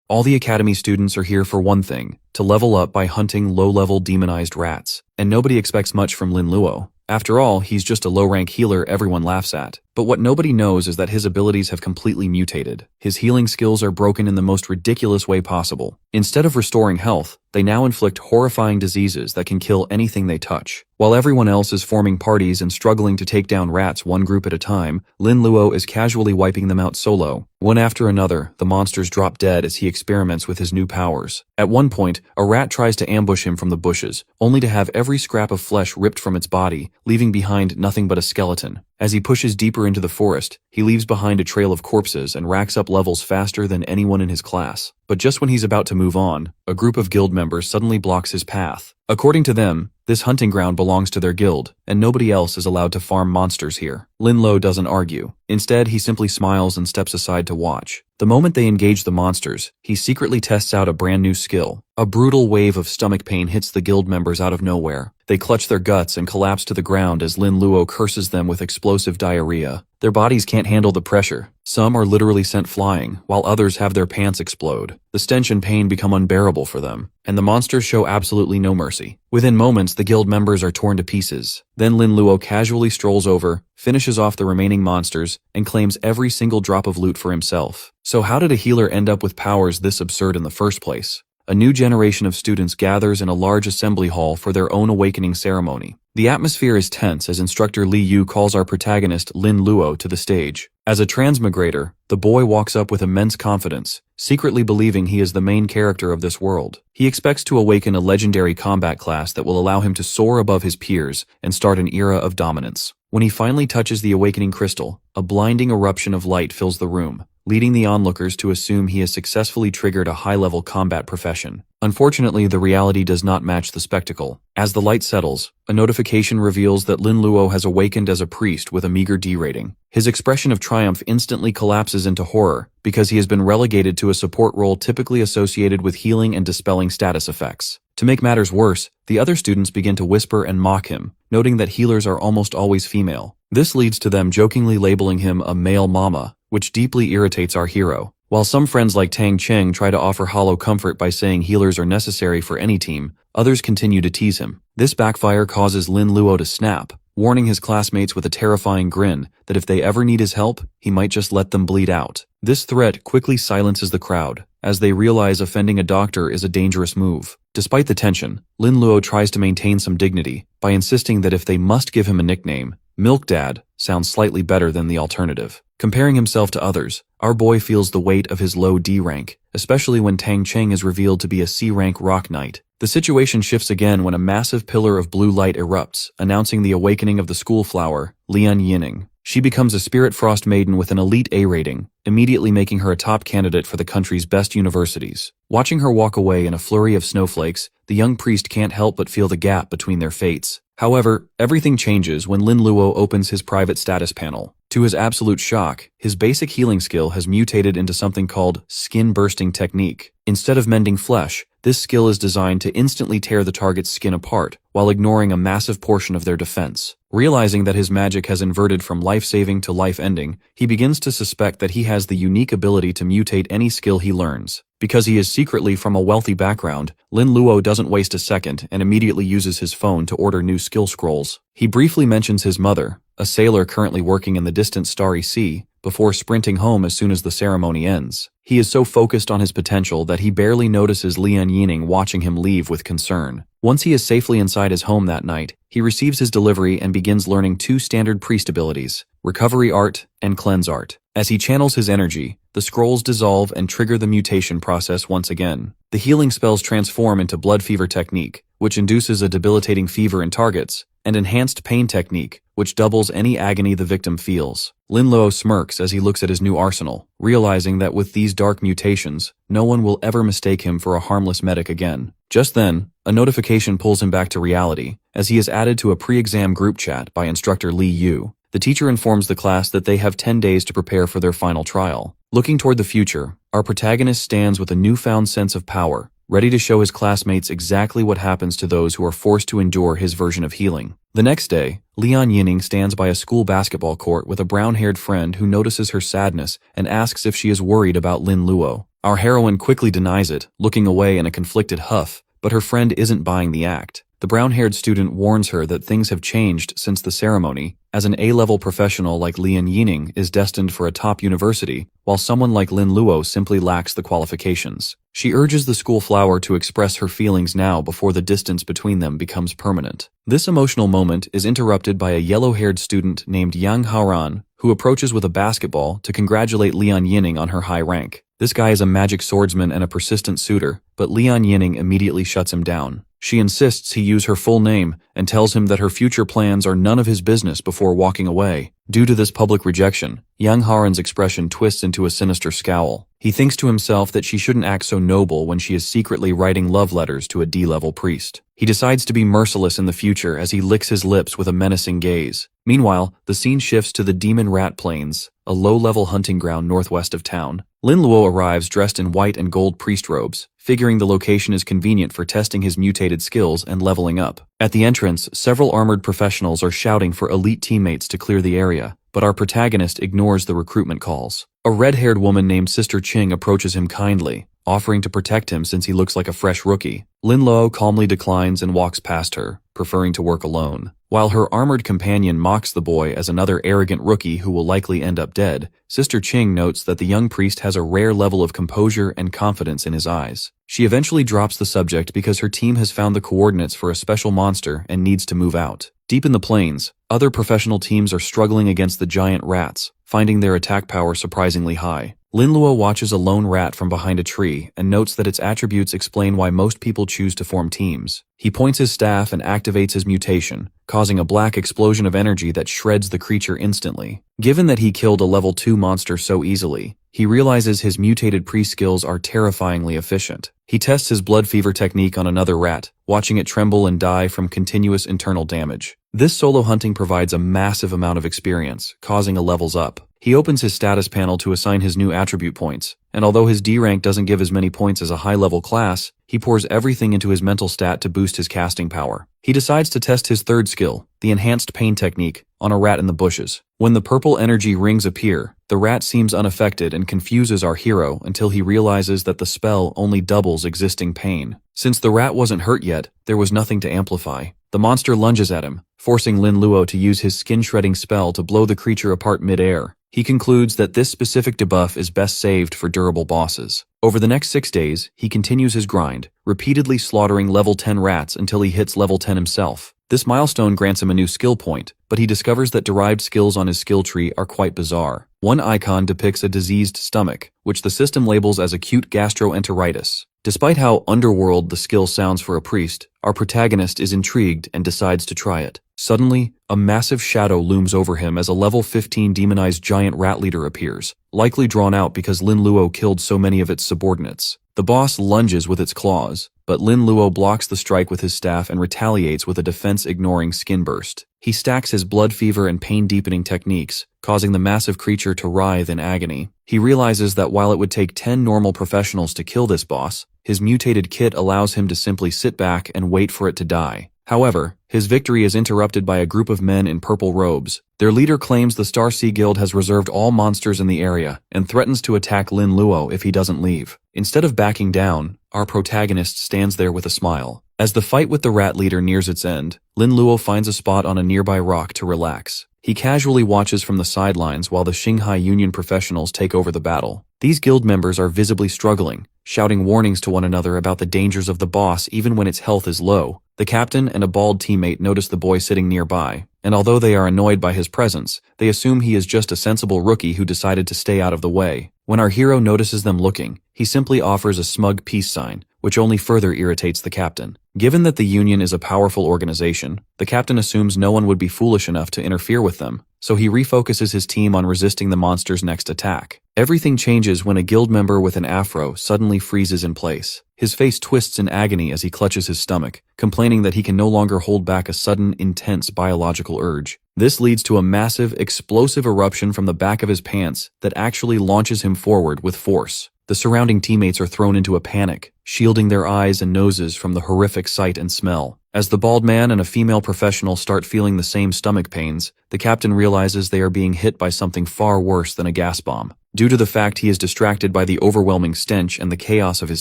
All the academy students are here for one thing, to level up by hunting low-level demonized rats. And nobody expects much from Lin Luo. After all, he's just a low-rank healer everyone laughs at. But what nobody knows is that his abilities have completely mutated. His healing skills are broken in the most ridiculous way possible. Instead of restoring health, they now inflict horrifying diseases that can kill anything they touch. While everyone else is forming parties and struggling to take down rats one group at a time, Lin Luo is casually wiping them out solo. One after another, the monsters drop dead as he experiments with his new powers. At one point, a rat tries to ambush him from the bushes, only to have every scrap of flesh ripped from its body, leaving behind nothing but a skeleton. As he pushes deeper into the forest, he leaves behind a trail of corpses and racks up levels faster than anyone in his class. But just when he's about to move on, a group of guild members suddenly blocks his path. According to them, this hunting ground belongs to their guild, and nobody else is allowed to farm monsters here. Lin Luo doesn't argue. Instead, he simply smiles and steps aside to watch. The moment they engage the monsters, he secretly tests out a brand new skill. A brutal wave of stomach pain hits the guild members out of nowhere. They clutch their guts and collapse to the ground as Lin Luo curses them with explosive diarrhea. Their bodies can't handle the pressure. Some are literally sent flying, while others have their pants explode. The stench and pain become unbearable for them, and the monsters show absolutely no mercy. Within moments, the guild members are torn to pieces. Then Lin Luo casually strolls over, finishes off the remaining monsters, and claims every single drop of loot for himself. So how did a healer end up with powers this absurd in the first place? A new generation of students gathers in a large assembly hall for their own awakening ceremony. The atmosphere is tense as instructor Li Yu calls our protagonist Lin Luo to the stage. As a transmigrator, the boy walks up with immense confidence, secretly believing he is the main character of this world. He expects to awaken a legendary combat class that will allow him to soar above his peers and start an era of dominance. When he finally touches the awakening crystal, a blinding eruption of light fills the room, leading the onlookers to assume he has successfully triggered a high-level combat profession. Unfortunately, the reality does not match the spectacle. As the light settles, a notification reveals that Lin Luo has awakened as a priest with a meager D rating. His expression of triumph instantly collapses into horror because he has been relegated to a support role typically associated with healing and dispelling status effects. To make matters worse, the other students begin to whisper and mock him, noting that healers are almost always female. This leads to them jokingly labeling him a male mama, which deeply irritates our hero. While some friends like Tang Cheng try to offer hollow comfort by saying healers are necessary for any team, others continue to tease him. This backfire causes Lin Luo to snap, warning his classmates with a terrifying grin that if they ever need his help, he might just let them bleed out. This threat quickly silences the crowd, as they realize offending a doctor is a dangerous move. Despite the tension, Lin Luo tries to maintain some dignity by insisting that if they must give him a nickname, Milk Dad sounds slightly better than the alternative. Comparing himself to others, our boy feels the weight of his low D rank, especially when Tang Cheng is revealed to be a C rank rock knight. The situation shifts again when a massive pillar of blue light erupts, announcing the awakening of the school flower, Lian Yining. She becomes a Spirit Frost maiden with an elite A rating, immediately making her a top candidate for the country's best universities. Watching her walk away in a flurry of snowflakes, the young priest can't help but feel the gap between their fates. However, everything changes when Lin Luo opens his private status panel. To his absolute shock, his basic healing skill has mutated into something called Skin Bursting Technique. Instead of mending flesh, this skill is designed to instantly tear the target's skin apart, while ignoring a massive portion of their defense. Realizing that his magic has inverted from life-saving to life-ending, he begins to suspect that he has the unique ability to mutate any skill he learns. Because he is secretly from a wealthy background, Lin Luo doesn't waste a second and immediately uses his phone to order new skill scrolls. He briefly mentions his mother, a sailor currently working in the distant Starry Sea, before sprinting home as soon as the ceremony ends. He is so focused on his potential that he barely notices Lian Yining watching him leave with concern. Once he is safely inside his home that night, he receives his delivery and begins learning two standard priest abilities, Recovery Art and Cleanse Art. As he channels his energy, the scrolls dissolve and trigger the mutation process once again. The healing spells transform into Blood Fever Technique, which induces a debilitating fever in targets, and Enhanced Pain Technique, which doubles any agony the victim feels. Lin Luo smirks as he looks at his new arsenal, realizing that with these dark mutations, no one will ever mistake him for a harmless medic again. Just then, a notification pulls him back to reality, as he is added to a pre-exam group chat by instructor Li Yu. The teacher informs the class that they have 10 days to prepare for their final trial. Looking toward the future, our protagonist stands with a newfound sense of power, ready to show his classmates exactly what happens to those who are forced to endure his version of healing. The next day, Lian Yining stands by a school basketball court with a brown-haired friend who notices her sadness and asks if she is worried about Lin Luo. Our heroine quickly denies it, looking away in a conflicted huff, but her friend isn't buying the act. The brown-haired student warns her that things have changed since the ceremony, as an A-level professional like Lian Yining is destined for a top university, while someone like Lin Luo simply lacks the qualifications. She urges the school flower to express her feelings now before the distance between them becomes permanent. This emotional moment is interrupted by a yellow-haired student named Yang Haoran, who approaches with a basketball to congratulate Lian Yining on her high rank. This guy is a magic swordsman and a persistent suitor, but Lian Yining immediately shuts him down. She insists he use her full name and tells him that her future plans are none of his business before walking away. Due to this public rejection, Yang Haran's expression twists into a sinister scowl. He thinks to himself that she shouldn't act so noble when she is secretly writing love letters to a D-level priest. He decides to be merciless in the future as he licks his lips with a menacing gaze. Meanwhile, the scene shifts to the Demon Rat Plains, a low-level hunting ground northwest of town. Lin Luo arrives dressed in white and gold priest robes, figuring the location is convenient for testing his mutated skills and leveling up. At the entrance, several armored professionals are shouting for elite teammates to clear the area, but our protagonist ignores the recruitment calls. A red-haired woman named Sister Ching approaches him kindly, offering to protect him since he looks like a fresh rookie. Lin Luo calmly declines and walks past her, preferring to work alone. While her armored companion mocks the boy as another arrogant rookie who will likely end up dead, Sister Ching notes that the young priest has a rare level of composure and confidence in his eyes. She eventually drops the subject because her team has found the coordinates for a special monster and needs to move out. Deep in the plains, other professional teams are struggling against the giant rats, finding their attack power surprisingly high. Lin Luo watches a lone rat from behind a tree and notes that its attributes explain why most people choose to form teams. He points his staff and activates his mutation, causing a black explosion of energy that shreds the creature instantly. Given that he killed a level 2 monster so easily, he realizes his mutated pre-skills are terrifyingly efficient. He tests his blood fever technique on another rat, watching it tremble and die from continuous internal damage. This solo hunting provides a massive amount of experience, causing a levels up. He opens his status panel to assign his new attribute points, and although his D rank doesn't give as many points as a high-level class, he pours everything into his mental stat to boost his casting power. He decides to test his third skill, the enhanced pain technique, on a rat in the bushes. When the purple energy rings appear, the rat seems unaffected and confuses our hero until he realizes that the spell only doubles existing pain. Since the rat wasn't hurt yet, there was nothing to amplify. The monster lunges at him, forcing Lin Luo to use his skin-shredding spell to blow the creature apart mid-air. He concludes that this specific debuff is best saved for durable bosses. Over the next 6 days, he continues his grind, repeatedly slaughtering level 10 rats until he hits level 10 himself. This milestone grants him a new skill point, but he discovers that derived skills on his skill tree are quite bizarre. One icon depicts a diseased stomach, which the system labels as acute gastroenteritis. Despite how underworld the skill sounds for a priest, our protagonist is intrigued and decides to try it. Suddenly, a massive shadow looms over him as a level 15 demonized giant rat leader appears, likely drawn out because Lin Luo killed so many of its subordinates. The boss lunges with its claws, but Lin Luo blocks the strike with his staff and retaliates with a defense-ignoring skin burst. He stacks his blood fever and pain-deepening techniques, causing the massive creature to writhe in agony. He realizes that while it would take 10 normal professionals to kill this boss, his mutated kit allows him to simply sit back and wait for it to die. However, his victory is interrupted by a group of men in purple robes. Their leader claims the Star Sea Guild has reserved all monsters in the area and threatens to attack Lin Luo if he doesn't leave. Instead of backing down, our protagonist stands there with a smile. As the fight with the rat leader nears its end, Lin Luo finds a spot on a nearby rock to relax. He casually watches from the sidelines while the Shanghai Union professionals take over the battle. These guild members are visibly struggling, shouting warnings to one another about the dangers of the boss even when its health is low. The captain and a bald teammate notice the boy sitting nearby, and although they are annoyed by his presence, they assume he is just a sensible rookie who decided to stay out of the way. When our hero notices them looking, he simply offers a smug peace sign, which only further irritates the captain. Given that the Union is a powerful organization, the captain assumes no one would be foolish enough to interfere with them, so he refocuses his team on resisting the monster's next attack. Everything changes when a guild member with an afro suddenly freezes in place. His face twists in agony as he clutches his stomach, complaining that he can no longer hold back a sudden, intense biological urge. This leads to a massive, explosive eruption from the back of his pants that actually launches him forward with force. The surrounding teammates are thrown into a panic, shielding their eyes and noses from the horrific sight and smell. As the bald man and a female professional start feeling the same stomach pains, the captain realizes they are being hit by something far worse than a gas bomb. Due to the fact he is distracted by the overwhelming stench and the chaos of his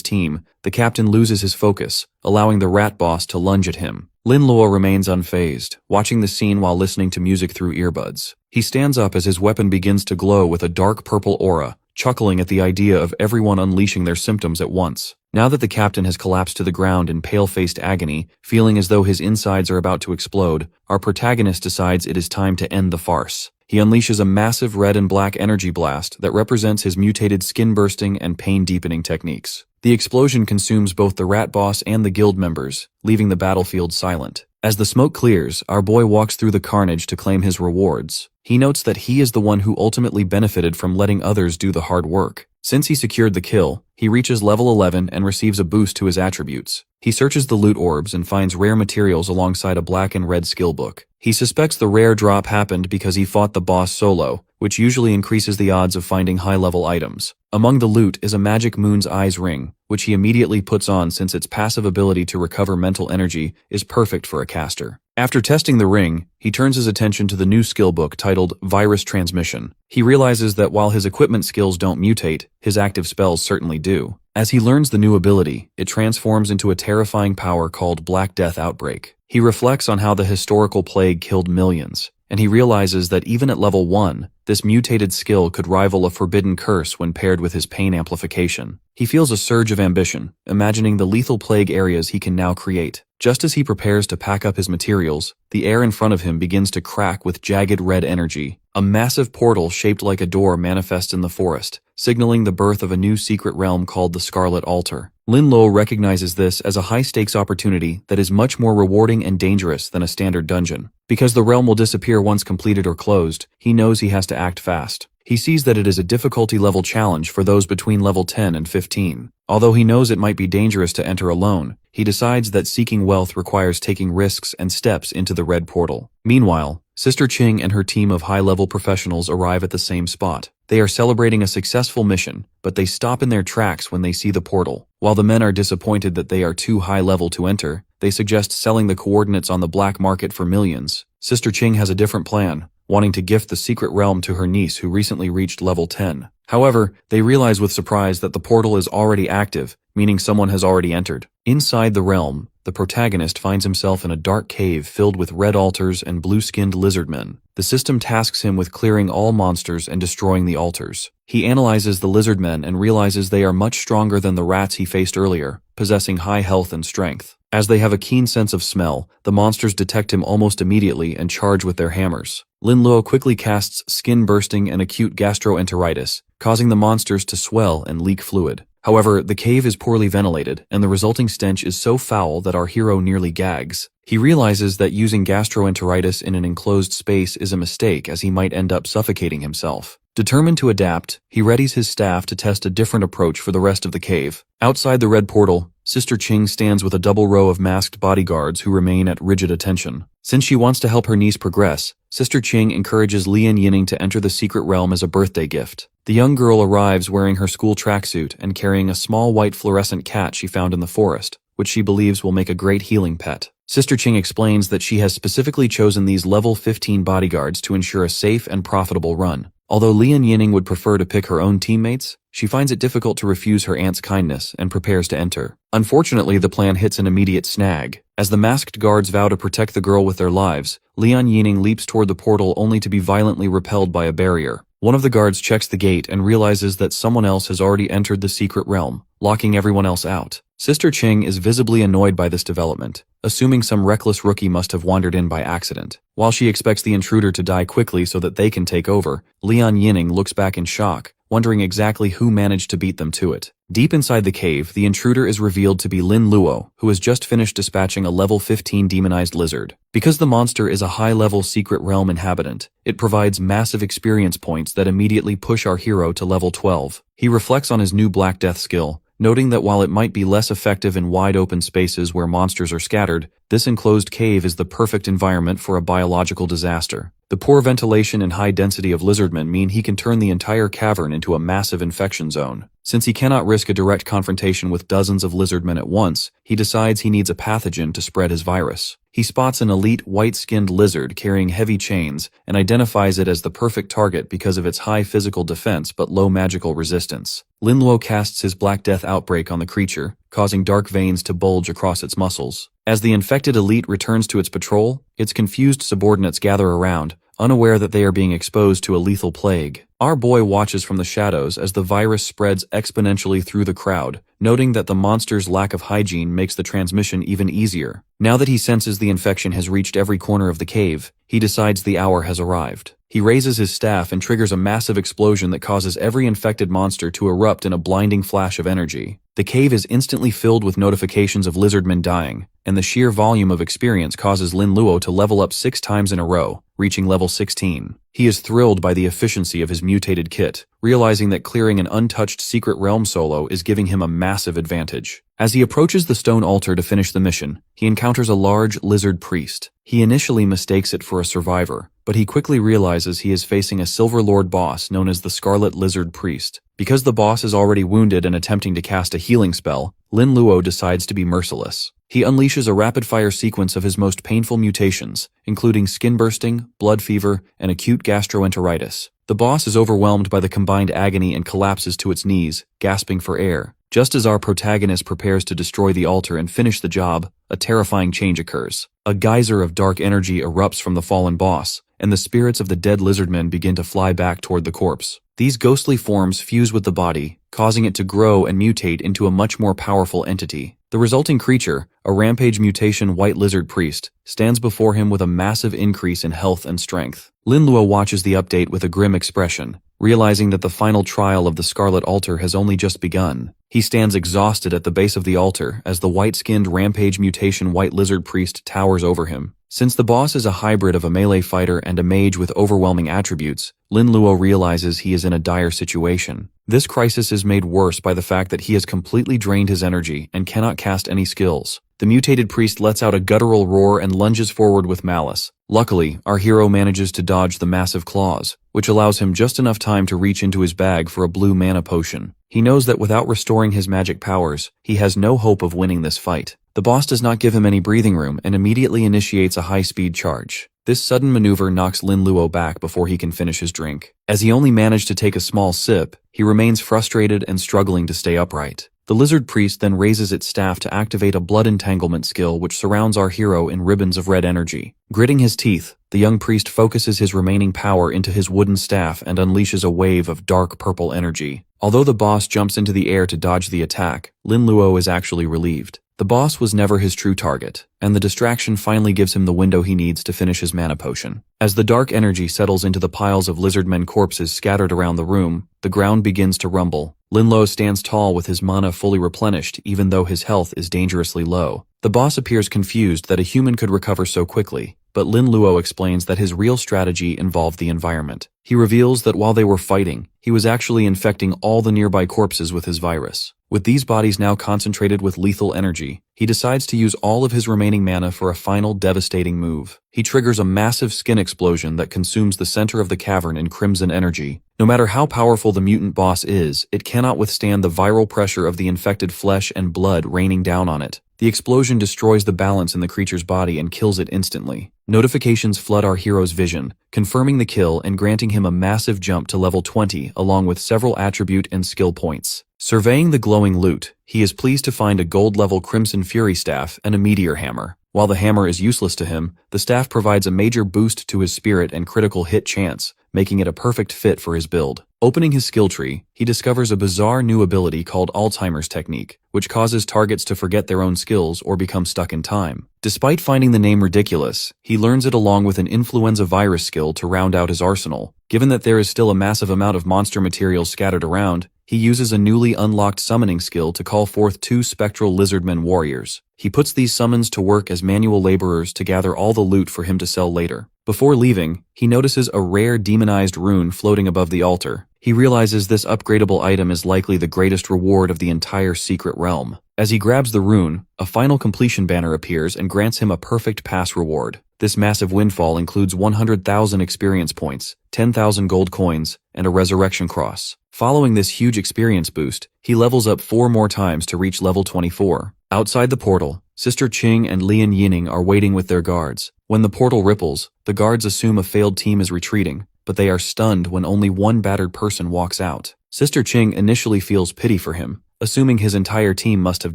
team, the captain loses his focus, allowing the rat boss to lunge at him. Lin Luo remains unfazed, watching the scene while listening to music through earbuds. He stands up as his weapon begins to glow with a dark purple aura, chuckling at the idea of everyone unleashing their symptoms at once. Now that the captain has collapsed to the ground in pale-faced agony, feeling as though his insides are about to explode, our protagonist decides it is time to end the farce. He unleashes a massive red and black energy blast that represents his mutated skin-bursting and pain-deepening techniques. The explosion consumes both the rat boss and the guild members, leaving the battlefield silent. As the smoke clears, our boy walks through the carnage to claim his rewards. He notes that he is the one who ultimately benefited from letting others do the hard work. Since he secured the kill, he reaches level 11 and receives a boost to his attributes. He searches the loot orbs and finds rare materials alongside a black and red skill book. He suspects the rare drop happened because he fought the boss solo, which usually increases the odds of finding high-level items. Among the loot is a magic moon's eyes ring, which he immediately puts on since its passive ability to recover mental energy is perfect for a caster. After testing the ring, he turns his attention to the new skill book titled Virus Transmission. He realizes that while his equipment skills don't mutate, his active spells certainly do. As he learns the new ability, it transforms into a terrifying power called Black Death Outbreak. He reflects on how the historical plague killed millions, and he realizes that even at level 1, this mutated skill could rival a forbidden curse when paired with his pain amplification. He feels a surge of ambition, imagining the lethal plague areas he can now create. Just as he prepares to pack up his materials, the air in front of him begins to crack with jagged red energy. A massive portal shaped like a door manifests in the forest, signaling the birth of a new secret realm called the Scarlet Altar. Lin Luo recognizes this as a high-stakes opportunity that is much more rewarding and dangerous than a standard dungeon. Because the realm will disappear once completed or closed, he knows he has to act fast. He sees that it is a difficulty level challenge for those between level 10 and 15. Although he knows it might be dangerous to enter alone, he decides that seeking wealth requires taking risks and steps into the red portal. Meanwhile, Sister Qing and her team of high-level professionals arrive at the same spot. They are celebrating a successful mission, but they stop in their tracks when they see the portal. While the men are disappointed that they are too high-level to enter, they suggest selling the coordinates on the black market for millions. Sister Qing has a different plan, wanting to gift the secret realm to her niece who recently reached level 10. However, they realize with surprise that the portal is already active, meaning someone has already entered. Inside the realm, the protagonist finds himself in a dark cave filled with red altars and blue-skinned lizardmen. The system tasks him with clearing all monsters and destroying the altars. He analyzes the lizardmen and realizes they are much stronger than the rats he faced earlier, possessing high health and strength. As they have a keen sense of smell, the monsters detect him almost immediately and charge with their hammers. Lin Luo quickly casts skin bursting and acute gastroenteritis, causing the monsters to swell and leak fluid. However, the cave is poorly ventilated, and the resulting stench is so foul that our hero nearly gags. He realizes that using gastroenteritis in an enclosed space is a mistake, as he might end up suffocating himself. Determined to adapt, he readies his staff to test a different approach for the rest of the cave. Outside the red portal, Sister Qing stands with a double row of masked bodyguards who remain at rigid attention. Since she wants to help her niece progress, Sister Qing encourages Lian Yining to enter the secret realm as a birthday gift. The young girl arrives wearing her school tracksuit and carrying a small white fluorescent cat she found in the forest, which she believes will make a great healing pet. Sister Qing explains that she has specifically chosen these level 15 bodyguards to ensure a safe and profitable run. Although Lian Yining would prefer to pick her own teammates, she finds it difficult to refuse her aunt's kindness and prepares to enter. Unfortunately, the plan hits an immediate snag. As the masked guards vow to protect the girl with their lives, Lian Yining leaps toward the portal only to be violently repelled by a barrier. One of the guards checks the gate and realizes that someone else has already entered the secret realm, locking everyone else out. Sister Qing is visibly annoyed by this development, assuming some reckless rookie must have wandered in by accident. While she expects the intruder to die quickly so that they can take over, Lian Yining looks back in shock, wondering exactly who managed to beat them to it. Deep inside the cave, the intruder is revealed to be Lin Luo, who has just finished dispatching a level 15 demonized lizard. Because the monster is a high-level secret realm inhabitant, it provides massive experience points that immediately push our hero to level 12. He reflects on his new Black Death skill, noting that while it might be less effective in wide-open spaces where monsters are scattered, This enclosed cave is the perfect environment for a biological disaster. The poor ventilation and high density of lizardmen mean he can turn the entire cavern into a massive infection zone. Since he cannot risk a direct confrontation with dozens of lizardmen at once, he decides he needs a pathogen to spread his virus. He spots an elite white-skinned lizard carrying heavy chains and identifies it as the perfect target because of its high physical defense but low magical resistance. Lin Luo casts his Black Death outbreak on the creature, causing dark veins to bulge across its muscles. As the infected elite returns to its patrol, its confused subordinates gather around, unaware that they are being exposed to a lethal plague. Our boy watches from the shadows as the virus spreads exponentially through the crowd, noting that the monster's lack of hygiene makes the transmission even easier. Now that he senses the infection has reached every corner of the cave, he decides the hour has arrived. He raises his staff and triggers a massive explosion that causes every infected monster to erupt in a blinding flash of energy. The cave is instantly filled with notifications of lizardmen dying, and the sheer volume of experience causes Lin Luo to level up 6 times in a row, reaching level 16. He is thrilled by the efficiency of his mutated kit, realizing that clearing an untouched secret realm solo is giving him a massive advantage. As he approaches the stone altar to finish the mission, he encounters a large lizard priest. He initially mistakes it for a survivor, but he quickly realizes he is facing a Silver Lord boss known as the Scarlet Lizard Priest. Because the boss is already wounded and attempting to cast a healing spell, Lin Luo decides to be merciless. He unleashes a rapid-fire sequence of his most painful mutations, including skin bursting, blood fever, and acute gastroenteritis. The boss is overwhelmed by the combined agony and collapses to its knees, gasping for air. Just as our protagonist prepares to destroy the altar and finish the job, a terrifying change occurs. A geyser of dark energy erupts from the fallen boss, and the spirits of the dead lizardmen begin to fly back toward the corpse. These ghostly forms fuse with the body, causing it to grow and mutate into a much more powerful entity. The resulting creature, a rampage mutation white lizard priest, stands before him with a massive increase in health and strength. Lin Luo watches the update with a grim expression, realizing that the final trial of the Scarlet Altar has only just begun. He stands exhausted at the base of the altar as the white-skinned rampage mutation white lizard priest towers over him. Since the boss is a hybrid of a melee fighter and a mage with overwhelming attributes, Lin Luo realizes he is in a dire situation. This crisis is made worse by the fact that he has completely drained his energy and cannot cast any skills. The mutated priest lets out a guttural roar and lunges forward with malice. Luckily, our hero manages to dodge the massive claws, which allows him just enough time to reach into his bag for a blue mana potion. He knows that without restoring his magic powers, he has no hope of winning this fight. The boss does not give him any breathing room and immediately initiates a high-speed charge. This sudden maneuver knocks Lin Luo back before he can finish his drink. As he only managed to take a small sip, he remains frustrated and struggling to stay upright. The lizard priest then raises its staff to activate a blood entanglement skill which surrounds our hero in ribbons of red energy. Gritting his teeth, the young priest focuses his remaining power into his wooden staff and unleashes a wave of dark purple energy. Although the boss jumps into the air to dodge the attack, Lin Luo is actually relieved. The boss was never his true target, and the distraction finally gives him the window he needs to finish his mana potion. As the dark energy settles into the piles of lizardmen corpses scattered around the room, the ground begins to rumble. Lin Luo stands tall with his mana fully replenished even though his health is dangerously low. The boss appears confused that a human could recover so quickly, but Lin Luo explains that his real strategy involved the environment. He reveals that while they were fighting, he was actually infecting all the nearby corpses with his virus. With these bodies now concentrated with lethal energy, he decides to use all of his remaining mana for a final devastating move. He triggers a massive skin explosion that consumes the center of the cavern in crimson energy. No matter how powerful the mutant boss is, it cannot withstand the viral pressure of the infected flesh and blood raining down on it. The explosion destroys the balance in the creature's body and kills it instantly. Notifications flood our hero's vision, confirming the kill and granting him a massive jump to level 20 along with several attribute and skill points. Surveying the glowing loot, he is pleased to find a gold-level Crimson Fury staff and a meteor hammer. While the hammer is useless to him, the staff provides a major boost to his spirit and critical hit chance, making it a perfect fit for his build. Opening his skill tree, he discovers a bizarre new ability called Alzheimer's Technique, which causes targets to forget their own skills or become stuck in time. Despite finding the name ridiculous, he learns it along with an influenza virus skill to round out his arsenal. Given that there is still a massive amount of monster materials scattered around, he uses a newly unlocked summoning skill to call forth 2 spectral lizardmen warriors. He puts these summons to work as manual laborers to gather all the loot for him to sell later. Before leaving, he notices a rare demonized rune floating above the altar. He realizes this upgradable item is likely the greatest reward of the entire secret realm. As he grabs the rune, a final completion banner appears and grants him a perfect pass reward. This massive windfall includes 100,000 experience points, 10,000 gold coins, and a resurrection cross. Following this huge experience boost, he levels up 4 more times to reach level 24. Outside the portal, Sister Qing and Lian Yining are waiting with their guards. When the portal ripples, the guards assume a failed team is retreating, but they are stunned when only one battered person walks out. Sister Qing initially feels pity for him, assuming his entire team must have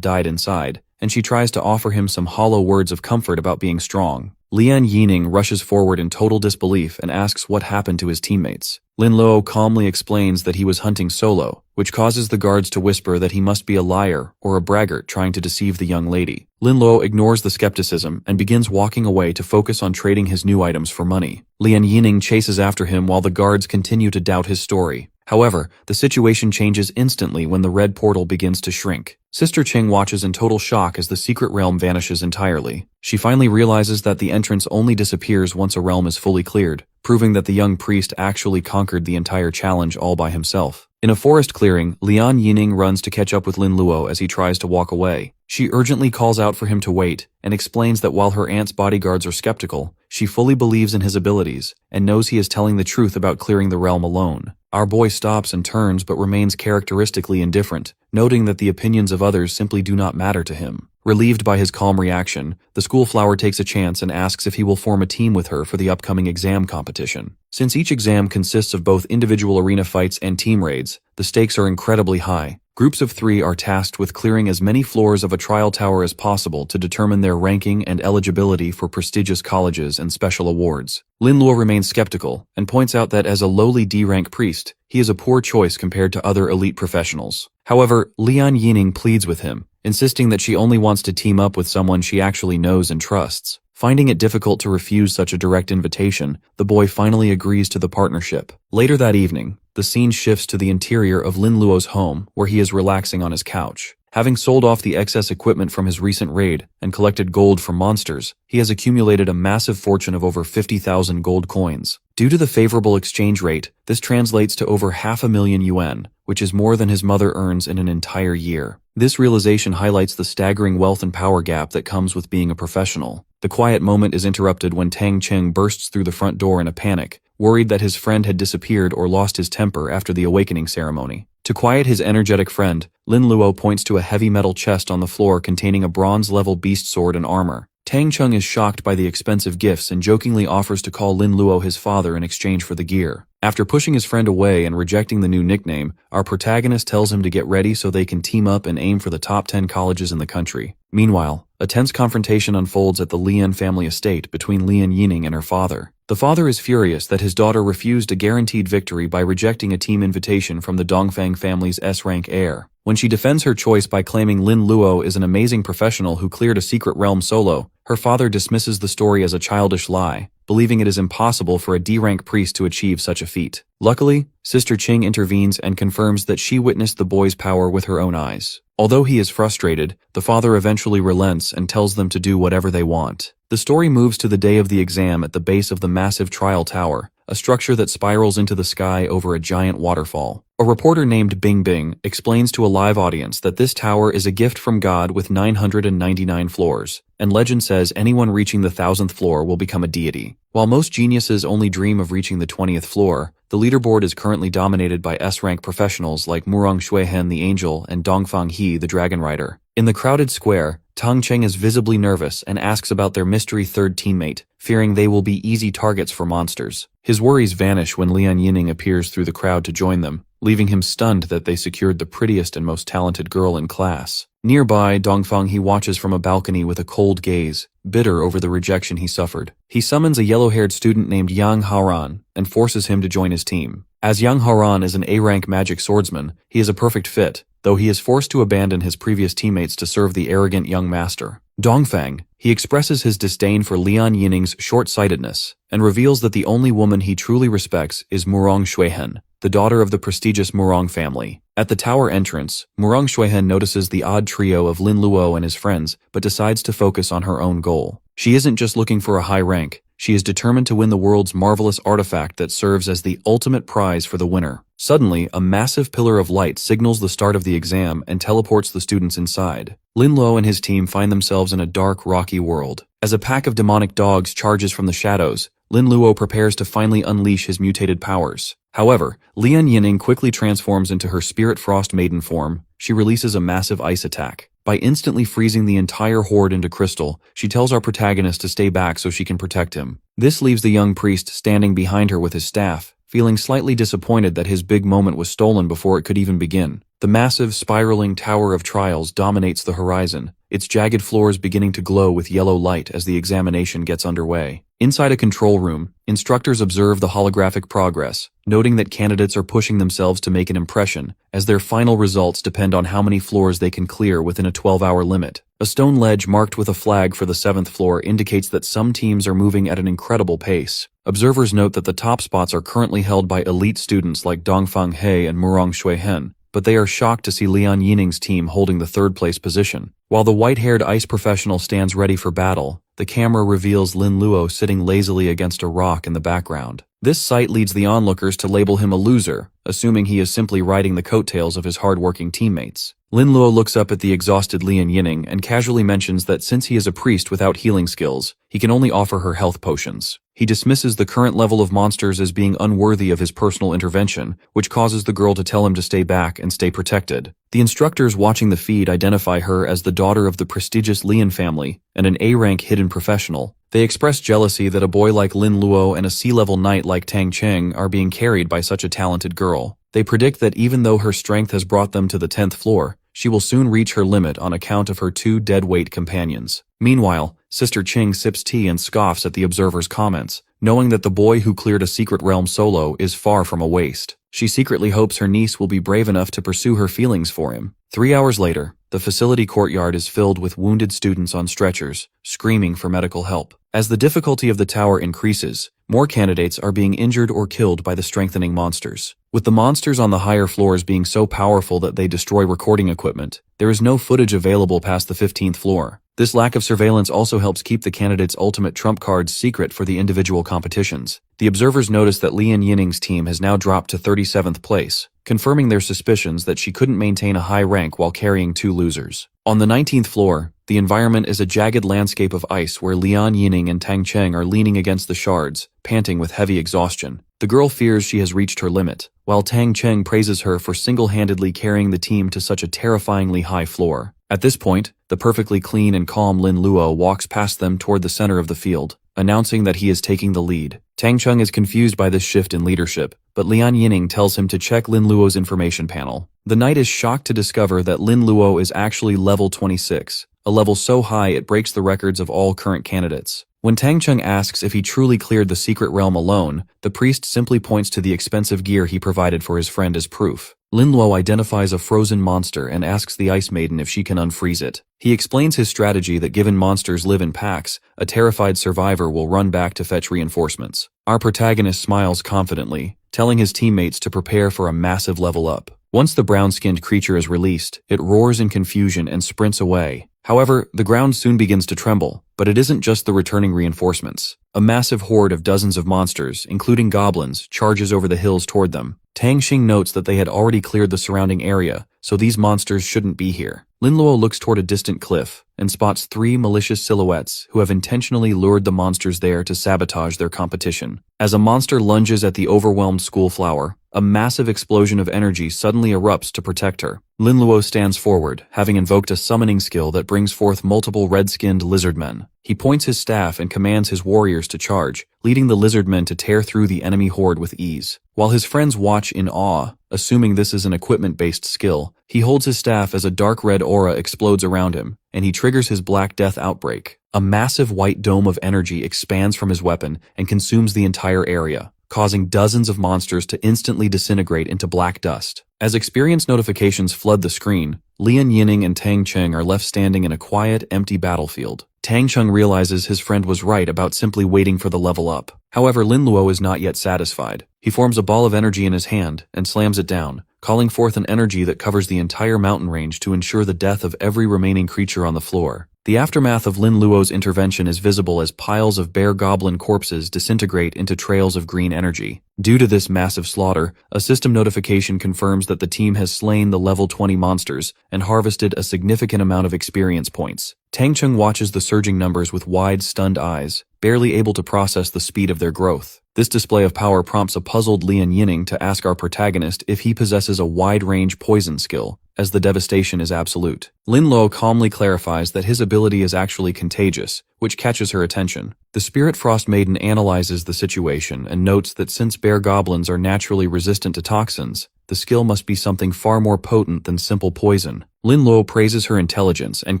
died inside, and she tries to offer him some hollow words of comfort about being strong. Lian Yining rushes forward in total disbelief and asks what happened to his teammates. Lin Luo calmly explains that he was hunting solo, which causes the guards to whisper that he must be a liar or a braggart trying to deceive the young lady. Lin Luo ignores the skepticism and begins walking away to focus on trading his new items for money. Lian Yining chases after him while the guards continue to doubt his story. However, the situation changes instantly when the red portal begins to shrink. Sister Qing watches in total shock as the secret realm vanishes entirely. She finally realizes that the entrance only disappears once a realm is fully cleared, proving that the young priest actually conquered the entire challenge all by himself. In a forest clearing, Lian Yining runs to catch up with Lin Luo as he tries to walk away. She urgently calls out for him to wait, and explains that while her aunt's bodyguards are skeptical, she fully believes in his abilities, and knows he is telling the truth about clearing the realm alone. Our boy stops and turns but remains characteristically indifferent, noting that the opinions of others simply do not matter to him. Relieved by his calm reaction, the schoolflower takes a chance and asks if he will form a team with her for the upcoming exam competition. Since each exam consists of both individual arena fights and team raids, the stakes are incredibly high. Groups of 3 are tasked with clearing as many floors of a trial tower as possible to determine their ranking and eligibility for prestigious colleges and special awards. Lin Luo remains skeptical and points out that as a lowly D-rank priest, he is a poor choice compared to other elite professionals. However, Lian Yining pleads with him, insisting that she only wants to team up with someone she actually knows and trusts. Finding it difficult to refuse such a direct invitation, the boy finally agrees to the partnership. Later that evening, the scene shifts to the interior of Lin Luo's home, where he is relaxing on his couch. Having sold off the excess equipment from his recent raid and collected gold from monsters, he has accumulated a massive fortune of over 50,000 gold coins. Due to the favorable exchange rate, this translates to over 500,000 yuan, which is more than his mother earns in an entire year. This realization highlights the staggering wealth and power gap that comes with being a professional. The quiet moment is interrupted when Tang Cheng bursts through the front door in a panic, worried that his friend had disappeared or lost his temper after the awakening ceremony. To quiet his energetic friend, Lin Luo points to a heavy metal chest on the floor containing a bronze-level beast sword and armor. Tang Cheng is shocked by the expensive gifts and jokingly offers to call Lin Luo his father in exchange for the gear. After pushing his friend away and rejecting the new nickname, our protagonist tells him to get ready so they can team up and aim for the top 10 colleges in the country. Meanwhile, a tense confrontation unfolds at the Lian family estate between Lian Yining and her father. The father is furious that his daughter refused a guaranteed victory by rejecting a team invitation from the Dongfang family's S-rank heir. When she defends her choice by claiming Lin Luo is an amazing professional who cleared a secret realm solo, her father dismisses the story as a childish lie, believing it is impossible for a D-rank priest to achieve such a feat. Luckily, Sister Qing intervenes and confirms that she witnessed the boy's power with her own eyes. Although he is frustrated, the father eventually relents and tells them to do whatever they want. The story moves to the day of the exam at the base of the massive trial tower, a structure that spirals into the sky over a giant waterfall. A reporter named Bing Bing explains to a live audience that this tower is a gift from God with 999 floors, and legend says anyone reaching the 1,000th floor will become a deity. While most geniuses only dream of reaching the 20th floor, the leaderboard is currently dominated by S-rank professionals like Murong Shuihen the Angel and Dongfang He the Dragon Rider. In the crowded square, Tang Cheng is visibly nervous and asks about their mystery third teammate, fearing they will be easy targets for monsters. His worries vanish when Lian Yining appears through the crowd to join them, leaving him stunned that they secured the prettiest and most talented girl in class. Nearby, Dongfang He watches from a balcony with a cold gaze, bitter over the rejection he suffered. He summons a yellow-haired student named Yang Haoran and forces him to join his team. As Yang Haoran is an A-rank magic swordsman, he is a perfect fit, though he is forced to abandon his previous teammates to serve the arrogant young master. Dongfang, he expresses his disdain for Lian Yining's short-sightedness and reveals that the only woman he truly respects is Murong Shuihen, the daughter of the prestigious Murong family. At the tower entrance, Murong Shuihen notices the odd trio of Lin Luo and his friends, but decides to focus on her own goal. She isn't just looking for a high rank, She is determined to win the world's marvelous artifact that serves as the ultimate prize for the winner. Suddenly, a massive pillar of light signals the start of the exam and teleports the students inside. Lin Luo and his team find themselves in a dark, rocky world. As a pack of demonic dogs charges from the shadows, Lin Luo prepares to finally unleash his mutated powers. However, Lian Yining quickly transforms into her Spirit Frost Maiden form. She releases a massive ice attack. By instantly freezing the entire horde into crystal, she tells our protagonist to stay back so she can protect him. This leaves the young priest standing behind her with his staff, feeling slightly disappointed that his big moment was stolen before it could even begin. The massive, spiraling Tower of Trials dominates the horizon, its jagged floors beginning to glow with yellow light as the examination gets underway. Inside a control room, instructors observe the holographic progress, noting that candidates are pushing themselves to make an impression, as their final results depend on how many floors they can clear within a 12-hour limit. A stone ledge marked with a flag for the 7th floor indicates that some teams are moving at an incredible pace. Observers note that the top spots are currently held by elite students like Dongfang He and Murong Shuihen, but they are shocked to see Lian Yining's team holding the 3rd place position. While the white-haired ice professional stands ready for battle, the camera reveals Lin Luo sitting lazily against a rock in the background. This sight leads the onlookers to label him a loser, assuming he is simply riding the coattails of his hard-working teammates. Lin Luo looks up at the exhausted Lian Yining and casually mentions that since he is a priest without healing skills, he can only offer her health potions. He dismisses the current level of monsters as being unworthy of his personal intervention, which causes the girl to tell him to stay back and stay protected. The instructors watching the feed identify her as the daughter of the prestigious Lian family and an A-rank hidden professional. They express jealousy that a boy like Lin Luo and a C-level knight like Tang Cheng are being carried by such a talented girl. They predict that even though her strength has brought them to the 10th floor, she will soon reach her limit on account of her 2 deadweight companions. Meanwhile, Sister Ching sips tea and scoffs at the observer's comments, knowing that the boy who cleared a secret realm solo is far from a waste. She secretly hopes her niece will be brave enough to pursue her feelings for him. 3 hours later, the facility courtyard is filled with wounded students on stretchers, screaming for medical help. As the difficulty of the tower increases, more candidates are being injured or killed by the strengthening monsters. With the monsters on the higher floors being so powerful that they destroy recording equipment, there is no footage available past the 15th floor. This lack of surveillance also helps keep the candidates' ultimate trump cards secret for the individual competitions. The observers notice that Lian Yining's team has now dropped to 37th place, confirming their suspicions that she couldn't maintain a high rank while carrying 2 losers. On the 19th floor, the environment is a jagged landscape of ice where Lian Yining and Tang Cheng are leaning against the shards, panting with heavy exhaustion. The girl fears she has reached her limit, while Tang Cheng praises her for single-handedly carrying the team to such a terrifyingly high floor. At this point, the perfectly clean and calm Lin Luo walks past them toward the center of the field, announcing that he is taking the lead. Tang Cheng is confused by this shift in leadership, but Lian Yining tells him to check Lin Luo's information panel. The knight is shocked to discover that Lin Luo is actually level 26, a level so high it breaks the records of all current candidates. When Tang Cheng asks if he truly cleared the secret realm alone, the priest simply points to the expensive gear he provided for his friend as proof. Lin Luo identifies a frozen monster and asks the Ice Maiden if she can unfreeze it. He explains his strategy that given monsters live in packs, a terrified survivor will run back to fetch reinforcements. Our protagonist smiles confidently, telling his teammates to prepare for a massive level up. Once the brown-skinned creature is released, it roars in confusion and sprints away. However, the ground soon begins to tremble, but it isn't just the returning reinforcements. A massive horde of dozens of monsters, including goblins, charges over the hills toward them. Tang Xing notes that they had already cleared the surrounding area, so these monsters shouldn't be here. Lin Luo looks toward a distant cliff and spots 3 malicious silhouettes who have intentionally lured the monsters there to sabotage their competition. As a monster lunges at the overwhelmed school flower, a massive explosion of energy suddenly erupts to protect her. Lin Luo stands forward, having invoked a summoning skill that brings forth multiple red-skinned lizard men. He points his staff and commands his warriors to charge, leading the lizard men to tear through the enemy horde with ease. While his friends watch in awe, assuming this is an equipment-based skill, he holds his staff as a dark red aura explodes around him, and he triggers his Black Death outbreak. A massive white dome of energy expands from his weapon and consumes the entire area, causing dozens of monsters to instantly disintegrate into black dust. As experience notifications flood the screen, Lian Yining and Tang Cheng are left standing in a quiet, empty battlefield. Tang Cheng realizes his friend was right about simply waiting for the level up. However, Lin Luo is not yet satisfied. He forms a ball of energy in his hand and slams it down, calling forth an energy that covers the entire mountain range to ensure the death of every remaining creature on the floor. The aftermath of Lin Luo's intervention is visible as piles of bear goblin corpses disintegrate into trails of green energy. Due to this massive slaughter, a system notification confirms that the team has slain the level 20 monsters and harvested a significant amount of experience points. Tang Cheng watches the surging numbers with wide, stunned eyes, barely able to process the speed of their growth. This display of power prompts a puzzled Lian Yinning to ask our protagonist if he possesses a wide-range poison skill, as the devastation is absolute. Lin Luo calmly clarifies that his ability is actually contagious, which catches her attention. The Spirit Frost Maiden analyzes the situation and notes that since bear goblins are naturally resistant to toxins, the skill must be something far more potent than simple poison. Lin Luo praises her intelligence and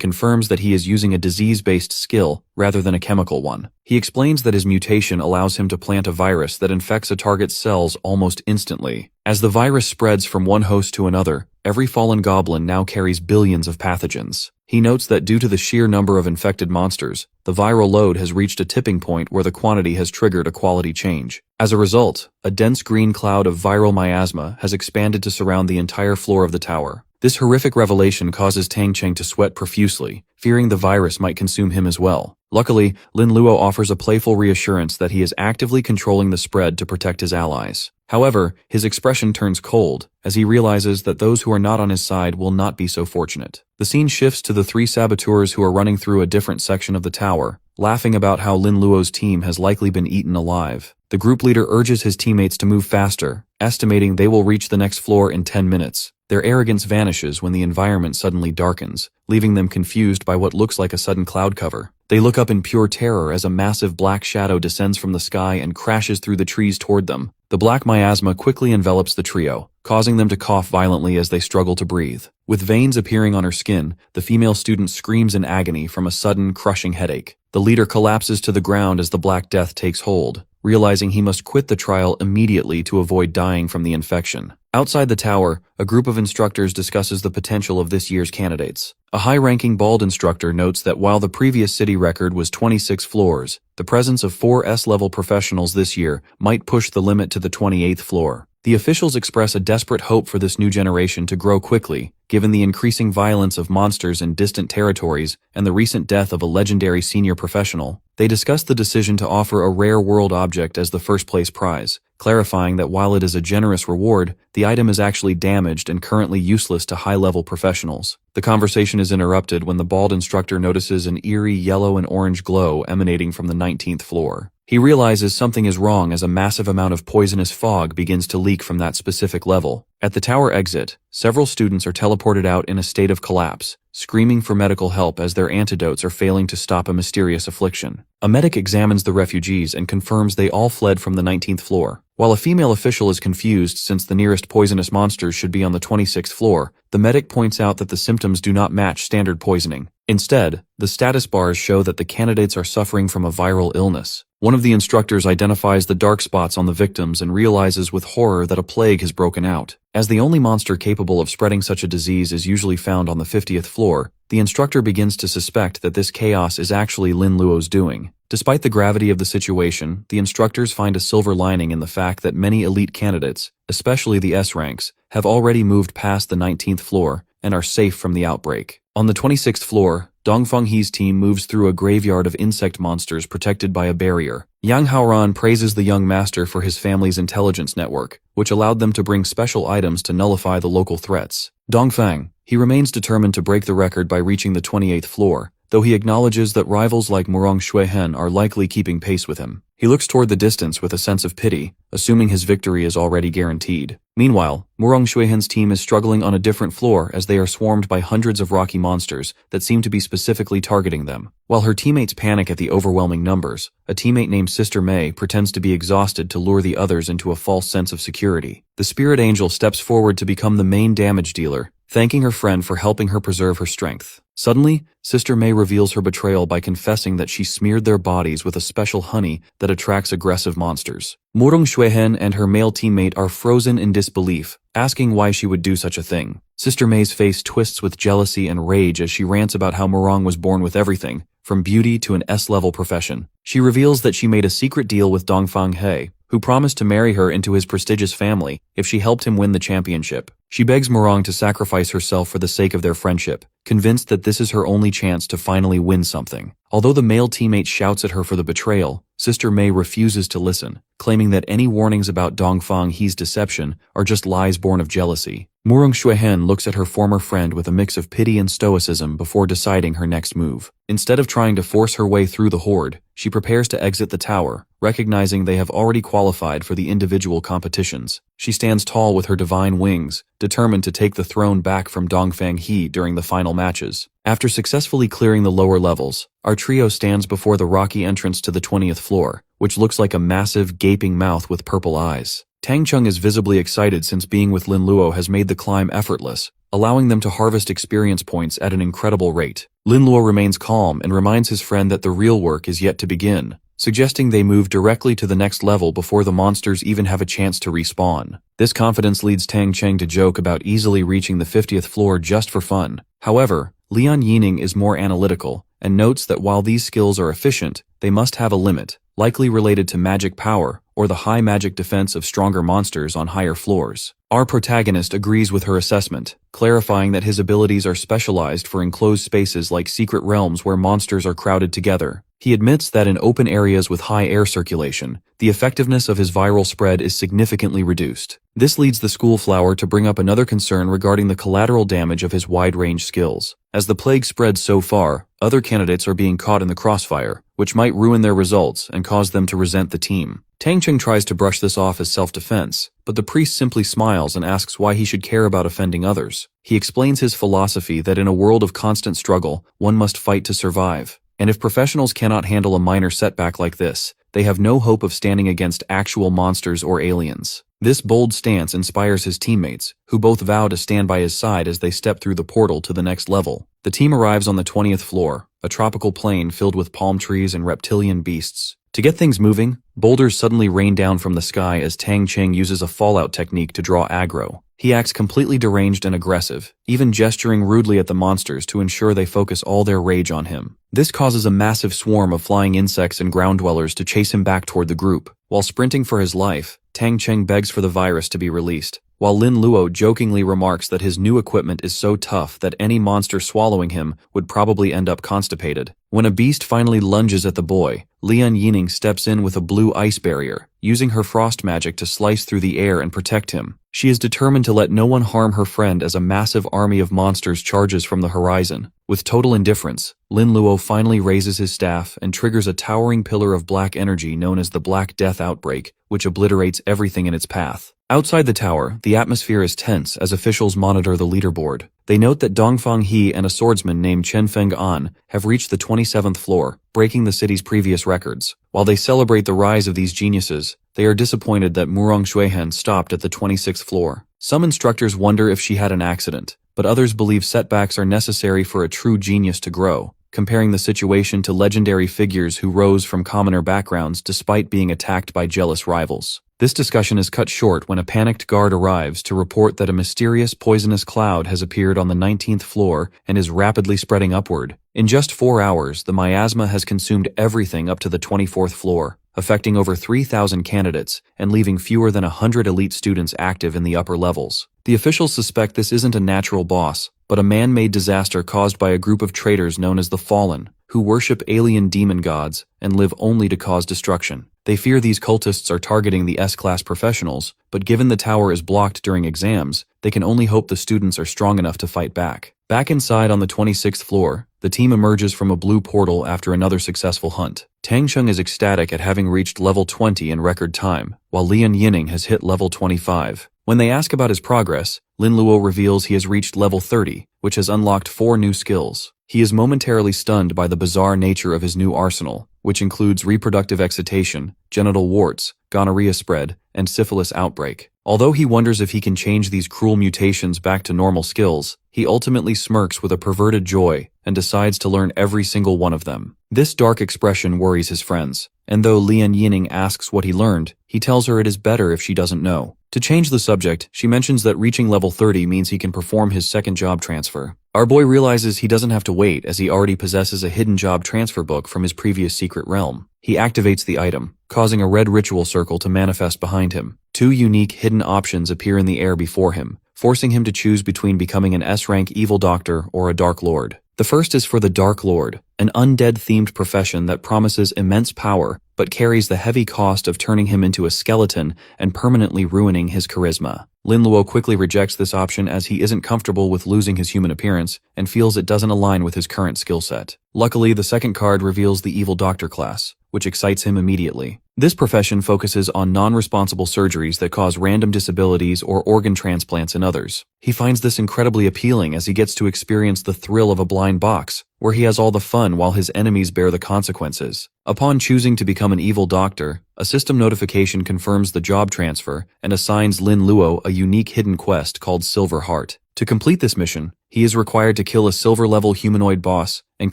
confirms that he is using a disease-based skill rather than a chemical one. He explains that his mutation allows him to plant a virus that infects a target's cells almost instantly. As the virus spreads from one host to another, every fallen goblin now carries billions of pathogens. He notes that due to the sheer number of infected monsters, the viral load has reached a tipping point where the quantity has triggered a quality change. As a result, a dense green cloud of viral miasma has expanded to surround the entire floor of the tower. This horrific revelation causes Tang Cheng to sweat profusely, fearing the virus might consume him as well. Luckily, Lin Luo offers a playful reassurance that he is actively controlling the spread to protect his allies. However, his expression turns cold, as he realizes that those who are not on his side will not be so fortunate. The scene shifts to the three saboteurs who are running through a different section of the tower, laughing about how Lin Luo's team has likely been eaten alive. The group leader urges his teammates to move faster, estimating they will reach the next floor in 10 minutes. Their arrogance vanishes when the environment suddenly darkens, leaving them confused by what looks like a sudden cloud cover. They look up in pure terror as a massive black shadow descends from the sky and crashes through the trees toward them. The black miasma quickly envelops the trio, causing them to cough violently as they struggle to breathe. With veins appearing on her skin, the female student screams in agony from a sudden, crushing headache. The leader collapses to the ground as the Black Death takes hold, realizing he must quit the trial immediately to avoid dying from the infection. Outside the tower, a group of instructors discusses the potential of this year's candidates. A high-ranking bald instructor notes that while the previous city record was 26 floors, the presence of 4 S-level professionals this year might push the limit to the 28th floor. The officials express a desperate hope for this new generation to grow quickly, given the increasing violence of monsters in distant territories and the recent death of a legendary senior professional. They discuss the decision to offer a rare world object as the first-place prize, clarifying that while it is a generous reward, the item is actually damaged and currently useless to high-level professionals. The conversation is interrupted when the bald instructor notices an eerie yellow and orange glow emanating from the 19th floor. He realizes something is wrong as a massive amount of poisonous fog begins to leak from that specific level. At the tower exit, several students are teleported out in a state of collapse, screaming for medical help as their antidotes are failing to stop a mysterious affliction. A medic examines the refugees and confirms they all fled from the 19th floor. While a female official is confused since the nearest poisonous monsters should be on the 26th floor, the medic points out that the symptoms do not match standard poisoning. Instead, the status bars show that the candidates are suffering from a viral illness. One of the instructors identifies the dark spots on the victims and realizes with horror that a plague has broken out. As the only monster capable of spreading such a disease is usually found on the 50th floor, the instructor begins to suspect that this chaos is actually Lin Luo's doing. Despite the gravity of the situation, the instructors find a silver lining in the fact that many elite candidates, especially the S ranks, have already moved past the 19th floor and are safe from the outbreak. On the 26th floor, Dong Fenghe's team moves through a graveyard of insect monsters protected by a barrier. Yang Haoran praises the young master for his family's intelligence network, which allowed them to bring special items to nullify the local threats. Dongfang, he remains determined to break the record by reaching the 28th floor, though he acknowledges that rivals like Murong Xuehen are likely keeping pace with him. He looks toward the distance with a sense of pity, assuming his victory is already guaranteed. Meanwhile, Murong Xuehen's team is struggling on a different floor as they are swarmed by hundreds of rocky monsters that seem to be specifically targeting them. While her teammates panic at the overwhelming numbers, a teammate named Sister May pretends to be exhausted to lure the others into a false sense of security. The Spirit Angel steps forward to become the main damage dealer, thanking her friend for helping her preserve her strength. Suddenly, Sister May reveals her betrayal by confessing that she smeared their bodies with a special honey that attracts aggressive monsters. Murong Xuehen and her male teammate are frozen in disbelief, asking why she would do such a thing. Sister May's face twists with jealousy and rage as she rants about how Murong was born with everything, from beauty to an S-level profession. She reveals that she made a secret deal with Dong Fenghe, who promised to marry her into his prestigious family if she helped him win the championship. She begs Murong to sacrifice herself for the sake of their friendship, convinced that this is her only chance to finally win something. Although the male teammate shouts at her for the betrayal, Sister Mei refuses to listen, claiming that any warnings about Dongfang He's deception are just lies born of jealousy. Murong Xuehen looks at her former friend with a mix of pity and stoicism before deciding her next move. Instead of trying to force her way through the horde, she prepares to exit the tower, recognizing they have already qualified for the individual competitions. She stands tall with her divine wings, determined to take the throne back from Dongfang He during the final matches. After successfully clearing the lower levels, our trio stands before the rocky entrance to the 20th floor, which looks like a massive, gaping mouth with purple eyes. Tang Chung is visibly excited since being with Lin Luo has made the climb effortless, allowing them to harvest experience points at an incredible rate. Lin Luo remains calm and reminds his friend that the real work is yet to begin, suggesting they move directly to the next level before the monsters even have a chance to respawn. This confidence leads Tang Cheng to joke about easily reaching the 50th floor just for fun. However, Lian Yining is more analytical and notes that while these skills are efficient, they must have a limit, likely related to magic power or the high magic defense of stronger monsters on higher floors. Our protagonist agrees with her assessment, clarifying that his abilities are specialized for enclosed spaces like secret realms where monsters are crowded together. He admits that in open areas with high air circulation, the effectiveness of his viral spread is significantly reduced. This leads the school flower to bring up another concern regarding the collateral damage of his wide-range skills. As the plague spreads so far, other candidates are being caught in the crossfire, which might ruin their results and cause them to resent the team. Tang Cheng tries to brush this off as self-defense, but the priest simply smiles and asks why he should care about offending others. He explains his philosophy that in a world of constant struggle, one must fight to survive. And if professionals cannot handle a minor setback like this, they have no hope of standing against actual monsters or aliens. This bold stance inspires his teammates, who both vow to stand by his side as they step through the portal to the next level. The team arrives on the 20th floor, a tropical plain filled with palm trees and reptilian beasts. To get things moving, boulders suddenly rain down from the sky as Tang Cheng uses a fallout technique to draw aggro. He acts completely deranged and aggressive, even gesturing rudely at the monsters to ensure they focus all their rage on him. This causes a massive swarm of flying insects and ground dwellers to chase him back toward the group. While sprinting for his life, Tang Cheng begs for the virus to be released, while Lin Luo jokingly remarks that his new equipment is so tough that any monster swallowing him would probably end up constipated. When a beast finally lunges at the boy, Lian Yining steps in with a blue ice barrier, using her frost magic to slice through the air and protect him. She is determined to let no one harm her friend as a massive army of monsters charges from the horizon. With total indifference, Lin Luo finally raises his staff and triggers a towering pillar of black energy known as the Black Death Outbreak, which obliterates everything in its path. Outside the tower, the atmosphere is tense as officials monitor the leaderboard. They note that Dongfang He and a swordsman named Chen Feng An have reached the 27th floor, breaking the city's previous records. While they celebrate the rise of these geniuses, they are disappointed that Murong Xuehen stopped at the 26th floor. Some instructors wonder if she had an accident, but others believe setbacks are necessary for a true genius to grow, comparing the situation to legendary figures who rose from commoner backgrounds despite being attacked by jealous rivals. This discussion is cut short when a panicked guard arrives to report that a mysterious poisonous cloud has appeared on the 19th floor and is rapidly spreading upward. In just 4 hours, the miasma has consumed everything up to the 24th floor, affecting over 3,000 candidates and leaving fewer than 100 elite students active in the upper levels. The officials suspect this isn't a natural boss, but a man-made disaster caused by a group of traitors known as the Fallen, who worship alien demon gods and live only to cause destruction. They fear these cultists are targeting the S-class professionals, but given the tower is blocked during exams, they can only hope the students are strong enough to fight back. Back inside on the 26th floor, the team emerges from a blue portal after another successful hunt. Tang Cheng is ecstatic at having reached level 20 in record time, while Lian Yining has hit level 25. When they ask about his progress, Lin Luo reveals he has reached level 30, which has unlocked 4 new skills. He is momentarily stunned by the bizarre nature of his new arsenal, which includes reproductive excitation, genital warts, gonorrhea spread, and syphilis outbreak. Although he wonders if he can change these cruel mutations back to normal skills, he ultimately smirks with a perverted joy and decides to learn every single one of them. This dark expression worries his friends, and though Lian Yining asks what he learned, he tells her it is better if she doesn't know. To change the subject, she mentions that reaching level 30 means he can perform his second job transfer. Our boy realizes he doesn't have to wait as he already possesses a hidden job transfer book from his previous secret realm. He activates the item, causing a red ritual circle to manifest behind him. 2 unique hidden options appear in the air before him, forcing him to choose between becoming an S-rank evil doctor or a Dark Lord. The first is for the Dark Lord, an undead-themed profession that promises immense power but carries the heavy cost of turning him into a skeleton and permanently ruining his charisma. Lin Luo quickly rejects this option as he isn't comfortable with losing his human appearance and feels it doesn't align with his current skill set. Luckily, the second card reveals the Evil Doctor class, which excites him immediately. This profession focuses on non-responsible surgeries that cause random disabilities or organ transplants in others. He finds this incredibly appealing as he gets to experience the thrill of a blind box, where he has all the fun while his enemies bear the consequences. Upon choosing to become an evil doctor, a system notification confirms the job transfer and assigns Lin Luo a unique hidden quest called Silver Heart. To complete this mission, he is required to kill a silver-level humanoid boss and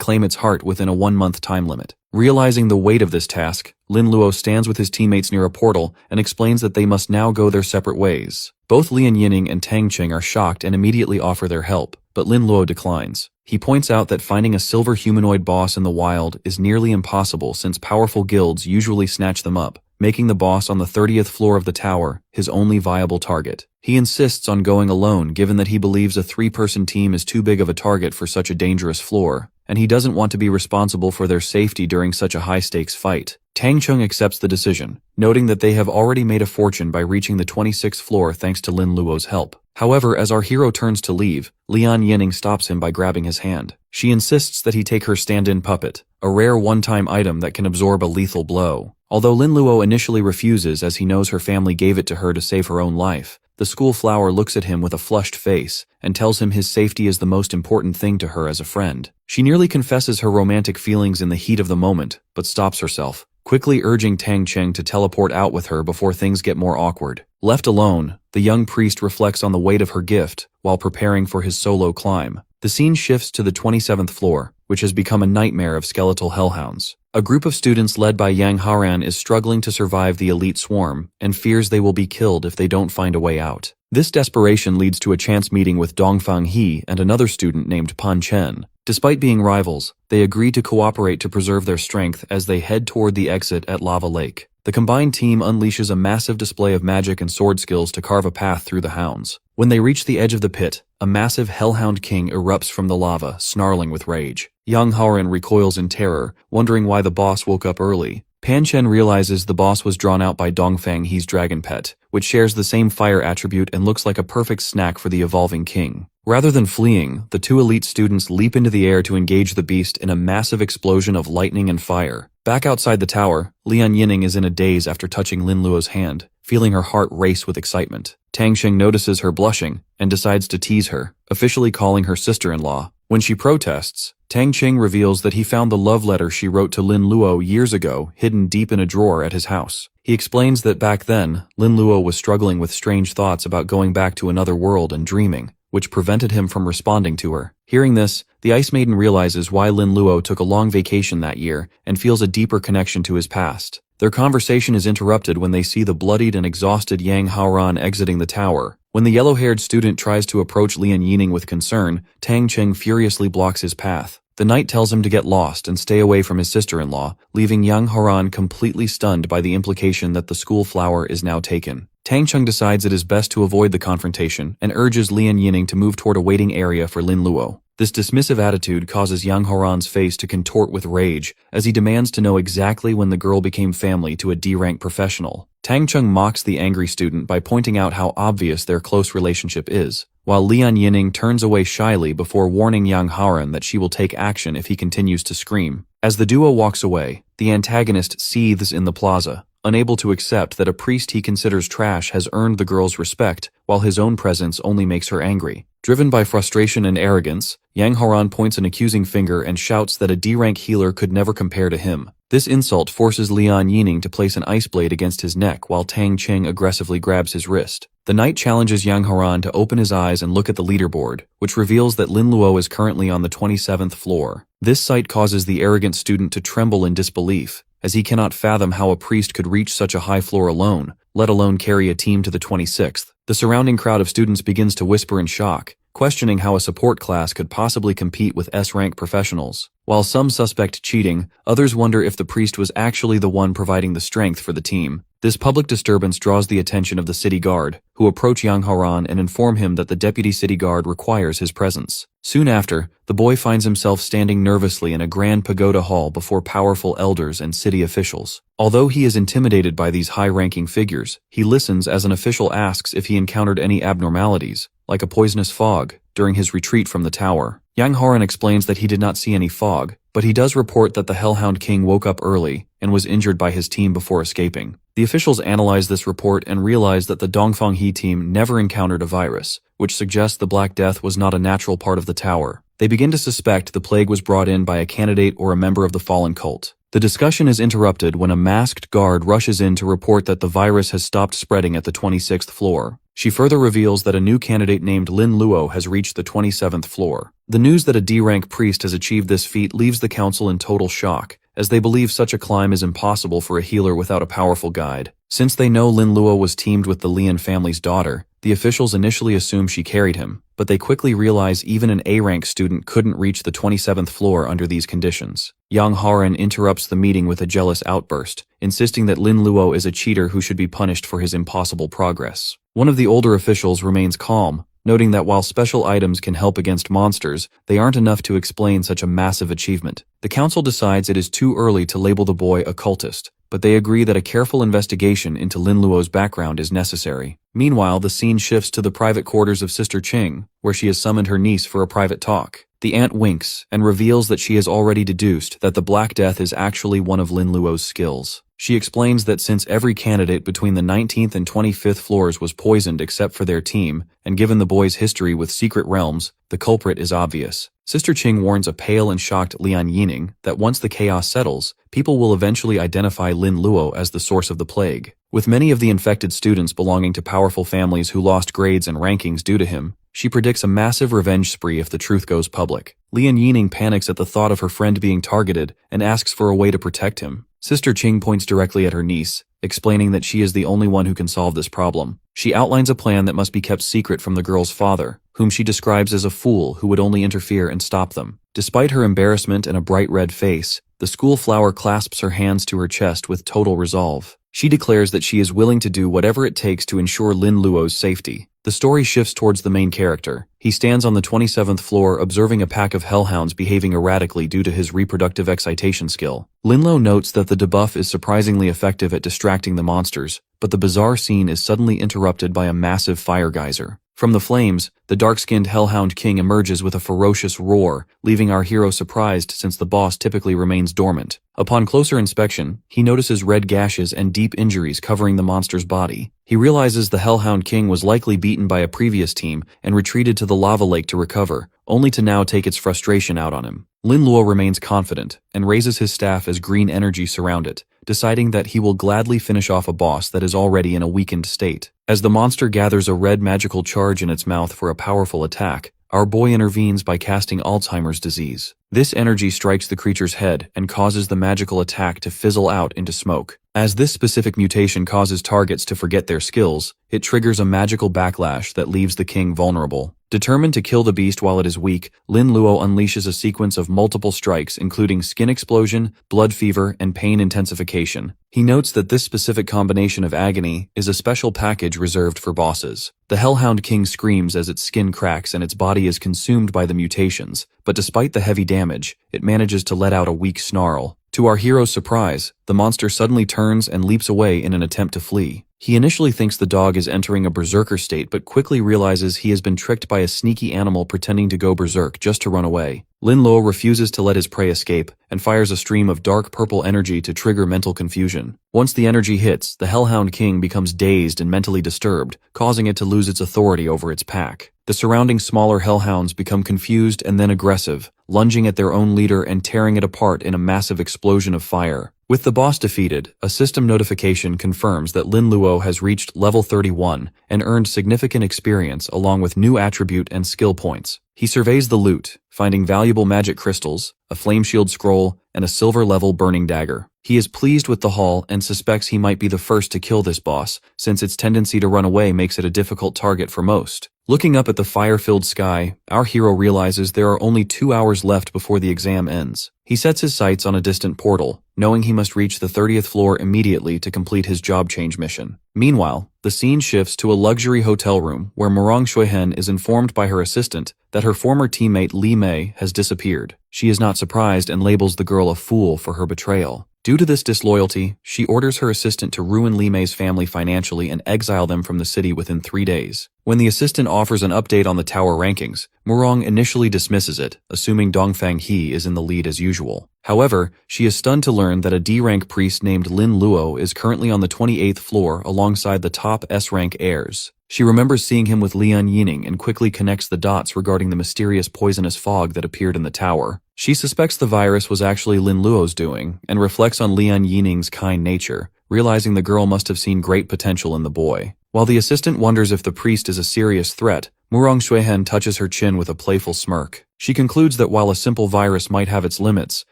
claim its heart within a 1-month time limit. Realizing the weight of this task, Lin Luo stands with his teammates near a portal and explains that they must now go their separate ways. Both Lian Yining and Tang Qing are shocked and immediately offer their help, but Lin Luo declines. He points out that finding a silver humanoid boss in the wild is nearly impossible since powerful guilds usually snatch them up, making the boss on the 30th floor of the tower his only viable target. He insists on going alone given that he believes a 3-person team is too big of a target for such a dangerous floor, and he doesn't want to be responsible for their safety during such a high-stakes fight. Tang Chung accepts the decision, noting that they have already made a fortune by reaching the 26th floor thanks to Lin Luo's help. However, as our hero turns to leave, Lian Yining stops him by grabbing his hand. She insists that he take her stand-in puppet, a rare one-time item that can absorb a lethal blow. Although Lin Luo initially refuses as he knows her family gave it to her to save her own life, the school flower looks at him with a flushed face and tells him his safety is the most important thing to her as a friend. She nearly confesses her romantic feelings in the heat of the moment, but stops herself, quickly urging Tang Qing to teleport out with her before things get more awkward. Left alone, the young priest reflects on the weight of her gift while preparing for his solo climb. The scene shifts to the 27th floor, which has become a nightmare of skeletal hellhounds. A group of students led by Yang Haoran is struggling to survive the elite swarm and fears they will be killed if they don't find a way out. This desperation leads to a chance meeting with Dongfang He and another student named Pan Chen. Despite being rivals, they agree to cooperate to preserve their strength as they head toward the exit at Lava Lake. The combined team unleashes a massive display of magic and sword skills to carve a path through the hounds. When they reach the edge of the pit, a massive hellhound king erupts from the lava, snarling with rage. Yang Haoran recoils in terror, wondering why the boss woke up early. Pan Chen realizes the boss was drawn out by Dongfang He's dragon pet, which shares the same fire attribute and looks like a perfect snack for the evolving king. Rather than fleeing, the two elite students leap into the air to engage the beast in a massive explosion of lightning and fire. Back outside the tower, Lian Yining is in a daze after touching Lin Luo's hand, feeling her heart race with excitement. Tang Qing notices her blushing and decides to tease her, officially calling her sister-in-law. When she protests, Tang Qing reveals that he found the love letter she wrote to Lin Luo years ago hidden deep in a drawer at his house. He explains that back then, Lin Luo was struggling with strange thoughts about going back to another world and dreaming, which prevented him from responding to her. Hearing this, the Ice Maiden realizes why Lin Luo took a long vacation that year and feels a deeper connection to his past. Their conversation is interrupted when they see the bloodied and exhausted Yang Haoran exiting the tower. When the yellow-haired student tries to approach Lian Yining with concern, Tang Qing furiously blocks his path. The knight tells him to get lost and stay away from his sister-in-law, leaving Yang Haoran completely stunned by the implication that the school flower is now taken. Tang Qing decides it is best to avoid the confrontation and urges Lian Yining to move toward a waiting area for Lin Luo. This dismissive attitude causes Yang Haoran's face to contort with rage as he demands to know exactly when the girl became family to a D-rank professional. Tang Qing mocks the angry student by pointing out how obvious their close relationship is, while Lian Yining turns away shyly before warning Yang Haoran that she will take action if he continues to scream. As the duo walks away, the antagonist seethes in the plaza, unable to accept that a priest he considers trash has earned the girl's respect, while his own presence only makes her angry. Driven by frustration and arrogance, Yang Haoran points an accusing finger and shouts that a D-rank healer could never compare to him. This insult forces Lian Yining to place an ice blade against his neck while Tang Qing aggressively grabs his wrist. The knight challenges Yang Haoran to open his eyes and look at the leaderboard, which reveals that Lin Luo is currently on the 27th floor. This sight causes the arrogant student to tremble in disbelief, as he cannot fathom how a priest could reach such a high floor alone, let alone carry a team to the 26th. The surrounding crowd of students begins to whisper in shock, questioning how a support class could possibly compete with S-rank professionals. While some suspect cheating, others wonder if the priest was actually the one providing the strength for the team. This public disturbance draws the attention of the city guard, who approach Yang Haran and inform him that the deputy city guard requires his presence. Soon after, the boy finds himself standing nervously in a grand pagoda hall before powerful elders and city officials. Although he is intimidated by these high-ranking figures, he listens as an official asks if he encountered any abnormalities, like a poisonous fog, during his retreat from the tower. Yang Haran explains that he did not see any fog, but he does report that the Hellhound King woke up early and was injured by his team before escaping. The officials analyze this report and realize that the Dongfang He team never encountered a virus, which suggests the Black Death was not a natural part of the tower. They begin to suspect the plague was brought in by a candidate or a member of the fallen cult. The discussion is interrupted when a masked guard rushes in to report that the virus has stopped spreading at the 26th floor. She further reveals that a new candidate named Lin Luo has reached the 27th floor. The news that a D-rank priest has achieved this feat leaves the council in total shock, as they believe such a climb is impossible for a healer without a powerful guide. Since they know Lin Luo was teamed with the Lian family's daughter, the officials initially assume she carried him, but they quickly realize even an A-rank student couldn't reach the 27th floor under these conditions. Yang Haran interrupts the meeting with a jealous outburst, insisting that Lin Luo is a cheater who should be punished for his impossible progress. One of the older officials remains calm, noting that while special items can help against monsters, they aren't enough to explain such a massive achievement. The council decides it is too early to label the boy a cultist, but they agree that a careful investigation into Lin Luo's background is necessary. Meanwhile, the scene shifts to the private quarters of Sister Qing, where she has summoned her niece for a private talk. The aunt winks and reveals that she has already deduced that the Black Death is actually one of Lin Luo's skills. She explains that since every candidate between the 19th and 25th floors was poisoned except for their team, and given the boy's history with secret realms, the culprit is obvious. Sister Qing warns a pale and shocked Lian Yining that once the chaos settles, people will eventually identify Lin Luo as the source of the plague. With many of the infected students belonging to powerful families who lost grades and rankings due to him, she predicts a massive revenge spree if the truth goes public. Lian Yining panics at the thought of her friend being targeted and asks for a way to protect him. Sister Qing points directly at her niece, explaining that she is the only one who can solve this problem. She outlines a plan that must be kept secret from the girl's father, whom she describes as a fool who would only interfere and stop them. Despite her embarrassment and a bright red face, the school flower clasps her hands to her chest with total resolve. She declares that she is willing to do whatever it takes to ensure Lin Luo's safety. The story shifts towards the main character. He stands on the 27th floor observing a pack of hellhounds behaving erratically due to his reproductive excitation skill. Lin Luo notes that the debuff is surprisingly effective at distracting the monsters, but the bizarre scene is suddenly interrupted by a massive fire geyser. From the flames, the dark-skinned Hellhound King emerges with a ferocious roar, leaving our hero surprised since the boss typically remains dormant. Upon closer inspection, he notices red gashes and deep injuries covering the monster's body. He realizes the Hellhound King was likely beaten by a previous team and retreated to the lava lake to recover, only to now take its frustration out on him. Lin Luo remains confident and raises his staff as green energy surround it, deciding that he will gladly finish off a boss that is already in a weakened state. As the monster gathers a red magical charge in its mouth for a powerful attack, our boy intervenes by casting Alzheimer's disease. This energy strikes the creature's head and causes the magical attack to fizzle out into smoke. As this specific mutation causes targets to forget their skills, it triggers a magical backlash that leaves the king vulnerable. Determined to kill the beast while it is weak, Lin Luo unleashes a sequence of multiple strikes including skin explosion, blood fever, and pain intensification. He notes that this specific combination of agony is a special package reserved for bosses. The Hellhound King screams as its skin cracks and its body is consumed by the mutations, but despite the heavy damage, it manages to let out a weak snarl. To our hero's surprise, the monster suddenly turns and leaps away in an attempt to flee. He initially thinks the dog is entering a berserker state but quickly realizes he has been tricked by a sneaky animal pretending to go berserk just to run away. Lin Luo refuses to let his prey escape and fires a stream of dark purple energy to trigger mental confusion. Once the energy hits, the Hellhound King becomes dazed and mentally disturbed, causing it to lose its authority over its pack. The surrounding smaller hellhounds become confused and then aggressive, lunging at their own leader and tearing it apart in a massive explosion of fire. With the boss defeated, a system notification confirms that Lin Luo has reached level 31 and earned significant experience along with new attribute and skill points. He surveys the loot, finding valuable magic crystals, a flame shield scroll, and a silver-level burning dagger. He is pleased with the haul and suspects he might be the first to kill this boss, since its tendency to run away makes it a difficult target for most. Looking up at the fire-filled sky, our hero realizes there are only 2 hours left before the exam ends. He sets his sights on a distant portal, knowing he must reach the 30th floor immediately to complete his job change mission. Meanwhile, the scene shifts to a luxury hotel room where Murong Shuihen is informed by her assistant that her former teammate Li Mei has disappeared. She is not surprised and labels the girl a fool for her betrayal. Due to this disloyalty, she orders her assistant to ruin Li Mei's family financially and exile them from the city within 3 days. When the assistant offers an update on the tower rankings, Murong initially dismisses it, assuming Dongfang He is in the lead as usual. However, she is stunned to learn that a D-rank priest named Lin Luo is currently on the 28th floor alongside the top S-rank heirs. She remembers seeing him with Lian Yining and quickly connects the dots regarding the mysterious poisonous fog that appeared in the tower. She suspects the virus was actually Lin Luo's doing and reflects on Lian Yining's kind nature, realizing the girl must have seen great potential in the boy. While the assistant wonders if the priest is a serious threat, Murong Shuihen touches her chin with a playful smirk. She concludes that while a simple virus might have its limits,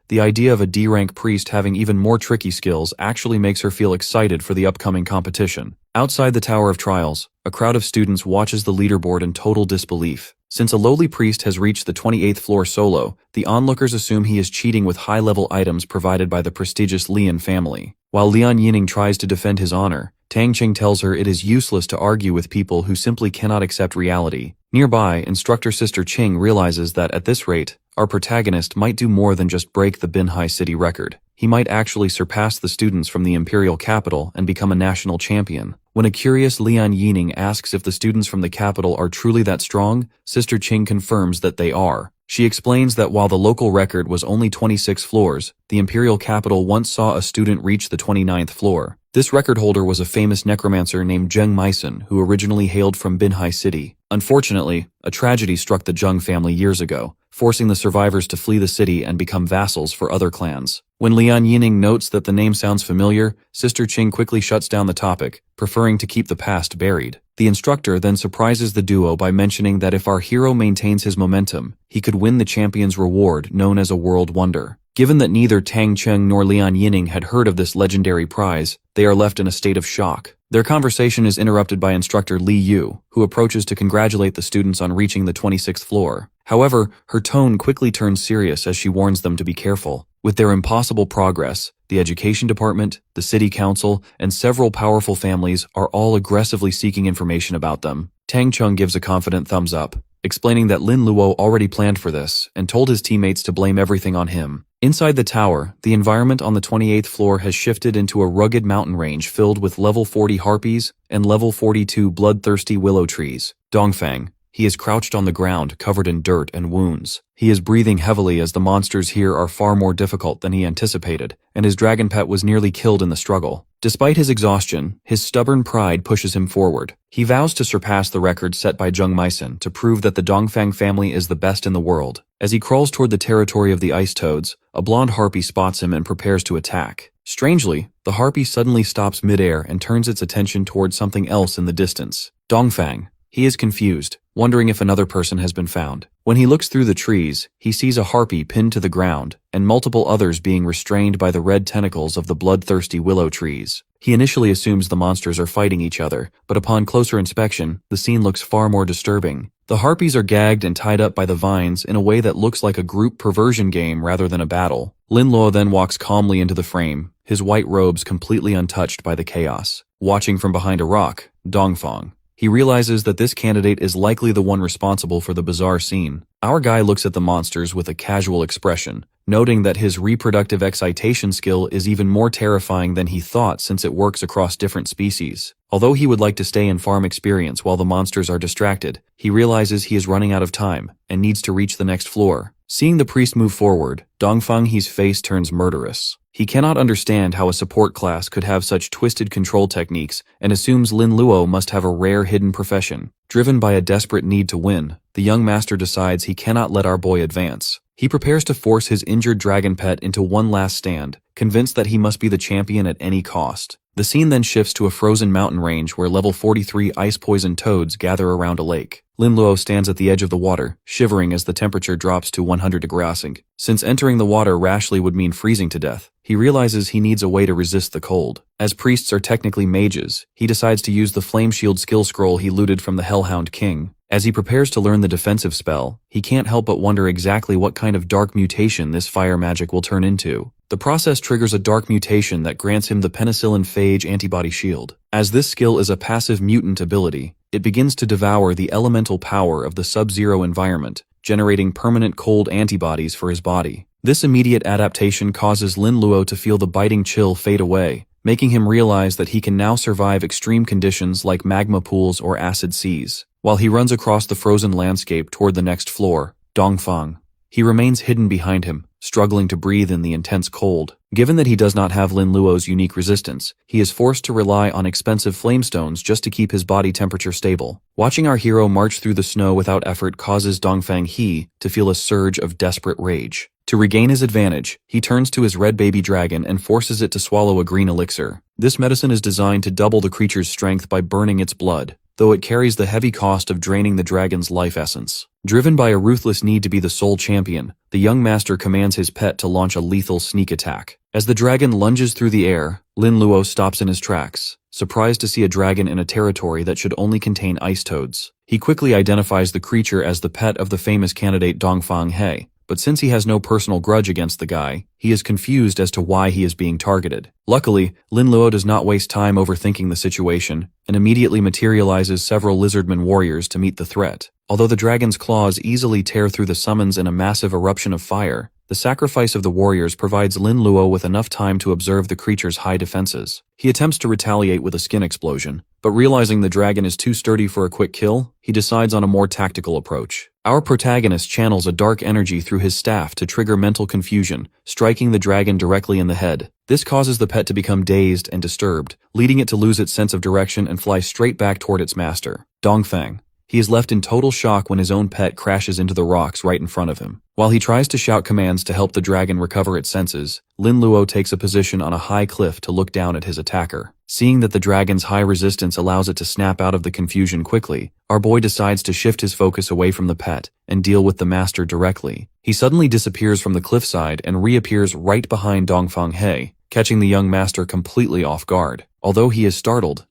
the idea of a D-rank priest having even more tricky skills actually makes her feel excited for the upcoming competition. Outside the Tower of Trials, a crowd of students watches the leaderboard in total disbelief. Since a lowly priest has reached the 28th floor solo, the onlookers assume he is cheating with high-level items provided by the prestigious Lian family. While Lian Yining tries to defend his honor, Tang Qing tells her it is useless to argue with people who simply cannot accept reality. Nearby, instructor Sister Qing realizes that at this rate, our protagonist might do more than just break the Binhai city record. He might actually surpass the students from the imperial capital and become a national champion. When a curious Lian Yining asks if the students from the capital are truly that strong, Sister Qing confirms that they are. She explains that while the local record was only 26 floors, the imperial capital once saw a student reach the 29th floor. This record holder was a famous necromancer named Zheng Meisen, who originally hailed from Binhai City. Unfortunately, a tragedy struck the Zheng family years ago, forcing the survivors to flee the city and become vassals for other clans. When Lian Yining notes that the name sounds familiar, Sister Qing quickly shuts down the topic, preferring to keep the past buried. The instructor then surprises the duo by mentioning that if our hero maintains his momentum, he could win the champion's reward known as a world wonder. Given that neither Tang Qing nor Lian Yining had heard of this legendary prize, they are left in a state of shock. Their conversation is interrupted by instructor Li Yu, who approaches to congratulate the students on reaching the 26th floor. However, her tone quickly turns serious as she warns them to be careful. With their impossible progress, the education department, the city council, and several powerful families are all aggressively seeking information about them. Tang Qing gives a confident thumbs up, explaining that Lin Luo already planned for this and told his teammates to blame everything on him. Inside the tower, the environment on the 28th floor has shifted into a rugged mountain range filled with level 40 harpies and level 42 bloodthirsty willow trees. Dongfang. He is crouched on the ground, covered in dirt and wounds. He is breathing heavily as the monsters here are far more difficult than he anticipated, and his dragon pet was nearly killed in the struggle. Despite his exhaustion, his stubborn pride pushes him forward. He vows to surpass the record set by Zheng Meisen to prove that the Dongfang family is the best in the world. As he crawls toward the territory of the ice toads, a blonde harpy spots him and prepares to attack. Strangely, the harpy suddenly stops midair and turns its attention towards something else in the distance. Dongfang. He is confused, wondering if another person has been found. When he looks through the trees, he sees a harpy pinned to the ground, and multiple others being restrained by the red tentacles of the bloodthirsty willow trees. He initially assumes the monsters are fighting each other, but upon closer inspection, the scene looks far more disturbing. The harpies are gagged and tied up by the vines in a way that looks like a group perversion game rather than a battle. Lin Luo then walks calmly into the frame, his white robes completely untouched by the chaos. Watching from behind a rock, Dongfang. He realizes that this candidate is likely the one responsible for the bizarre scene. Our guy looks at the monsters with a casual expression, noting that his reproductive excitation skill is even more terrifying than he thought since it works across different species. Although he would like to stay in farm experience while the monsters are distracted, he realizes he is running out of time and needs to reach the next floor. Seeing the priest move forward, Dongfang He's face turns murderous. He cannot understand how a support class could have such twisted control techniques and assumes Lin Luo must have a rare hidden profession. Driven by a desperate need to win, the young master decides he cannot let our boy advance. He prepares to force his injured dragon pet into one last stand, convinced that he must be the champion at any cost. The scene then shifts to a frozen mountain range where level 43 ice-poisoned toads gather around a lake. Lin Luo stands at the edge of the water, shivering as the temperature drops to 100 degrees. Since entering the water rashly would mean freezing to death, he realizes he needs a way to resist the cold. As priests are technically mages, he decides to use the Flame Shield skill scroll he looted from the Hellhound King. As he prepares to learn the defensive spell, he can't help but wonder exactly what kind of dark mutation this fire magic will turn into. The process triggers a dark mutation that grants him the penicillin phage antibody shield. As this skill is a passive mutant ability, it begins to devour the elemental power of the sub-zero environment, generating permanent cold antibodies for his body. This immediate adaptation causes Lin Luo to feel the biting chill fade away, making him realize that he can now survive extreme conditions like magma pools or acid seas. While he runs across the frozen landscape toward the next floor, Dongfang, he remains hidden behind him, struggling to breathe in the intense cold. Given that he does not have Lin Luo's unique resistance, he is forced to rely on expensive flamestones just to keep his body temperature stable. Watching our hero march through the snow without effort causes Dongfang He to feel a surge of desperate rage. To regain his advantage, he turns to his red baby dragon and forces it to swallow a green elixir. This medicine is designed to double the creature's strength by burning its blood, though it carries the heavy cost of draining the dragon's life essence. Driven by a ruthless need to be the sole champion, the young master commands his pet to launch a lethal sneak attack. As the dragon lunges through the air, Lin Luo stops in his tracks, surprised to see a dragon in a territory that should only contain ice toads. He quickly identifies the creature as the pet of the famous candidate Dongfang He, but since he has no personal grudge against the guy, he is confused as to why he is being targeted. Luckily, Lin Luo does not waste time overthinking the situation, and immediately materializes several lizardman warriors to meet the threat. Although the dragon's claws easily tear through the summons in a massive eruption of fire, the sacrifice of the warriors provides Lin Luo with enough time to observe the creature's high defenses. He attempts to retaliate with a skin explosion, but realizing the dragon is too sturdy for a quick kill, he decides on a more tactical approach. Our protagonist channels a dark energy through his staff to trigger mental confusion, striking the dragon directly in the head. This causes the pet to become dazed and disturbed, leading it to lose its sense of direction and fly straight back toward its master, Dongfang. He is left in total shock when his own pet crashes into the rocks right in front of him. While he tries to shout commands to help the dragon recover its senses, Lin Luo takes a position on a high cliff to look down at his attacker. Seeing that the dragon's high resistance allows it to snap out of the confusion quickly, our boy decides to shift his focus away from the pet and deal with the master directly. He suddenly disappears from the cliffside and reappears right behind Dongfang He, catching the young master completely off guard. Although he is startled,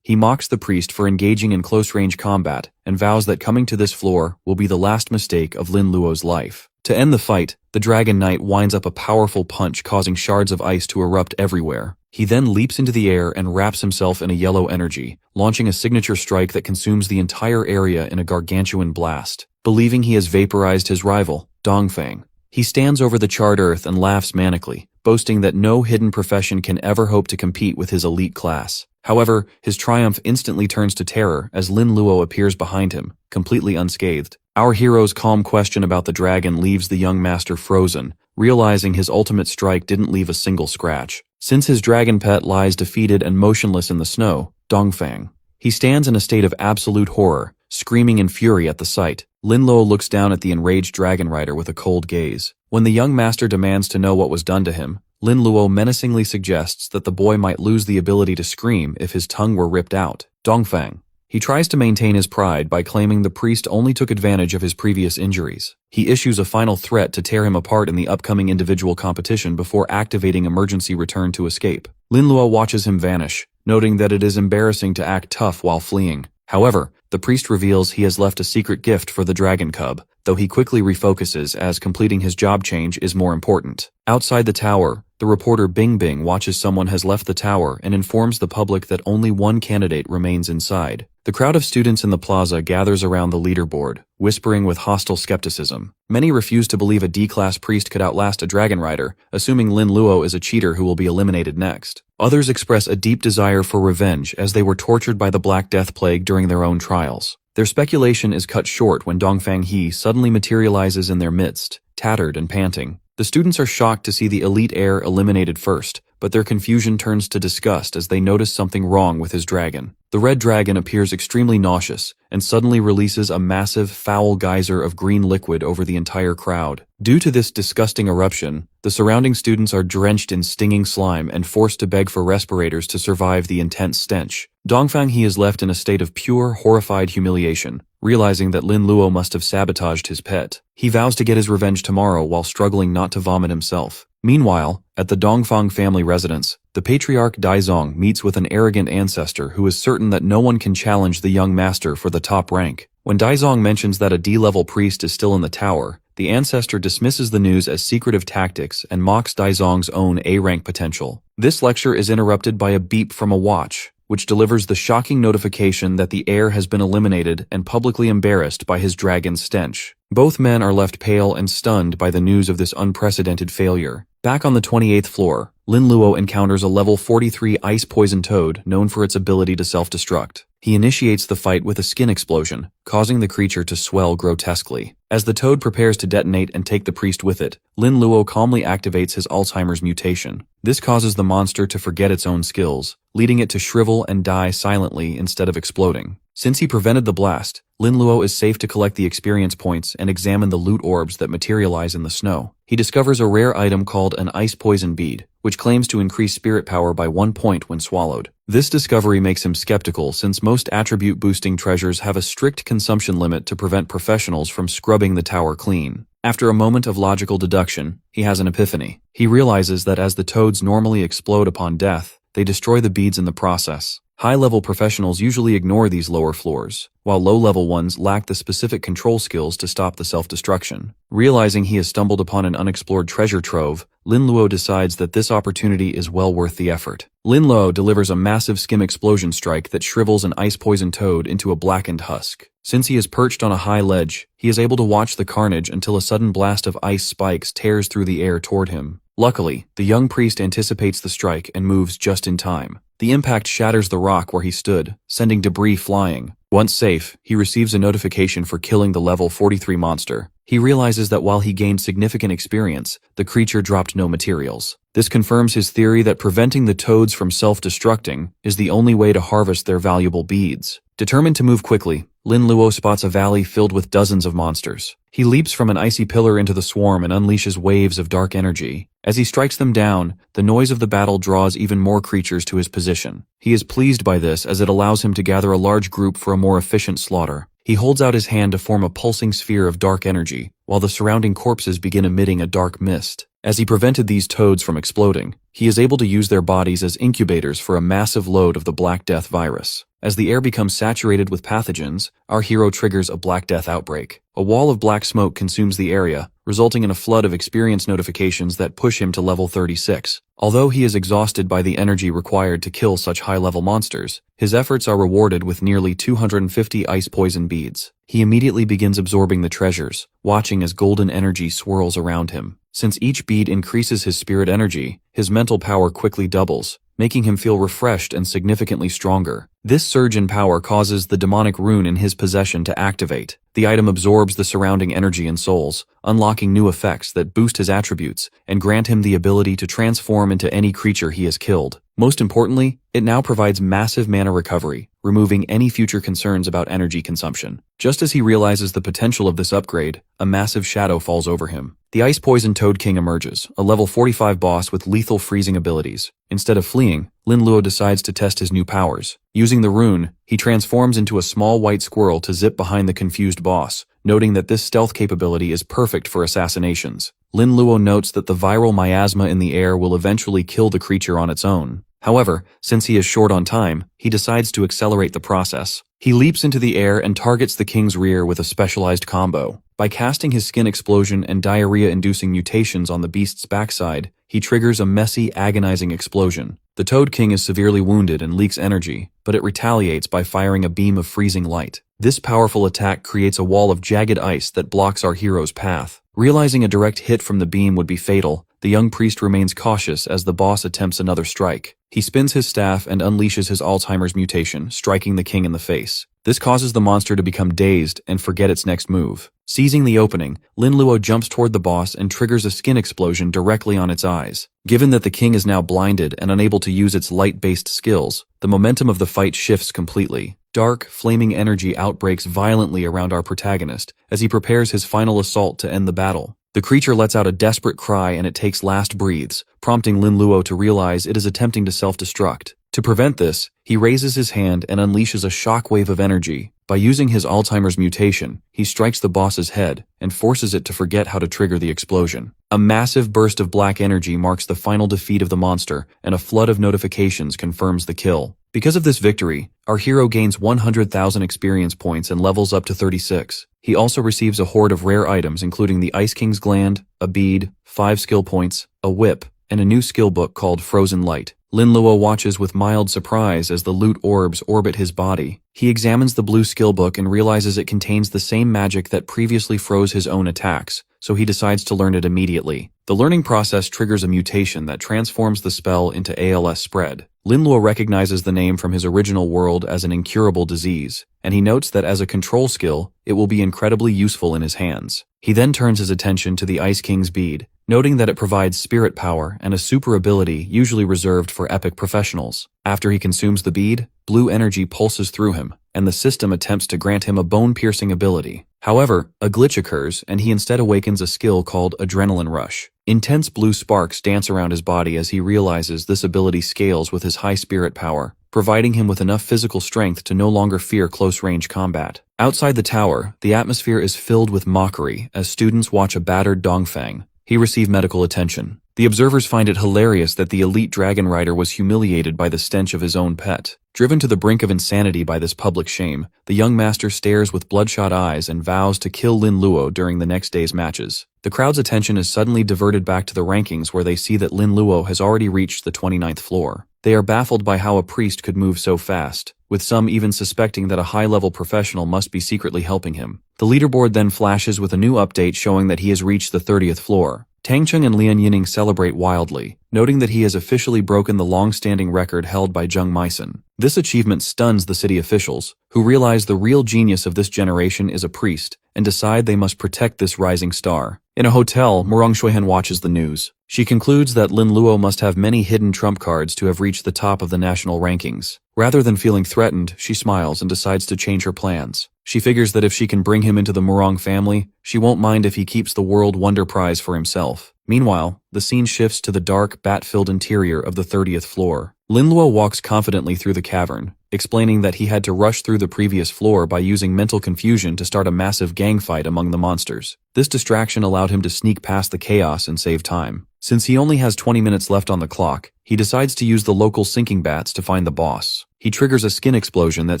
he mocks the priest for engaging in close-range combat and vows that coming to this floor will be the last mistake of Lin Luo's life. To end the fight, the Dragon Knight winds up a powerful punch causing shards of ice to erupt everywhere. He then leaps into the air and wraps himself in a yellow energy, launching a signature strike that consumes the entire area in a gargantuan blast. Believing he has vaporized his rival, Dongfang, he stands over the charred earth and laughs manically, boasting that no hidden profession can ever hope to compete with his elite class. However, his triumph instantly turns to terror as Lin Luo appears behind him, completely unscathed. Our hero's calm question about the dragon leaves the young master frozen, realizing his ultimate strike didn't leave a single scratch. Since his dragon pet lies defeated and motionless in the snow, Dongfang, he stands in a state of absolute horror, screaming in fury at the sight. Lin Luo looks down at the enraged dragon rider with a cold gaze. When the young master demands to know what was done to him, Lin Luo menacingly suggests that the boy might lose the ability to scream if his tongue were ripped out. Dongfang, he tries to maintain his pride by claiming the priest only took advantage of his previous injuries. He issues a final threat to tear him apart in the upcoming individual competition before activating emergency return to escape. Lin Luo watches him vanish, noting that it is embarrassing to act tough while fleeing. However, the priest reveals he has left a secret gift for the dragon cub, though he quickly refocuses as completing his job change is more important. Outside the tower, the reporter Bing Bing watches someone has left the tower and informs the public that only one candidate remains inside. The crowd of students in the plaza gathers around the leaderboard, whispering with hostile skepticism. Many refuse to believe a D-class priest could outlast a dragon rider, assuming Lin Luo is a cheater who will be eliminated next. Others express a deep desire for revenge as they were tortured by the Black Death Plague during their own trials. Their speculation is cut short when Dongfang He suddenly materializes in their midst, tattered and panting. The students are shocked to see the elite heir eliminated first, but their confusion turns to disgust as they notice something wrong with his dragon. The red dragon appears extremely nauseous and suddenly releases a massive, foul geyser of green liquid over the entire crowd. Due to this disgusting eruption, the surrounding students are drenched in stinging slime and forced to beg for respirators to survive the intense stench. Dongfang He is left in a state of pure, horrified humiliation, realizing that Lin Luo must have sabotaged his pet. He vows to get his revenge tomorrow while struggling not to vomit himself. Meanwhile, At the Dongfang family residence, the patriarch Daizong meets with an arrogant ancestor who is certain that no one can challenge the young master for the top rank. When Daizong mentions that a D-level priest is still in the tower, the ancestor dismisses the news as secretive tactics and mocks Daizong's own A-rank potential. This lecture is interrupted by a beep from a watch, which delivers the shocking notification that the heir has been eliminated and publicly embarrassed by his dragon stench. Both men are left pale and stunned by the news of this unprecedented failure. Back on the 28th floor, Lin Luo encounters a level 43 ice-poison toad known for its ability to self-destruct. He initiates the fight with a skin explosion, causing the creature to swell grotesquely. As the toad prepares to detonate and take the priest with it, Lin Luo calmly activates his Alzheimer's mutation. This causes the monster to forget its own skills, leading it to shrivel and die silently instead of exploding. Since he prevented the blast, Lin Luo is safe to collect the experience points and examine the loot orbs that materialize in the snow. He discovers a rare item called an ice poison bead, which claims to increase spirit power by 1 point when swallowed. This discovery makes him skeptical since most attribute-boosting treasures have a strict consumption limit to prevent professionals from scrubbing the tower clean. After a moment of logical deduction, he has an epiphany. He realizes that as the toads normally explode upon death, they destroy the beads in the process. High-level professionals usually ignore these lower floors, while low-level ones lack the specific control skills to stop the self-destruction. Realizing he has stumbled upon an unexplored treasure trove, Lin Luo decides that this opportunity is well worth the effort. Lin Luo delivers a massive skim explosion strike that shrivels an ice-poisoned toad into a blackened husk. Since he is perched on a high ledge, he is able to watch the carnage until a sudden blast of ice spikes tears through the air toward him. Luckily, the young priest anticipates the strike and moves just in time. The impact shatters the rock where he stood, sending debris flying. Once safe, he receives a notification for killing the level 43 monster. He realizes that while he gained significant experience, the creature dropped no materials. This confirms his theory that preventing the toads from self-destructing is the only way to harvest their valuable beads. Determined to move quickly, Lin Luo spots a valley filled with dozens of monsters. He leaps from an icy pillar into the swarm and unleashes waves of dark energy. As he strikes them down, the noise of the battle draws even more creatures to his position. He is pleased by this as it allows him to gather a large group for a more efficient slaughter. He holds out his hand to form a pulsing sphere of dark energy, while the surrounding corpses begin emitting a dark mist. As he prevented these toads from exploding, he is able to use their bodies as incubators for a massive load of the Black Death virus. As the air becomes saturated with pathogens, our hero triggers a Black Death outbreak. A wall of black smoke consumes the area, resulting in a flood of experience notifications that push him to level 36. Although he is exhausted by the energy required to kill such high-level monsters, his efforts are rewarded with nearly 250 ice poison beads. He immediately begins absorbing the treasures, watching as golden energy swirls around him. Since each bead increases his spirit energy, his mental power quickly doubles, making him feel refreshed and significantly stronger. This surge in power causes the demonic rune in his possession to activate. The item absorbs the surrounding energy and souls, unlocking new effects that boost his attributes and grant him the ability to transform into any creature he has killed. Most importantly, it now provides massive mana recovery, removing any future concerns about energy consumption. Just as he realizes the potential of this upgrade, a massive shadow falls over him. The Ice Poison Toad King emerges, a level 45 boss with lethal freezing abilities. Instead of fleeing, Lin Luo decides to test his new powers. Using the rune, he transforms into a small white squirrel to zip behind the confused boss, noting that this stealth capability is perfect for assassinations. Lin Luo notes that the viral miasma in the air will eventually kill the creature on its own. However, since he is short on time, he decides to accelerate the process. He leaps into the air and targets the king's rear with a specialized combo. By casting his skin explosion and diarrhea-inducing mutations on the beast's backside, he triggers a messy, agonizing explosion. The Toad King is severely wounded and leaks energy, but it retaliates by firing a beam of freezing light. This powerful attack creates a wall of jagged ice that blocks our hero's path. Realizing a direct hit from the beam would be fatal, the young priest remains cautious as the boss attempts another strike. He spins his staff and unleashes his Alzheimer's mutation, striking the king in the face. This causes the monster to become dazed and forget its next move. Seizing the opening, Lin Luo jumps toward the boss and triggers a skin explosion directly on its eyes. Given that the king is now blinded and unable to use its light-based skills, the momentum of the fight shifts completely. Dark, flaming energy outbreaks violently around our protagonist as he prepares his final assault to end the battle. The creature lets out a desperate cry and it takes last breaths, prompting Lin Luo to realize it is attempting to self-destruct. To prevent this, he raises his hand and unleashes a shockwave of energy. By using his Alzheimer's mutation, he strikes the boss's head and forces it to forget how to trigger the explosion. A massive burst of black energy marks the final defeat of the monster, and a flood of notifications confirms the kill. Because of this victory, our hero gains 100,000 experience points and levels up to 36. He also receives a horde of rare items including the Ice King's Gland, a bead, 5 skill points, a whip, and a new skill book called Frozen Light. Lin Luo watches with mild surprise as the loot orbs orbit his body. He examines the blue skill book and realizes it contains the same magic that previously froze his own attacks, so he decides to learn it immediately. The learning process triggers a mutation that transforms the spell into ALS spread. Lin Luo recognizes the name from his original world as an incurable disease, and he notes that as a control skill, it will be incredibly useful in his hands. He then turns his attention to the Ice King's bead, noting that it provides spirit power and a super ability usually reserved for epic professionals. After he consumes the bead, blue energy pulses through him, and the system attempts to grant him a bone-piercing ability. However, a glitch occurs and he instead awakens a skill called Adrenaline Rush. Intense blue sparks dance around his body as he realizes this ability scales with his high spirit power, providing him with enough physical strength to no longer fear close-range combat. Outside the tower, the atmosphere is filled with mockery as students watch a battered Dongfang. He received medical attention. The observers find it hilarious that the elite dragon rider was humiliated by the stench of his own pet. Driven to the brink of insanity by this public shame, the young master stares with bloodshot eyes and vows to kill Lin Luo during the next day's matches. The crowd's attention is suddenly diverted back to the rankings where they see that Lin Luo has already reached the 29th floor. They are baffled by how a priest could move so fast, with some even suspecting that a high-level professional must be secretly helping him. The leaderboard then flashes with a new update showing that he has reached the 30th floor. Tang Cheng and Lian Yining celebrate wildly, noting that he has officially broken the long-standing record held by Zheng Meisen. This achievement stuns the city officials, who realize the real genius of this generation is a priest, and decide they must protect this rising star. In a hotel, Murong Shuihan watches the news. She concludes that Lin Luo must have many hidden trump cards to have reached the top of the national rankings. Rather than feeling threatened, she smiles and decides to change her plans. She figures that if she can bring him into the Murong family, she won't mind if he keeps the World Wonder Prize for himself. Meanwhile, the scene shifts to the dark, bat-filled interior of the 30th floor. Lin Luo walks confidently through the cavern, explaining that he had to rush through the previous floor by using mental confusion to start a massive gang fight among the monsters. This distraction allowed him to sneak past the chaos and save time. Since he only has 20 minutes left on the clock, he decides to use the local sinking bats to find the boss. He triggers a skin explosion that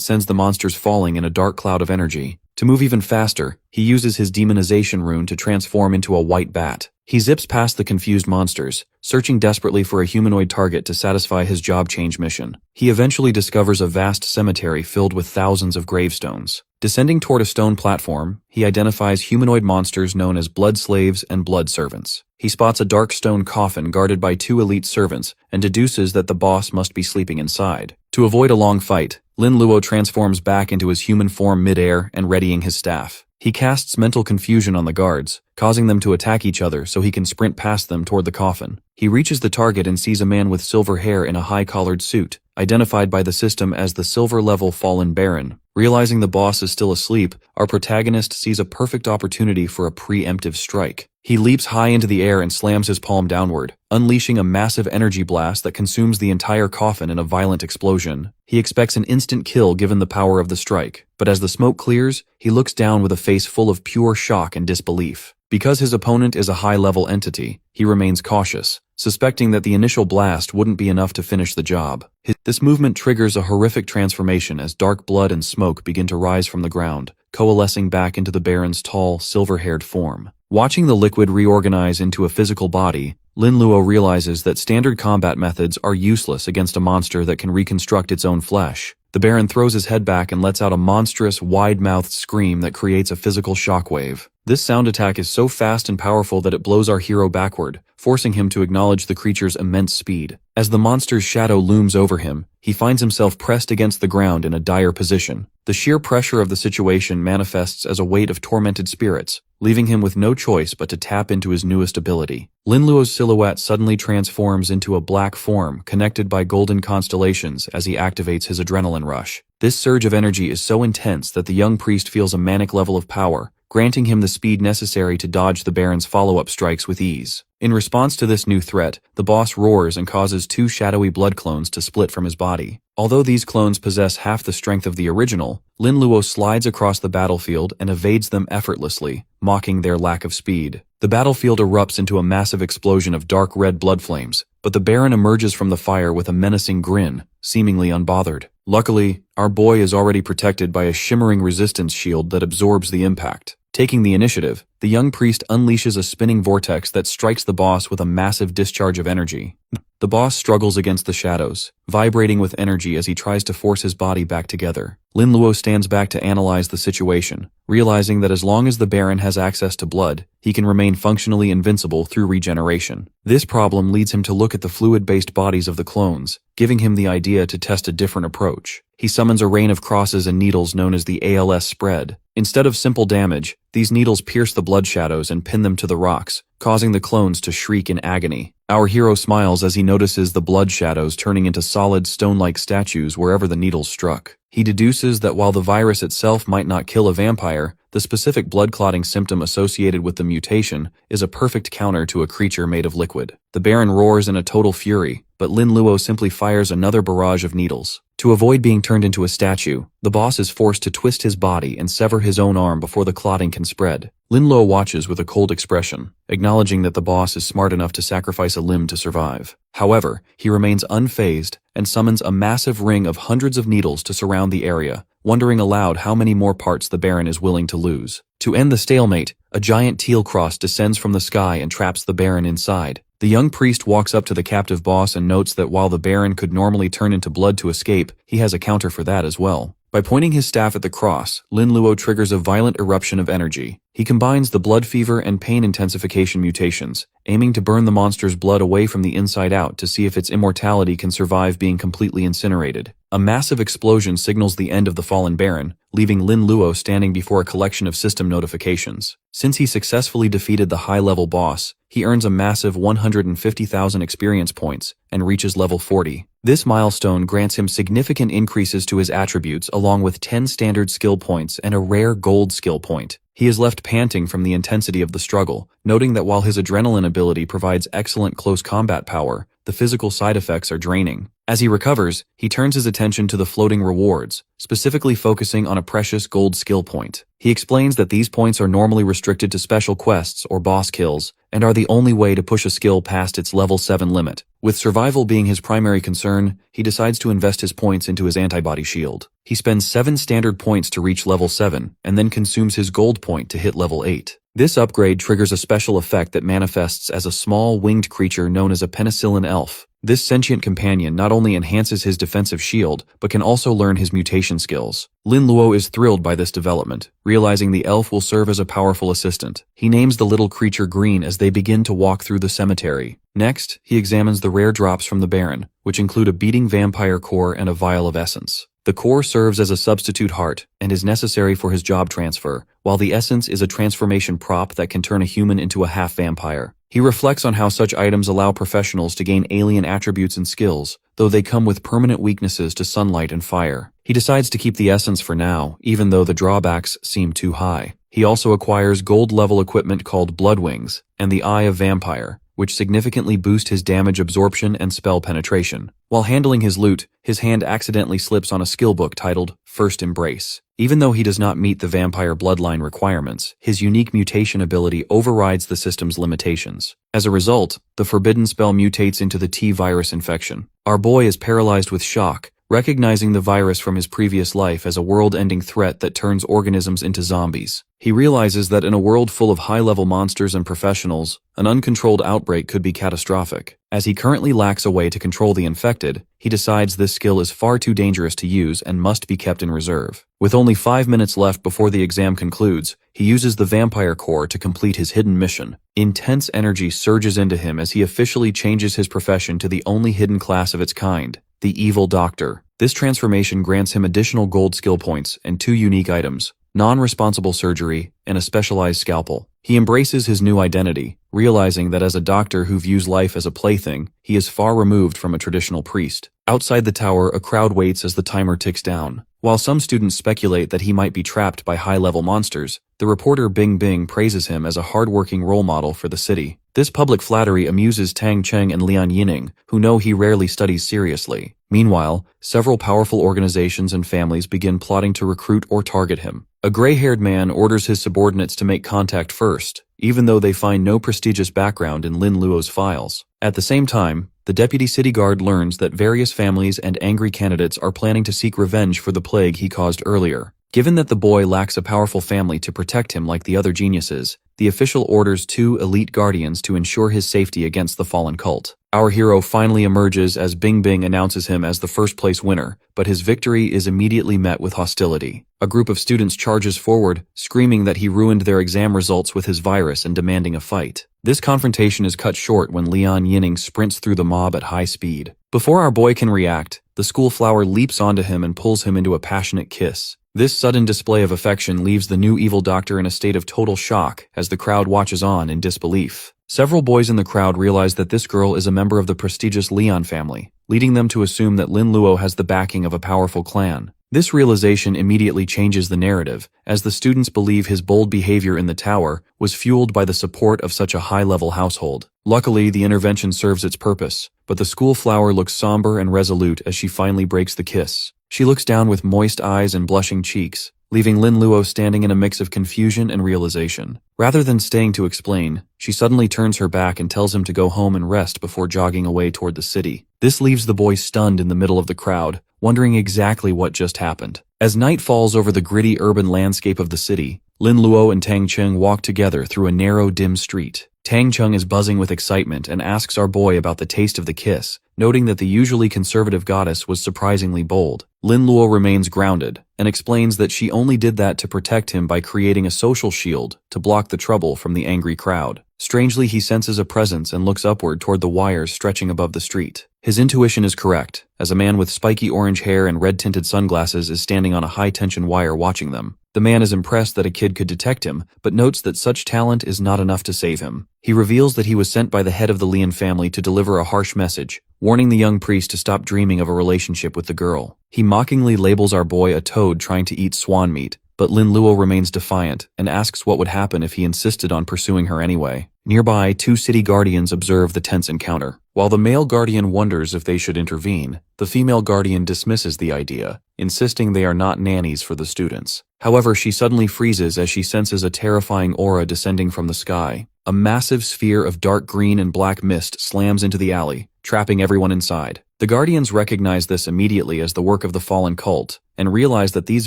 sends the monsters falling in a dark cloud of energy. To move even faster, he uses his demonization rune to transform into a white bat. He zips past the confused monsters, searching desperately for a humanoid target to satisfy his job change mission. He eventually discovers a vast cemetery filled with thousands of gravestones. Descending toward a stone platform, he identifies humanoid monsters known as blood slaves and blood servants. He spots a dark stone coffin guarded by 2 elite servants and deduces that the boss must be sleeping inside. To avoid a long fight, Lin Luo transforms back into his human form mid-air and readying his staff. He casts mental confusion on the guards, causing them to attack each other so he can sprint past them toward the coffin. He reaches the target and sees a man with silver hair in a high-collared suit, identified by the system as the silver-level Fallen Baron. Realizing the boss is still asleep, our protagonist sees a perfect opportunity for a preemptive strike. He leaps high into the air and slams his palm downward, unleashing a massive energy blast that consumes the entire coffin in a violent explosion. He expects an instant kill given the power of the strike, but as the smoke clears, he looks down with a face full of pure shock and disbelief. Because his opponent is a high-level entity, he remains cautious, suspecting that the initial blast wouldn't be enough to finish the job. This movement triggers a horrific transformation as dark blood and smoke begin to rise from the ground, coalescing back into the Baron's tall, silver-haired form. Watching the liquid reorganize into a physical body, Lin Luo realizes that standard combat methods are useless against a monster that can reconstruct its own flesh. The Baron throws his head back and lets out a monstrous, wide-mouthed scream that creates a physical shockwave. This sound attack is so fast and powerful that it blows our hero backward, forcing him to acknowledge the creature's immense speed. As the monster's shadow looms over him, he finds himself pressed against the ground in a dire position. The sheer pressure of the situation manifests as a weight of tormented spirits, leaving him with no choice but to tap into his newest ability. Lin Luo's silhouette suddenly transforms into a black form connected by golden constellations as he activates his adrenaline rush. This surge of energy is so intense that the young priest feels a manic level of power, granting him the speed necessary to dodge the Baron's follow-up strikes with ease. In response to this new threat, the boss roars and causes two shadowy blood clones to split from his body. Although these clones possess half the strength of the original, Lin Luo slides across the battlefield and evades them effortlessly, mocking their lack of speed. The battlefield erupts into a massive explosion of dark red blood flames, but the Baron emerges from the fire with a menacing grin, seemingly unbothered. Luckily, our boy is already protected by a shimmering resistance shield that absorbs the impact. Taking the initiative, the young priest unleashes a spinning vortex that strikes the boss with a massive discharge of energy. The boss struggles against the shadows, vibrating with energy as he tries to force his body back together. Lin Luo stands back to analyze the situation, realizing that as long as the Baron has access to blood, he can remain functionally invincible through regeneration. This problem leads him to look at the fluid-based bodies of the clones, giving him the idea to test a different approach. He summons a rain of crosses and needles known as the ALS spread. Instead of simple damage, these needles pierce the blood shadows and pin them to the rocks, causing the clones to shriek in agony. Our hero smiles as he notices the blood shadows turning into solid stone-like statues wherever the needles struck. He deduces that while the virus itself might not kill a vampire, the specific blood clotting symptom associated with the mutation is a perfect counter to a creature made of liquid. The Baron roars in a total fury, but Lin Luo simply fires another barrage of needles. To avoid being turned into a statue, the boss is forced to twist his body and sever his own arm before the clotting can spread. Lin Luo watches with a cold expression, acknowledging that the boss is smart enough to sacrifice a limb to survive. However, he remains unfazed and summons a massive ring of hundreds of needles to surround the area, wondering aloud how many more parts the Baron is willing to lose. To end the stalemate, a giant teal cross descends from the sky and traps the Baron inside. The young priest walks up to the captive boss and notes that while the Baron could normally turn into blood to escape, he has a counter for that as well. By pointing his staff at the cross, Lin Luo triggers a violent eruption of energy. He combines the blood fever and pain intensification mutations, aiming to burn the monster's blood away from the inside out to see if its immortality can survive being completely incinerated. A massive explosion signals the end of the fallen Baron, leaving Lin Luo standing before a collection of system notifications. Since he successfully defeated the high-level boss, he earns a massive 150,000 experience points and reaches level 40. This milestone grants him significant increases to his attributes along with 10 standard skill points and a rare gold skill point. He is left panting from the intensity of the struggle, noting that while his adrenaline ability provides excellent close combat power, the physical side effects are draining. As he recovers, he turns his attention to the floating rewards, specifically focusing on a precious gold skill point. He explains that these points are normally restricted to special quests or boss kills, and are the only way to push a skill past its level 7 limit. With survival being his primary concern, he decides to invest his points into his antibody shield. He spends 7 standard points to reach level 7, and then consumes his gold point to hit level 8. This upgrade triggers a special effect that manifests as a small winged creature known as a penicillin elf. This sentient companion not only enhances his defensive shield, but can also learn his mutation skills. Lin Luo is thrilled by this development, realizing the elf will serve as a powerful assistant. He names the little creature Green as they begin to walk through the cemetery. Next, he examines the rare drops from the Baron, which include a beating vampire core and a vial of essence. The core serves as a substitute heart and is necessary for his job transfer, while the essence is a transformation prop that can turn a human into a half-vampire. He reflects on how such items allow professionals to gain alien attributes and skills, though they come with permanent weaknesses to sunlight and fire. He decides to keep the essence for now, even though the drawbacks seem too high. He also acquires gold-level equipment called Blood Wings and the Eye of Vampire, which significantly boost his damage absorption and spell penetration. While handling his loot, his hand accidentally slips on a skill book titled First Embrace. Even though he does not meet the vampire bloodline requirements, his unique mutation ability overrides the system's limitations. As a result, the forbidden spell mutates into the T-virus infection. Our boy is paralyzed with shock, recognizing the virus from his previous life as a world-ending threat that turns organisms into zombies. He realizes that in a world full of high-level monsters and professionals, an uncontrolled outbreak could be catastrophic. As he currently lacks a way to control the infected, he decides this skill is far too dangerous to use and must be kept in reserve. With only 5 minutes left before the exam concludes, he uses the vampire core to complete his hidden mission. Intense energy surges into him as he officially changes his profession to the only hidden class of its kind, the Evil Doctor. This transformation grants him additional gold skill points and 2 unique items, non-responsible surgery and a specialized scalpel. He embraces his new identity, realizing that as a doctor who views life as a plaything, he is far removed from a traditional priest. Outside the tower, a crowd waits as the timer ticks down. While some students speculate that he might be trapped by high-level monsters, the reporter Bing Bing praises him as a hard-working role model for the city. This public flattery amuses Tang Cheng and Lian Yining, who know he rarely studies seriously. Meanwhile, several powerful organizations and families begin plotting to recruit or target him. A gray-haired man orders his subordinates to make contact first, even though they find no prestigious background in Lin Luo's files. At the same time, the deputy city guard learns that various families and angry candidates are planning to seek revenge for the plague he caused earlier. Given that the boy lacks a powerful family to protect him like the other geniuses, the official orders 2 elite guardians to ensure his safety against the fallen cult. Our hero finally emerges as Bing Bing announces him as the first-place winner, but his victory is immediately met with hostility. A group of students charges forward, screaming that he ruined their exam results with his virus and demanding a fight. This confrontation is cut short when Lian Yining sprints through the mob at high speed. Before our boy can react, the school flower leaps onto him and pulls him into a passionate kiss. This sudden display of affection leaves the new evil doctor in a state of total shock as the crowd watches on in disbelief. Several boys in the crowd realize that this girl is a member of the prestigious Lian family, leading them to assume that Lin Luo has the backing of a powerful clan. This realization immediately changes the narrative, as the students believe his bold behavior in the tower was fueled by the support of such a high-level household. Luckily, the intervention serves its purpose, but the school flower looks somber and resolute as she finally breaks the kiss. She looks down with moist eyes and blushing cheeks, leaving Lin Luo standing in a mix of confusion and realization. Rather than staying to explain, she suddenly turns her back and tells him to go home and rest before jogging away toward the city. This leaves the boy stunned in the middle of the crowd, wondering exactly what just happened. As night falls over the gritty urban landscape of the city, Lin Luo and Tang Cheng walk together through a narrow, dim street. Tang Cheng is buzzing with excitement and asks our boy about the taste of the kiss, noting that the usually conservative goddess was surprisingly bold. Lin Luo remains grounded and explains that she only did that to protect him by creating a social shield to block the trouble from the angry crowd. Strangely, he senses a presence and looks upward toward the wires stretching above the street. His intuition is correct, as a man with spiky orange hair and red-tinted sunglasses is standing on a high-tension wire watching them. The man is impressed that a kid could detect him, but notes that such talent is not enough to save him. He reveals that he was sent by the head of the Lian family to deliver a harsh message, warning the young priest to stop dreaming of a relationship with the girl. He mockingly labels our boy a toad trying to eat swan meat, but Lin Luo remains defiant and asks what would happen if he insisted on pursuing her anyway. Nearby, 2 city guardians observe the tense encounter. While the male guardian wonders if they should intervene, the female guardian dismisses the idea, insisting they are not nannies for the students. However, she suddenly freezes as she senses a terrifying aura descending from the sky. A massive sphere of dark green and black mist slams into the alley, trapping everyone inside. The Guardians recognize this immediately as the work of the fallen cult, and realize that these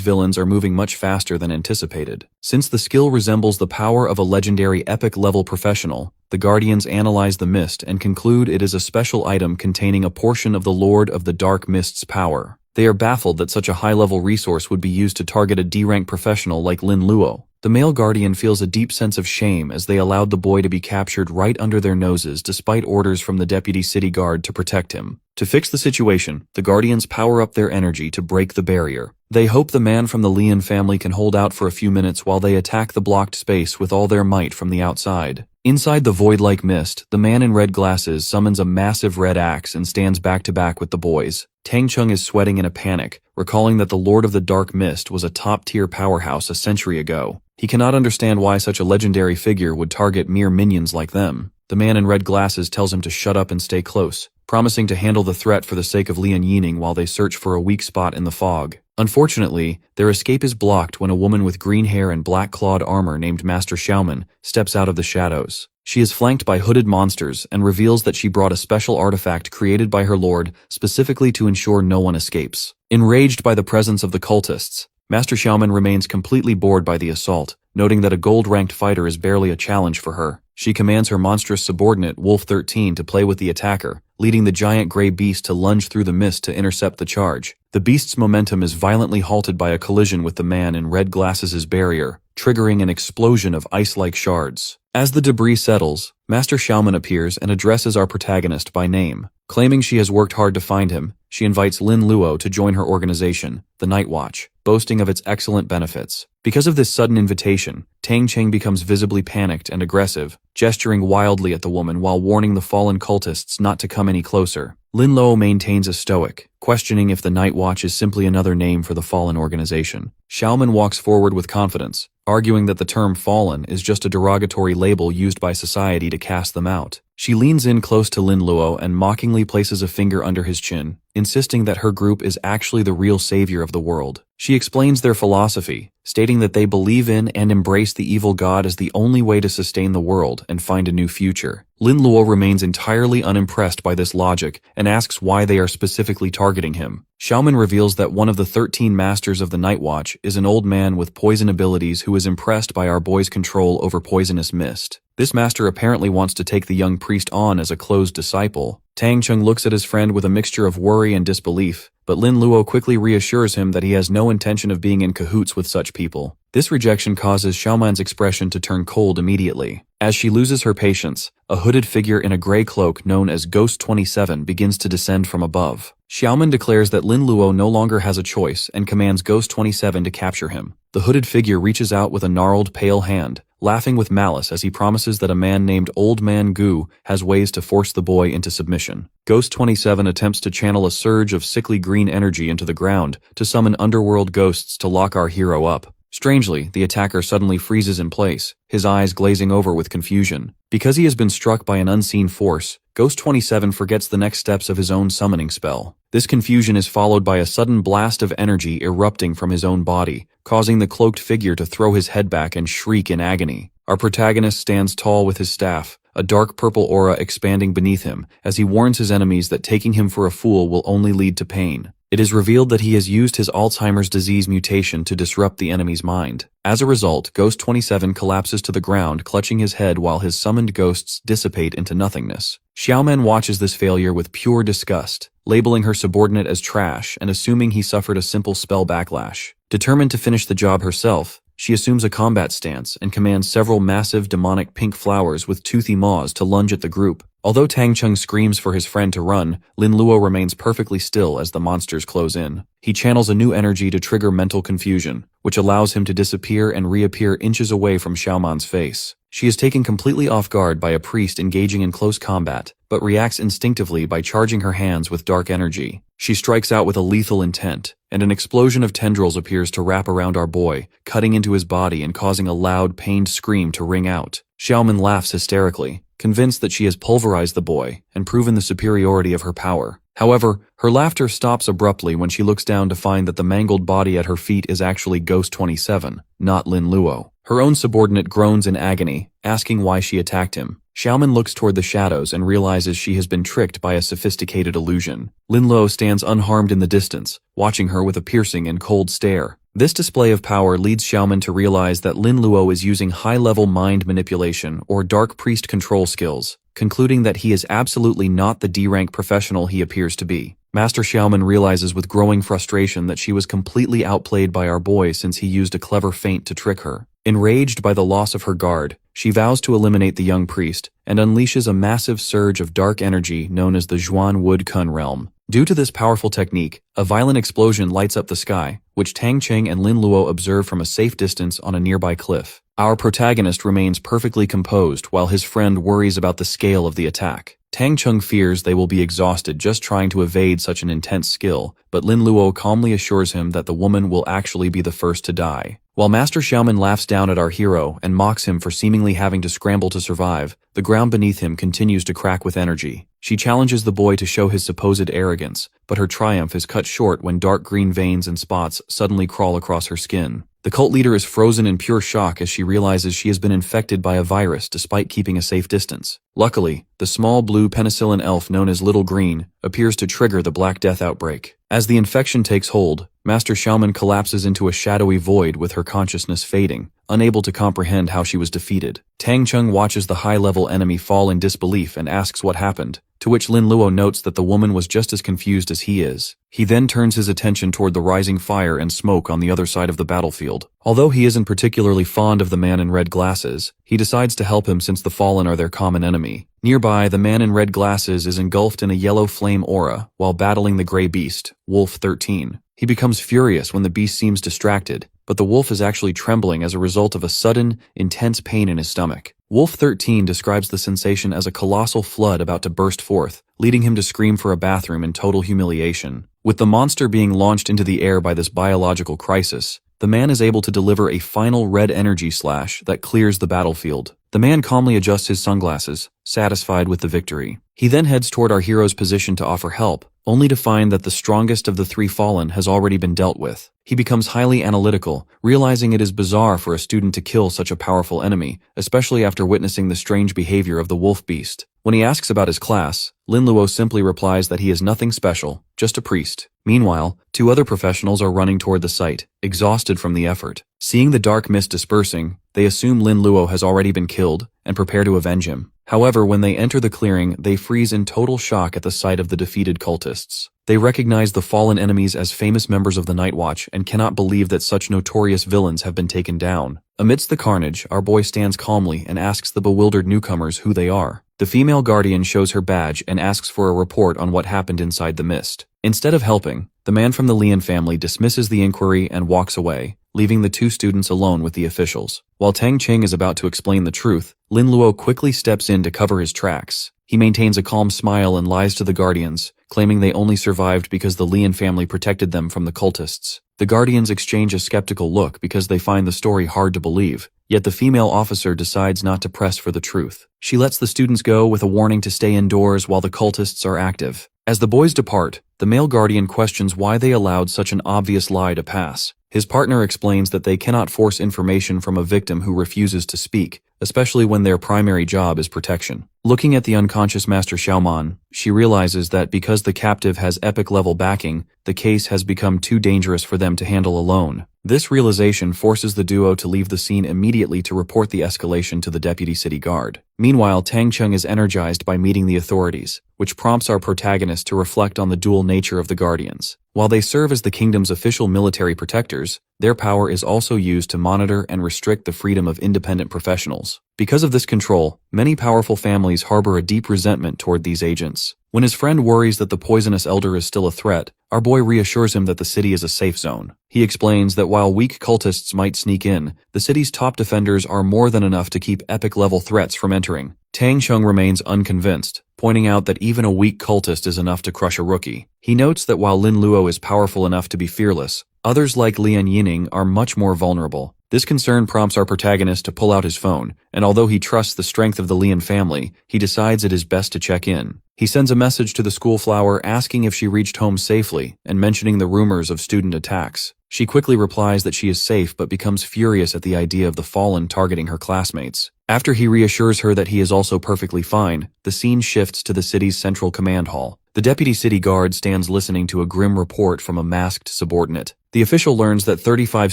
villains are moving much faster than anticipated. Since the skill resembles the power of a legendary epic-level professional, the Guardians analyze the mist and conclude it is a special item containing a portion of the Lord of the Dark Mist's power. They are baffled that such a high-level resource would be used to target a D-rank professional like Lin Luo. The male guardian feels a deep sense of shame as they allowed the boy to be captured right under their noses despite orders from the deputy city guard to protect him. To fix the situation, the guardians power up their energy to break the barrier. They hope the man from the Lian family can hold out for a few minutes while they attack the blocked space with all their might from the outside. Inside the void-like mist, the man in red glasses summons a massive red axe and stands back-to-back with the boys. Tang Cheng is sweating in a panic, recalling that the Lord of the Dark Mist was a top-tier powerhouse a century ago. He cannot understand why such a legendary figure would target mere minions like them. The man in red glasses tells him to shut up and stay close, promising to handle the threat for the sake of Lian Yining while they search for a weak spot in the fog. Unfortunately, their escape is blocked when a woman with green hair and black-clawed armor named Master Xiaoman steps out of the shadows. She is flanked by hooded monsters and reveals that she brought a special artifact created by her lord specifically to ensure no one escapes. Enraged by the presence of the cultists, Master Xiaoman remains completely bored by the assault, noting that a gold-ranked fighter is barely a challenge for her. She commands her monstrous subordinate, Wolf 13, to play with the attacker, leading the giant gray beast to lunge through the mist to intercept the charge. The beast's momentum is violently halted by a collision with the man in red glasses' barrier, triggering an explosion of ice-like shards. As the debris settles, Master Xiaoman appears and addresses our protagonist by name. Claiming she has worked hard to find him, she invites Lin Luo to join her organization, the Night Watch, boasting of its excellent benefits. Because of this sudden invitation, Tang Cheng becomes visibly panicked and aggressive, gesturing wildly at the woman while warning the fallen cultists not to come any closer. Lin Luo maintains a stoic, questioning if the Night Watch is simply another name for the fallen organization. Xiaoman walks forward with confidence, arguing that the term fallen is just a derogatory label used by society to cast them out. She leans in close to Lin Luo and mockingly places a finger under his chin, insisting that her group is actually the real savior of the world. She explains their philosophy, stating that they believe in and embrace the evil god as the only way to sustain the world and find a new future. Lin Luo remains entirely unimpressed by this logic and asks why they are specifically targeting him. Xiaoman reveals that one of the 13 masters of the Night Watch is an old man with poison abilities who is impressed by our boy's control over poisonous mist. This master apparently wants to take the young priest on as a closed disciple. Tang Cheng looks at his friend with a mixture of worry and disbelief, but Lin Luo quickly reassures him that he has no intention of being in cahoots with such people. This rejection causes Xiaoman's expression to turn cold immediately. As she loses her patience, a hooded figure in a gray cloak known as Ghost 27 begins to descend from above. Xiaoman declares that Lin Luo no longer has a choice and commands Ghost 27 to capture him. The hooded figure reaches out with a gnarled, pale hand, laughing with malice as he promises that a man named Old Man Gu has ways to force the boy into submission. Ghost 27 attempts to channel a surge of sickly green energy into the ground to summon underworld ghosts to lock our hero up. Strangely, the attacker suddenly freezes in place, his eyes glazing over with confusion. Because he has been struck by an unseen force, Ghost 27 forgets the next steps of his own summoning spell. This confusion is followed by a sudden blast of energy erupting from his own body, causing the cloaked figure to throw his head back and shriek in agony. Our protagonist stands tall with his staff, a dark purple aura expanding beneath him, as he warns his enemies that taking him for a fool will only lead to pain. It is revealed that he has used his Alzheimer's disease mutation to disrupt the enemy's mind. As a result, Ghost 27 collapses to the ground, clutching his head while his summoned ghosts dissipate into nothingness. Xiaoman watches this failure with pure disgust, labeling her subordinate as trash and assuming he suffered a simple spell backlash. Determined to finish the job herself, she assumes a combat stance and commands several massive demonic pink flowers with toothy maws to lunge at the group. Although Tang Cheng screams for his friend to run, Lin Luo remains perfectly still as the monsters close in. He channels a new energy to trigger mental confusion, which allows him to disappear and reappear inches away from Xiaoman's face. She is taken completely off guard by a priest engaging in close combat, but reacts instinctively by charging her hands with dark energy. She strikes out with a lethal intent, and an explosion of tendrils appears to wrap around our boy, cutting into his body and causing a loud, pained scream to ring out. Xiaoman laughs hysterically, convinced that she has pulverized the boy and proven the superiority of her power. However, her laughter stops abruptly when she looks down to find that the mangled body at her feet is actually Ghost 27, not Lin Luo. Her own subordinate groans in agony, asking why she attacked him. Xiaoman looks toward the shadows and realizes she has been tricked by a sophisticated illusion. Lin Luo stands unharmed in the distance, watching her with a piercing and cold stare. This display of power leads Xiaoman to realize that Lin Luo is using high-level mind manipulation or dark priest control skills, concluding that he is absolutely not the D-rank professional he appears to be. Master Xiaoman realizes with growing frustration that she was completely outplayed by our boy since he used a clever feint to trick her. Enraged by the loss of her guard, she vows to eliminate the young priest and unleashes a massive surge of dark energy known as the Zhuan Wood Kun realm. Due to this powerful technique, a violent explosion lights up the sky, which Tang Cheng and Lin Luo observe from a safe distance on a nearby cliff. Our protagonist remains perfectly composed while his friend worries about the scale of the attack. Tang Cheng fears they will be exhausted just trying to evade such an intense skill, but Lin Luo calmly assures him that the woman will actually be the first to die. While Master Xiaoman laughs down at our hero and mocks him for seemingly having to scramble to survive, the ground beneath him continues to crack with energy. She challenges the boy to show his supposed arrogance, but her triumph is cut short when dark green veins and spots suddenly crawl across her skin. The cult leader is frozen in pure shock as she realizes she has been infected by a virus despite keeping a safe distance. Luckily, the small blue penicillin elf known as Little Green appears to trigger the Black Death outbreak. As the infection takes hold, Master Xiaoman collapses into a shadowy void with her consciousness fading, unable to comprehend how she was defeated. Tang Cheng watches the high-level enemy fall in disbelief and asks what happened, to which Lin Luo notes that the woman was just as confused as he is. He then turns his attention toward the rising fire and smoke on the other side of the battlefield. Although he isn't particularly fond of the man in red glasses, he decides to help him since the fallen are their common enemy. Nearby, the man in red glasses is engulfed in a yellow flame aura while battling the gray beast, Wolf 13. He becomes furious when the beast seems distracted, but the wolf is actually trembling as a result of a sudden, intense pain in his stomach. Wolf 13 describes the sensation as a colossal flood about to burst forth, leading him to scream for a bathroom in total humiliation. With the monster being launched into the air by this biological crisis, the man is able to deliver a final red energy slash that clears the battlefield. The man calmly adjusts his sunglasses, satisfied with the victory. He then heads toward our hero's position to offer help, only to find that the strongest of the three fallen has already been dealt with. He becomes highly analytical, realizing it is bizarre for a student to kill such a powerful enemy, especially after witnessing the strange behavior of the wolf beast. When he asks about his class, Lin Luo simply replies that he is nothing special, just a priest. Meanwhile, two other professionals are running toward the site, exhausted from the effort. Seeing the dark mist dispersing, they assume Lin Luo has already been killed and prepare to avenge him. However, when they enter the clearing, they freeze in total shock at the sight of the defeated cultists. They recognize the fallen enemies as famous members of the Night Watch and cannot believe that such notorious villains have been taken down. Amidst the carnage, our boy stands calmly and asks the bewildered newcomers who they are. The female guardian shows her badge and asks for a report on what happened inside the mist. Instead of helping, the man from the Lian family dismisses the inquiry and walks away, leaving the two students alone with the officials. While Tang Cheng is about to explain the truth, Lin Luo quickly steps in to cover his tracks. He maintains a calm smile and lies to the guardians, claiming they only survived because the Lian family protected them from the cultists. The guardians exchange a skeptical look because they find the story hard to believe, yet the female officer decides not to press for the truth. She lets the students go with a warning to stay indoors while the cultists are active. As the boys depart, the male guardian questions why they allowed such an obvious lie to pass. His partner explains that they cannot force information from a victim who refuses to speak, especially when their primary job is protection. Looking at the unconscious Master Xiaoman, she realizes that because the captive has epic-level backing, the case has become too dangerous for them to handle alone. This realization forces the duo to leave the scene immediately to report the escalation to the deputy city guard. Meanwhile, Tang Cheng is energized by meeting the authorities, which prompts our protagonist to reflect on the dual nature of the Guardians. While they serve as the kingdom's official military protectors, their power is also used to monitor and restrict the freedom of independent professionals. Because of this control, many powerful families harbor a deep resentment toward these agents. When his friend worries that the poisonous elder is still a threat, our boy reassures him that the city is a safe zone. He explains that while weak cultists might sneak in, the city's top defenders are more than enough to keep epic-level threats from entering. Tang Cheng remains unconvinced, pointing out that even a weak cultist is enough to crush a rookie. He notes that while Lin Luo is powerful enough to be fearless, others like Lian Yining are much more vulnerable. This concern prompts our protagonist to pull out his phone, and although he trusts the strength of the Lian family, he decides it is best to check in. He sends a message to the schoolflower asking if she reached home safely and mentioning the rumors of student attacks. She quickly replies that she is safe but becomes furious at the idea of the fallen targeting her classmates. After he reassures her that he is also perfectly fine, the scene shifts to the city's central command hall. The deputy city guard stands listening to a grim report from a masked subordinate. The official learns that 35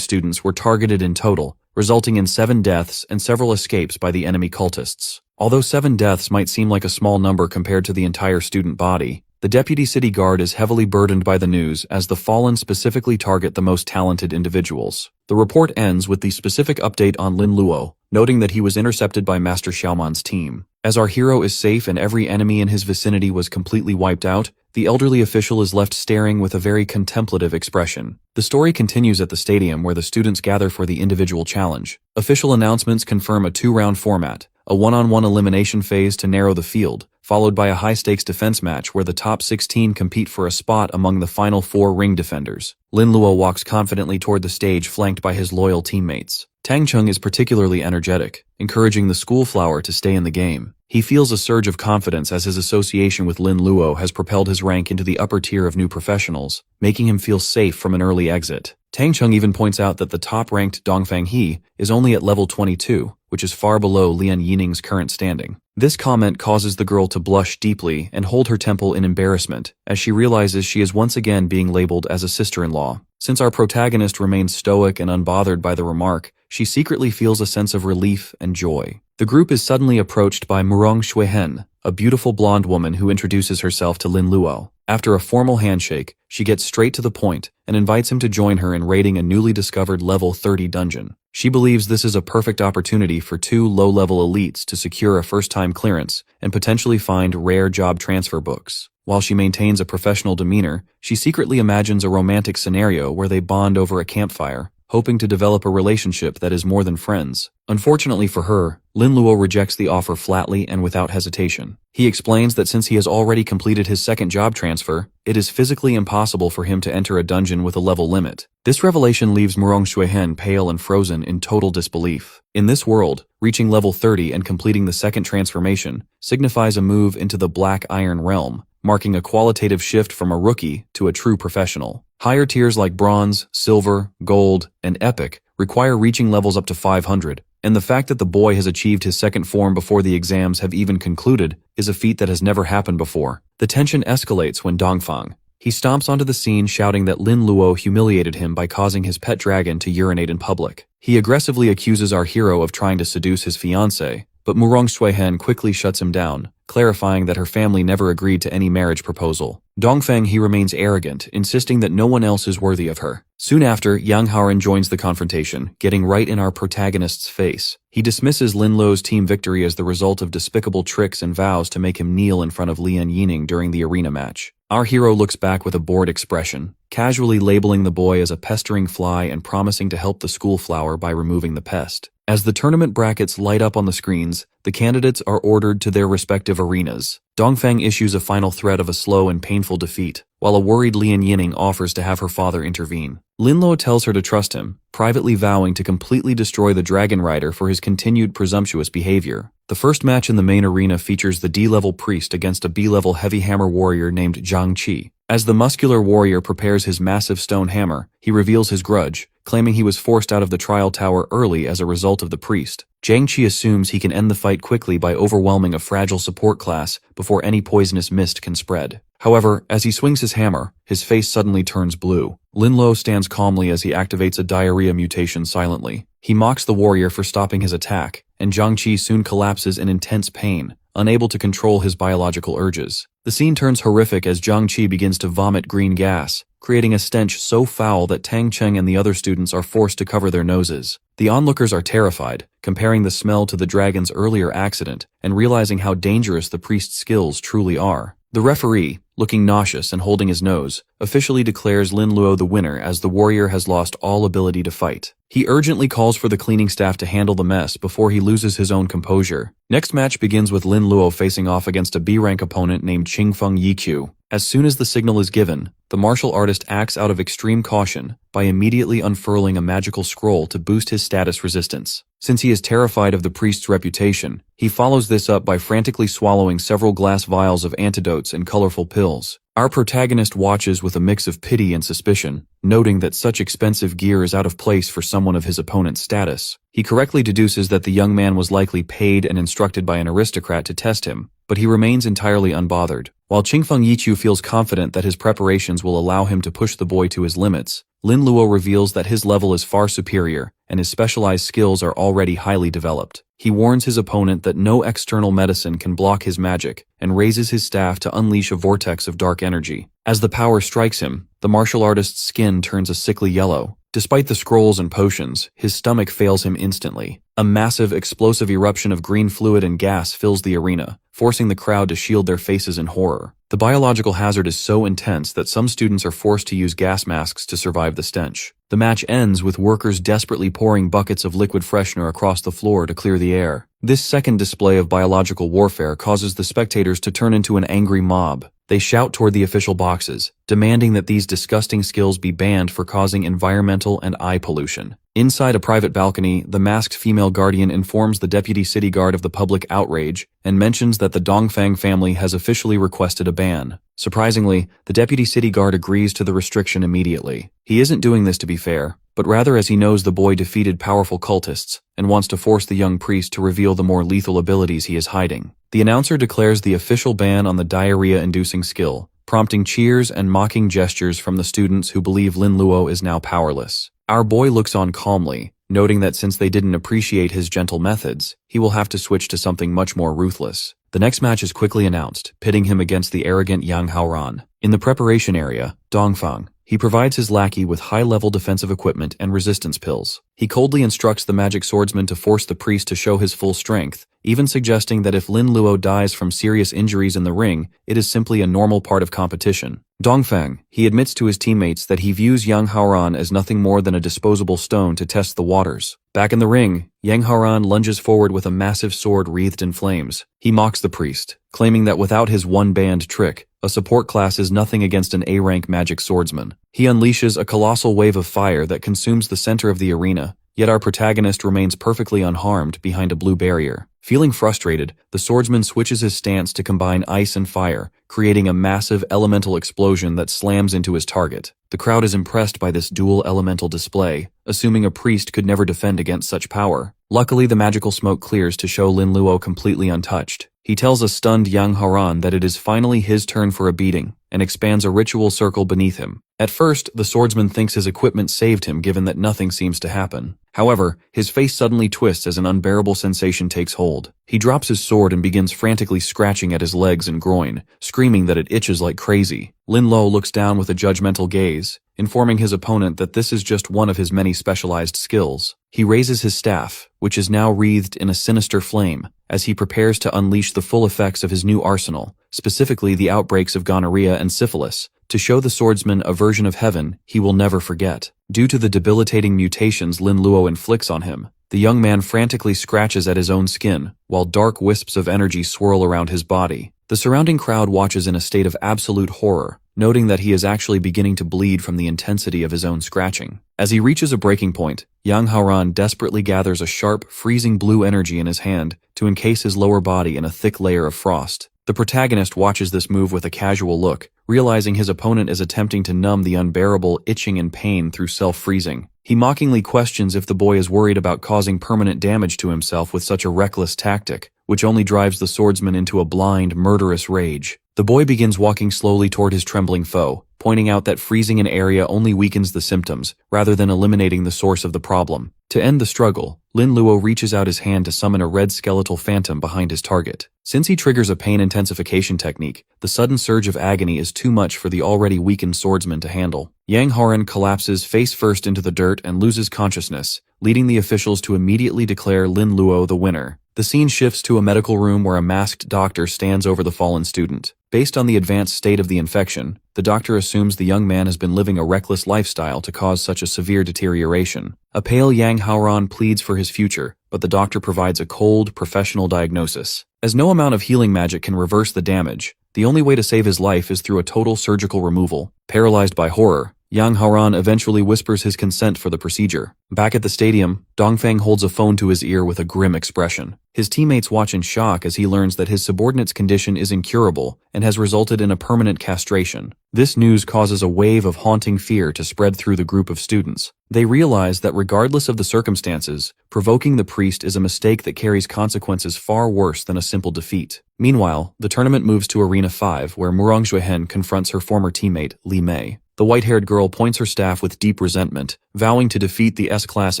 students were targeted in total, resulting in 7 deaths and several escapes by the enemy cultists. Although 7 deaths might seem like a small number compared to the entire student body, the deputy city guard is heavily burdened by the news as the fallen specifically target the most talented individuals. The report ends with the specific update on Lin Luo, noting that he was intercepted by Master Xiaoman's team. As our hero is safe and every enemy in his vicinity was completely wiped out, the elderly official is left staring with a very contemplative expression. The story continues at the stadium where the students gather for the individual challenge. Official announcements confirm a 2-round format, a one-on-one elimination phase to narrow the field, followed by a high-stakes defense match where the top 16 compete for a spot among the final 4 ring defenders. Lin Luo walks confidently toward the stage flanked by his loyal teammates. Tang Cheng is particularly energetic, encouraging the schoolflower to stay in the game. He feels a surge of confidence as his association with Lin Luo has propelled his rank into the upper tier of new professionals, making him feel safe from an early exit. Tang Cheng even points out that the top-ranked Dongfang He is only at level 22, which is far below Lian Yining's current standing. This comment causes the girl to blush deeply and hold her temple in embarrassment, as she realizes she is once again being labeled as a sister-in-law. Since our protagonist remains stoic and unbothered by the remark, she secretly feels a sense of relief and joy. The group is suddenly approached by Murong Shuihen, a beautiful blonde woman who introduces herself to Lin Luo. After a formal handshake, she gets straight to the point and invites him to join her in raiding a newly discovered level 30 dungeon. She believes this is a perfect opportunity for two low-level elites to secure a first-time clearance and potentially find rare job transfer books. While she maintains a professional demeanor, she secretly imagines a romantic scenario where they bond over a campfire, hoping to develop a relationship that is more than friends. Unfortunately for her, Lin Luo rejects the offer flatly and without hesitation. He explains that since he has already completed his second job transfer, it is physically impossible for him to enter a dungeon with a level limit. This revelation leaves Murong Shuihen pale and frozen in total disbelief. In this world, reaching level 30 and completing the second transformation signifies a move into the Black Iron realm, marking a qualitative shift from a rookie to a true professional. Higher tiers like Bronze, Silver, Gold, and Epic require reaching levels up to 500, and the fact that the boy has achieved his second form before the exams have even concluded is a feat that has never happened before. The tension escalates when Dongfang. He stomps onto the scene shouting that Lin Luo humiliated him by causing his pet dragon to urinate in public. He aggressively accuses our hero of trying to seduce his fiancée, but Murong Shuihen quickly shuts him down, clarifying that her family never agreed to any marriage proposal. Dongfeng he remains arrogant, insisting that no one else is worthy of her. Soon after, Yang Haoren joins the confrontation, getting right in our protagonist's face. He dismisses Lin Luo's team victory as the result of despicable tricks and vows to make him kneel in front of Lian Yining during the arena match. Our hero looks back with a bored expression, casually labeling the boy as a pestering fly and promising to help the school flower by removing the pest. As the tournament brackets light up on the screens, the candidates are ordered to their respective arenas. Dongfeng issues a final threat of a slow and painful defeat, while a worried Lian Yining offers to have her father intervene. Lin Luo tells her to trust him, privately vowing to completely destroy the Dragon Rider for his continued presumptuous behavior. The first match in the main arena features the D-level priest against a B-level heavy hammer warrior named Zhang Qi. As the muscular warrior prepares his massive stone hammer, he reveals his grudge, claiming he was forced out of the trial tower early as a result of the priest. Zhang Qi assumes he can end the fight quickly by overwhelming a fragile support class before any poisonous mist can spread. However, as he swings his hammer, his face suddenly turns blue. Lin Luo stands calmly as he activates a diarrhea mutation silently. He mocks the warrior for stopping his attack, and Zhang Qi soon collapses in intense pain, unable to control his biological urges. The scene turns horrific as Zhang Qi begins to vomit green gas, creating a stench so foul that Tang Cheng and the other students are forced to cover their noses. The onlookers are terrified, comparing the smell to the dragon's earlier accident and realizing how dangerous the priest's skills truly are. The referee, looking nauseous and holding his nose, officially declares Lin Luo the winner as the warrior has lost all ability to fight. He urgently calls for the cleaning staff to handle the mess before he loses his own composure. Next match begins with Lin Luo facing off against a B-rank opponent named Qingfeng Yiqiu. As soon as the signal is given, the martial artist acts out of extreme caution by immediately unfurling a magical scroll to boost his status resistance. Since he is terrified of the priest's reputation, he follows this up by frantically swallowing several glass vials of antidotes and colorful pills. Our protagonist watches with a mix of pity and suspicion, noting that such expensive gear is out of place for someone of his opponent's status. He correctly deduces that the young man was likely paid and instructed by an aristocrat to test him, but he remains entirely unbothered. While Qingfeng Yiqiu feels confident that his preparations will allow him to push the boy to his limits, Lin Luo reveals that his level is far superior and his specialized skills are already highly developed. He warns his opponent that no external medicine can block his magic and raises his staff to unleash a vortex of dark energy. As the power strikes him, the martial artist's skin turns a sickly yellow. Despite the scrolls and potions, his stomach fails him instantly. A massive, explosive eruption of green fluid and gas fills the arena, forcing the crowd to shield their faces in horror. The biological hazard is so intense that some students are forced to use gas masks to survive the stench. The match ends with workers desperately pouring buckets of liquid freshener across the floor to clear the air. This second display of biological warfare causes the spectators to turn into an angry mob. They shout toward the official boxes, demanding that these disgusting skills be banned for causing environmental and eye pollution. Inside a private balcony, the masked female guardian informs the deputy city guard of the public outrage and mentions that the Dongfang family has officially requested a ban. Surprisingly, the deputy city guard agrees to the restriction immediately. He isn't doing this to be fair. but rather as he knows the boy defeated powerful cultists and wants to force the young priest to reveal the more lethal abilities he is hiding. The announcer declares the official ban on the diarrhea-inducing skill, prompting cheers and mocking gestures from the students who believe Lin Luo is now powerless. Our boy looks on calmly, noting that since they didn't appreciate his gentle methods, he will have to switch to something much more ruthless. The next match is quickly announced, pitting him against the arrogant Yang Haoran. In the preparation area, Dongfang, he provides his lackey with high-level defensive equipment and resistance pills. He coldly instructs the magic swordsman to force the priest to show his full strength, even suggesting that if Lin Luo dies from serious injuries in the ring, it is simply a normal part of competition. Dongfang, he admits to his teammates that he views Yang Haoran as nothing more than a disposable stone to test the waters. Back in the ring, Yang Haoran lunges forward with a massive sword wreathed in flames. He mocks the priest, claiming that without his one-band trick, a support class is nothing against an A-rank magic swordsman. He unleashes a colossal wave of fire that consumes the center of the arena, yet our protagonist remains perfectly unharmed behind a blue barrier. Feeling frustrated, the swordsman switches his stance to combine ice and fire, creating a massive elemental explosion that slams into his target. The crowd is impressed by this dual elemental display, assuming a priest could never defend against such power. Luckily, the magical smoke clears to show Lin Luo completely untouched. He tells a stunned Yang Haoran that it is finally his turn for a beating, and expands a ritual circle beneath him. At first, the swordsman thinks his equipment saved him given that nothing seems to happen. However, his face suddenly twists as an unbearable sensation takes hold. He drops his sword and begins frantically scratching at his legs and groin, screaming that it itches like crazy. Lin Luo looks down with a judgmental gaze, informing his opponent that this is just one of his many specialized skills. He raises his staff, which is now wreathed in a sinister flame, as he prepares to unleash the full effects of his new arsenal, specifically the outbreaks of gonorrhea and syphilis, to show the swordsman a version of heaven he will never forget. Due to the debilitating mutations Lin Luo inflicts on him, the young man frantically scratches at his own skin, while dark wisps of energy swirl around his body. The surrounding crowd watches in a state of absolute horror, noting that he is actually beginning to bleed from the intensity of his own scratching. As he reaches a breaking point, Yang Haoran desperately gathers a sharp, freezing blue energy in his hand to encase his lower body in a thick layer of frost. The protagonist watches this move with a casual look, realizing his opponent is attempting to numb the unbearable itching and pain through self-freezing. He mockingly questions if the boy is worried about causing permanent damage to himself with such a reckless tactic, which only drives the swordsman into a blind, murderous rage. The boy begins walking slowly toward his trembling foe, pointing out that freezing an area only weakens the symptoms, rather than eliminating the source of the problem. To end the struggle, Lin Luo reaches out his hand to summon a red skeletal phantom behind his target. Since he triggers a pain intensification technique, the sudden surge of agony is too much for the already weakened swordsman to handle. Yang Haoran collapses face first into the dirt and loses consciousness, leading the officials to immediately declare Lin Luo the winner. The scene shifts to a medical room where a masked doctor stands over the fallen student. Based on the advanced state of the infection, the doctor assumes the young man has been living a reckless lifestyle to cause such a severe deterioration. A pale Yang Haoran pleads for his future, but the doctor provides a cold, professional diagnosis. As no amount of healing magic can reverse the damage, the only way to save his life is through a total surgical removal. Paralyzed by horror, Yang Haoran eventually whispers his consent for the procedure. Back at the stadium, Dongfang holds a phone to his ear with a grim expression. His teammates watch in shock as he learns that his subordinate's condition is incurable and has resulted in a permanent castration. This news causes a wave of haunting fear to spread through the group of students. They realize that regardless of the circumstances, provoking the priest is a mistake that carries consequences far worse than a simple defeat. Meanwhile, the tournament moves to Arena 5, where Murong Xuehen confronts her former teammate, Li Mei. The white-haired girl points her staff with deep resentment, vowing to defeat the S-Class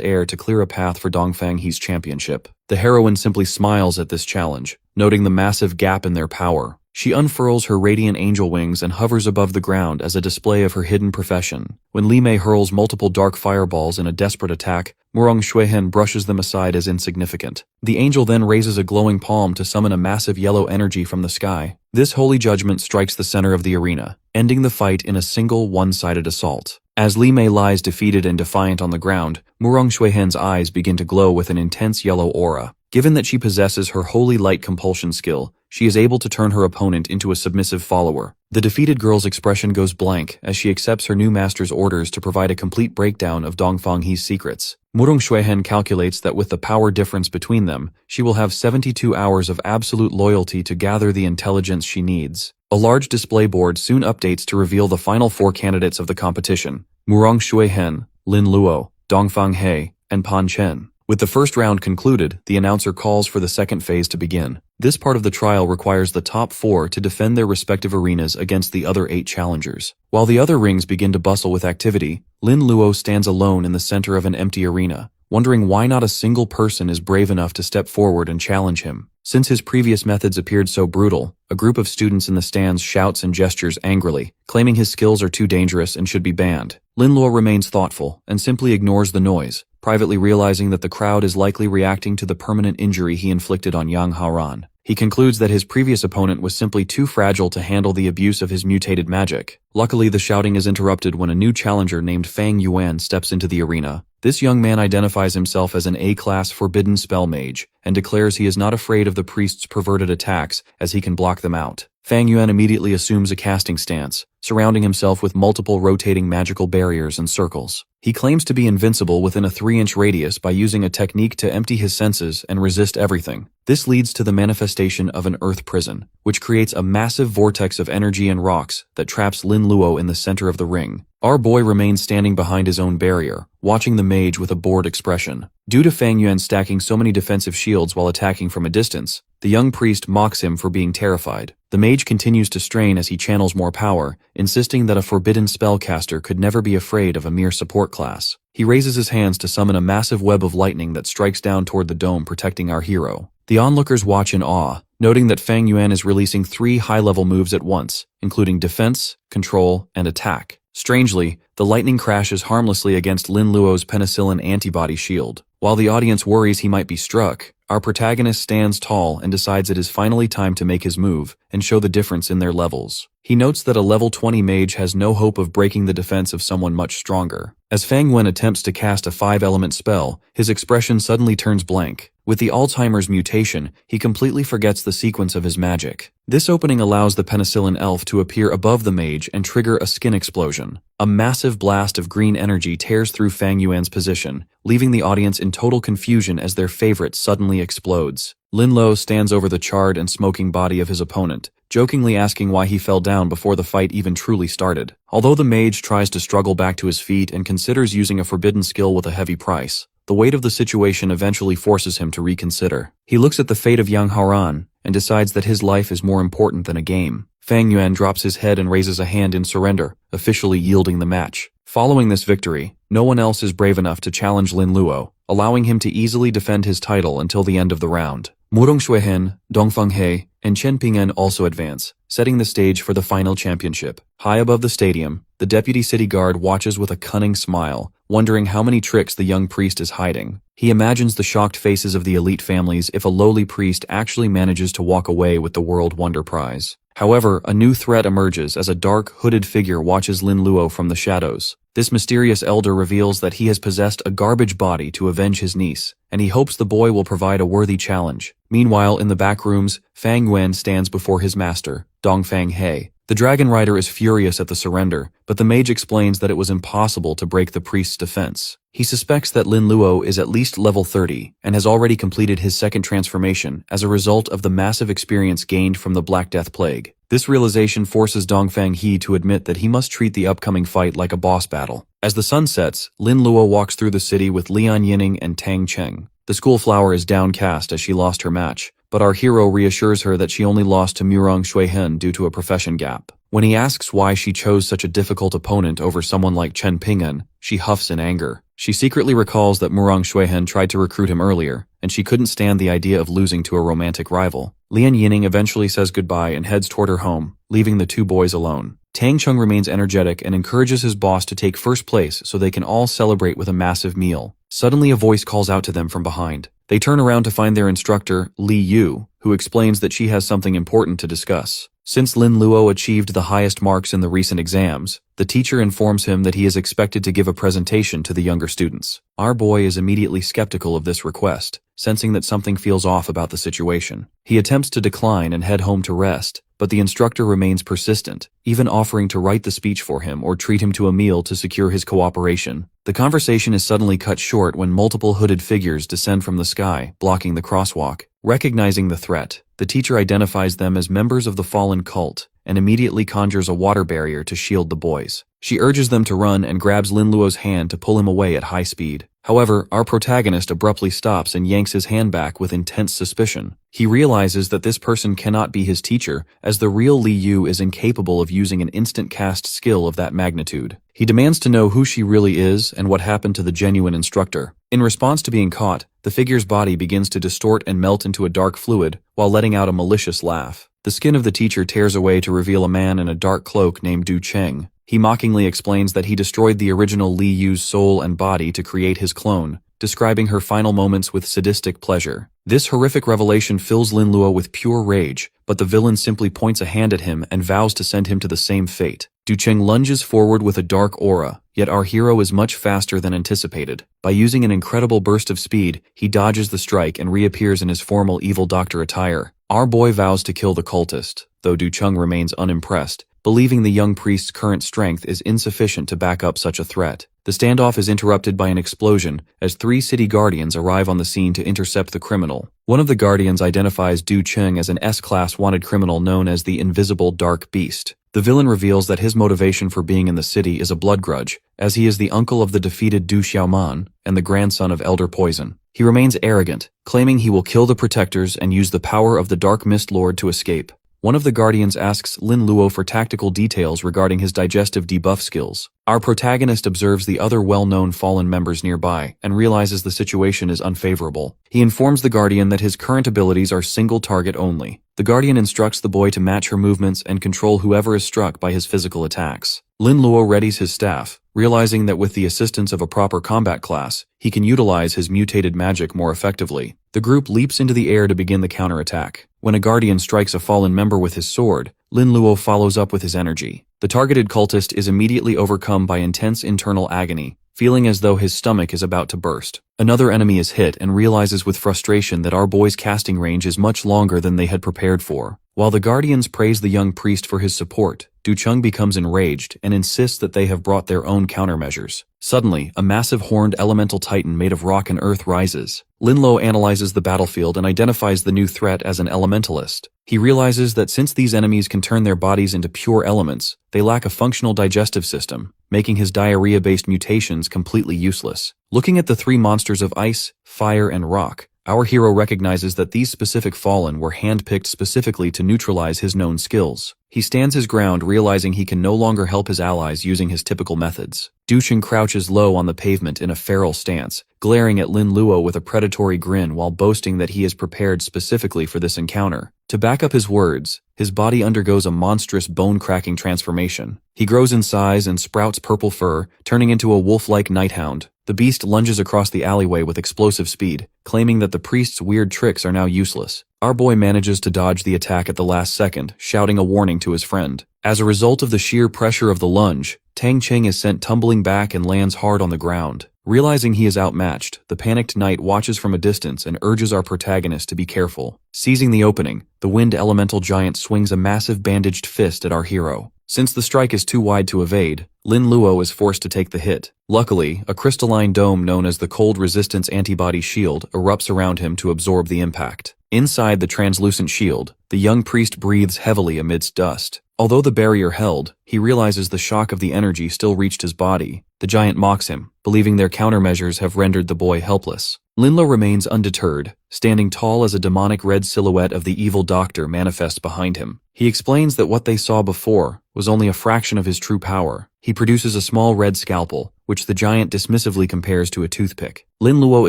heir to clear a path for Dongfang He's championship. The heroine simply smiles at this challenge, noting the massive gap in their power. She unfurls her radiant angel wings and hovers above the ground as a display of her hidden profession. When Li Mei hurls multiple dark fireballs in a desperate attack, Murong Xuehen brushes them aside as insignificant. The angel then raises a glowing palm to summon a massive yellow energy from the sky. This holy judgment strikes the center of the arena, ending the fight in a single one-sided assault. As Li Mei lies defeated and defiant on the ground, Murong Xuehen's eyes begin to glow with an intense yellow aura. Given that she possesses her holy light compulsion skill, she is able to turn her opponent into a submissive follower. The defeated girl's expression goes blank as she accepts her new master's orders to provide a complete breakdown of Dongfang He's secrets. Murong Xuehen calculates that with the power difference between them, she will have 72 hours of absolute loyalty to gather the intelligence she needs. A large display board soon updates to reveal the final 4 candidates of the competition: Murong Xuehen, Lin Luo, Dongfang He, and Pan Chen. With the first round concluded, the announcer calls for the second phase to begin. This part of the trial requires the top 4 to defend their respective arenas against the other 8 challengers. While the other rings begin to bustle with activity, Lin Luo stands alone in the center of an empty arena, wondering why not a single person is brave enough to step forward and challenge him. Since his previous methods appeared so brutal, a group of students in the stands shouts and gestures angrily, claiming his skills are too dangerous and should be banned. Lin Luo remains thoughtful and simply ignores the noise, privately realizing that the crowd is likely reacting to the permanent injury he inflicted on Yang Haoran. He concludes that his previous opponent was simply too fragile to handle the abuse of his mutated magic. Luckily, the shouting is interrupted when a new challenger named Fang Yuan steps into the arena. This young man identifies himself as an A-class forbidden spell mage and declares he is not afraid of the priest's perverted attacks as he can block them out. Fang Yuan immediately assumes a casting stance, surrounding himself with multiple rotating magical barriers and circles. He claims to be invincible within a 3-inch radius by using a technique to empty his senses and resist everything. This leads to the manifestation of an earth prison, which creates a massive vortex of energy and rocks that traps Lin Luo in the center of the ring. Our boy remains standing behind his own barrier, watching the mage with a bored expression. Due to Fang Yuan stacking so many defensive shields while attacking from a distance, the young priest mocks him for being terrified. The mage continues to strain as he channels more power, insisting that a forbidden spellcaster could never be afraid of a mere support class. He raises his hands to summon a massive web of lightning that strikes down toward the dome protecting our hero. The onlookers watch in awe, noting that Fang Yuan is releasing 3 high-level moves at once, including defense, control, and attack. Strangely, the lightning crashes harmlessly against Lin Luo's penicillin antibody shield. While the audience worries he might be struck, our protagonist stands tall and decides it is finally time to make his move and show the difference in their levels. He notes that a level 20 mage has no hope of breaking the defense of someone much stronger. As Fang Yuan attempts to cast a 5-element spell, his expression suddenly turns blank. With the Alzheimer's mutation, he completely forgets the sequence of his magic. This opening allows the penicillin elf to appear above the mage and trigger a skin explosion. A massive blast of green energy tears through Fang Yuan's position, leaving the audience in total confusion as their favorite suddenly explodes. Lin Luo stands over the charred and smoking body of his opponent, jokingly asking why he fell down before the fight even truly started. Although the mage tries to struggle back to his feet and considers using a forbidden skill with a heavy price, the weight of the situation eventually forces him to reconsider. He looks at the fate of Yang Haoran and decides that his life is more important than a game. Fang Yuan drops his head and raises a hand in surrender, officially yielding the match. Following this victory, no one else is brave enough to challenge Lin Luo, allowing him to easily defend his title until the end of the round. Murong Xuehen, Dongfang He, and Chen Ping'an also advance, setting the stage for the final championship. High above the stadium, the deputy city guard watches with a cunning smile, wondering how many tricks the young priest is hiding. He imagines the shocked faces of the elite families if a lowly priest actually manages to walk away with the World Wonder Prize. However, a new threat emerges as a dark, hooded figure watches Lin Luo from the shadows. This mysterious elder reveals that he has possessed a garbage body to avenge his niece, and he hopes the boy will provide a worthy challenge. Meanwhile, in the back rooms, Fang Yuan stands before his master, Dongfang He. The dragon rider is furious at the surrender, but the mage explains that it was impossible to break the priest's defense. He suspects that Lin Luo is at least level 30 and has already completed his second transformation as a result of the massive experience gained from the Black Death Plague. This realization forces Dongfang He to admit that he must treat the upcoming fight like a boss battle. As the sun sets, Lin Luo walks through the city with Lian Yining and Tang Cheng. The school flower is downcast as she lost her match, but our hero reassures her that she only lost to Murong Xuehen due to a profession gap. When he asks why she chose such a difficult opponent over someone like Chen Ping'an, she huffs in anger. She secretly recalls that Murong Xuehen tried to recruit him earlier, and she couldn't stand the idea of losing to a romantic rival. Lian Yining eventually says goodbye and heads toward her home, leaving the 2 boys alone. Tang Cheng remains energetic and encourages his boss to take first place so they can all celebrate with a massive meal. Suddenly a voice calls out to them from behind. They turn around to find their instructor, Li Yu, who explains that she has something important to discuss. Since Lin Luo achieved the highest marks in the recent exams, the teacher informs him that he is expected to give a presentation to the younger students. Our boy is immediately skeptical of this request, sensing that something feels off about the situation. He attempts to decline and head home to rest, but the instructor remains persistent, even offering to write the speech for him or treat him to a meal to secure his cooperation. The conversation is suddenly cut short when multiple hooded figures descend from the sky, blocking the crosswalk. Recognizing the threat, the teacher identifies them as members of the fallen cult and immediately conjures a water barrier to shield the boys. She urges them to run and grabs Lin Luo's hand to pull him away at high speed. However, our protagonist abruptly stops and yanks his hand back with intense suspicion. He realizes that this person cannot be his teacher, as the real Li Yu is incapable of using an instant cast skill of that magnitude. He demands to know who she really is and what happened to the genuine instructor. In response to being caught, the figure's body begins to distort and melt into a dark fluid, while letting out a malicious laugh. The skin of the teacher tears away to reveal a man in a dark cloak named Du Cheng. He mockingly explains that he destroyed the original Li Yu's soul and body to create his clone, describing her final moments with sadistic pleasure. This horrific revelation fills Lin Luo with pure rage, but the villain simply points a hand at him and vows to send him to the same fate. Du Cheng lunges forward with a dark aura, yet our hero is much faster than anticipated. By using an incredible burst of speed, he dodges the strike and reappears in his formal evil doctor attire. Our boy vows to kill the cultist, though Du Cheng remains unimpressed, believing the young priest's current strength is insufficient to back up such a threat. The standoff is interrupted by an explosion as 3 city guardians arrive on the scene to intercept the criminal. One of the guardians identifies Du Cheng as an S-class wanted criminal known as the Invisible Dark Beast. The villain reveals that his motivation for being in the city is a blood grudge, as he is the uncle of the defeated Du Xiaoman and the grandson of Elder Poison. He remains arrogant, claiming he will kill the protectors and use the power of the Dark Mist Lord to escape. One of the guardians asks Lin Luo for tactical details regarding his digestive debuff skills. Our protagonist observes the other well-known fallen members nearby and realizes the situation is unfavorable. He informs the guardian that his current abilities are single target only. The guardian instructs the boy to match her movements and control whoever is struck by his physical attacks. Lin Luo readies his staff, realizing that with the assistance of a proper combat class, he can utilize his mutated magic more effectively. The group leaps into the air to begin the counterattack. When a guardian strikes a fallen member with his sword, Lin Luo follows up with his energy. The targeted cultist is immediately overcome by intense internal agony, feeling as though his stomach is about to burst. Another enemy is hit and realizes with frustration that our boy's casting range is much longer than they had prepared for. While the guardians praise the young priest for his support, Du Cheng becomes enraged and insists that they have brought their own countermeasures. Suddenly, a massive horned elemental titan made of rock and earth rises. Lin Luo analyzes the battlefield and identifies the new threat as an elementalist. He realizes that since these enemies can turn their bodies into pure elements, they lack a functional digestive system, making his diarrhea-based mutations completely useless. Looking at the 3 monsters of ice, fire, and rock, our hero recognizes that these specific fallen were handpicked specifically to neutralize his known skills. He stands his ground, realizing he can no longer help his allies using his typical methods. Du Cheng crouches low on the pavement in a feral stance, glaring at Lin Luo with a predatory grin while boasting that he is prepared specifically for this encounter. To back up his words, his body undergoes a monstrous bone-cracking transformation. He grows in size and sprouts purple fur, turning into a wolf-like nighthound. The beast lunges across the alleyway with explosive speed, claiming that the priest's weird tricks are now useless. Our boy manages to dodge the attack at the last second, shouting a warning to his friend. As a result of the sheer pressure of the lunge, Tang Cheng is sent tumbling back and lands hard on the ground. Realizing he is outmatched, the panicked knight watches from a distance and urges our protagonist to be careful. Seizing the opening, the wind elemental giant swings a massive bandaged fist at our hero. Since the strike is too wide to evade, Lin Luo is forced to take the hit. Luckily, a crystalline dome known as the Cold Resistance Antibody Shield erupts around him to absorb the impact. Inside the translucent shield, the young priest breathes heavily amidst dust. Although the barrier held, he realizes the shock of the energy still reached his body. The giant mocks him, believing their countermeasures have rendered the boy helpless. Lin Luo remains undeterred, standing tall as a demonic red silhouette of the evil doctor manifests behind him. He explains that what they saw before was only a fraction of his true power. He produces a small red scalpel, which the giant dismissively compares to a toothpick. Lin Luo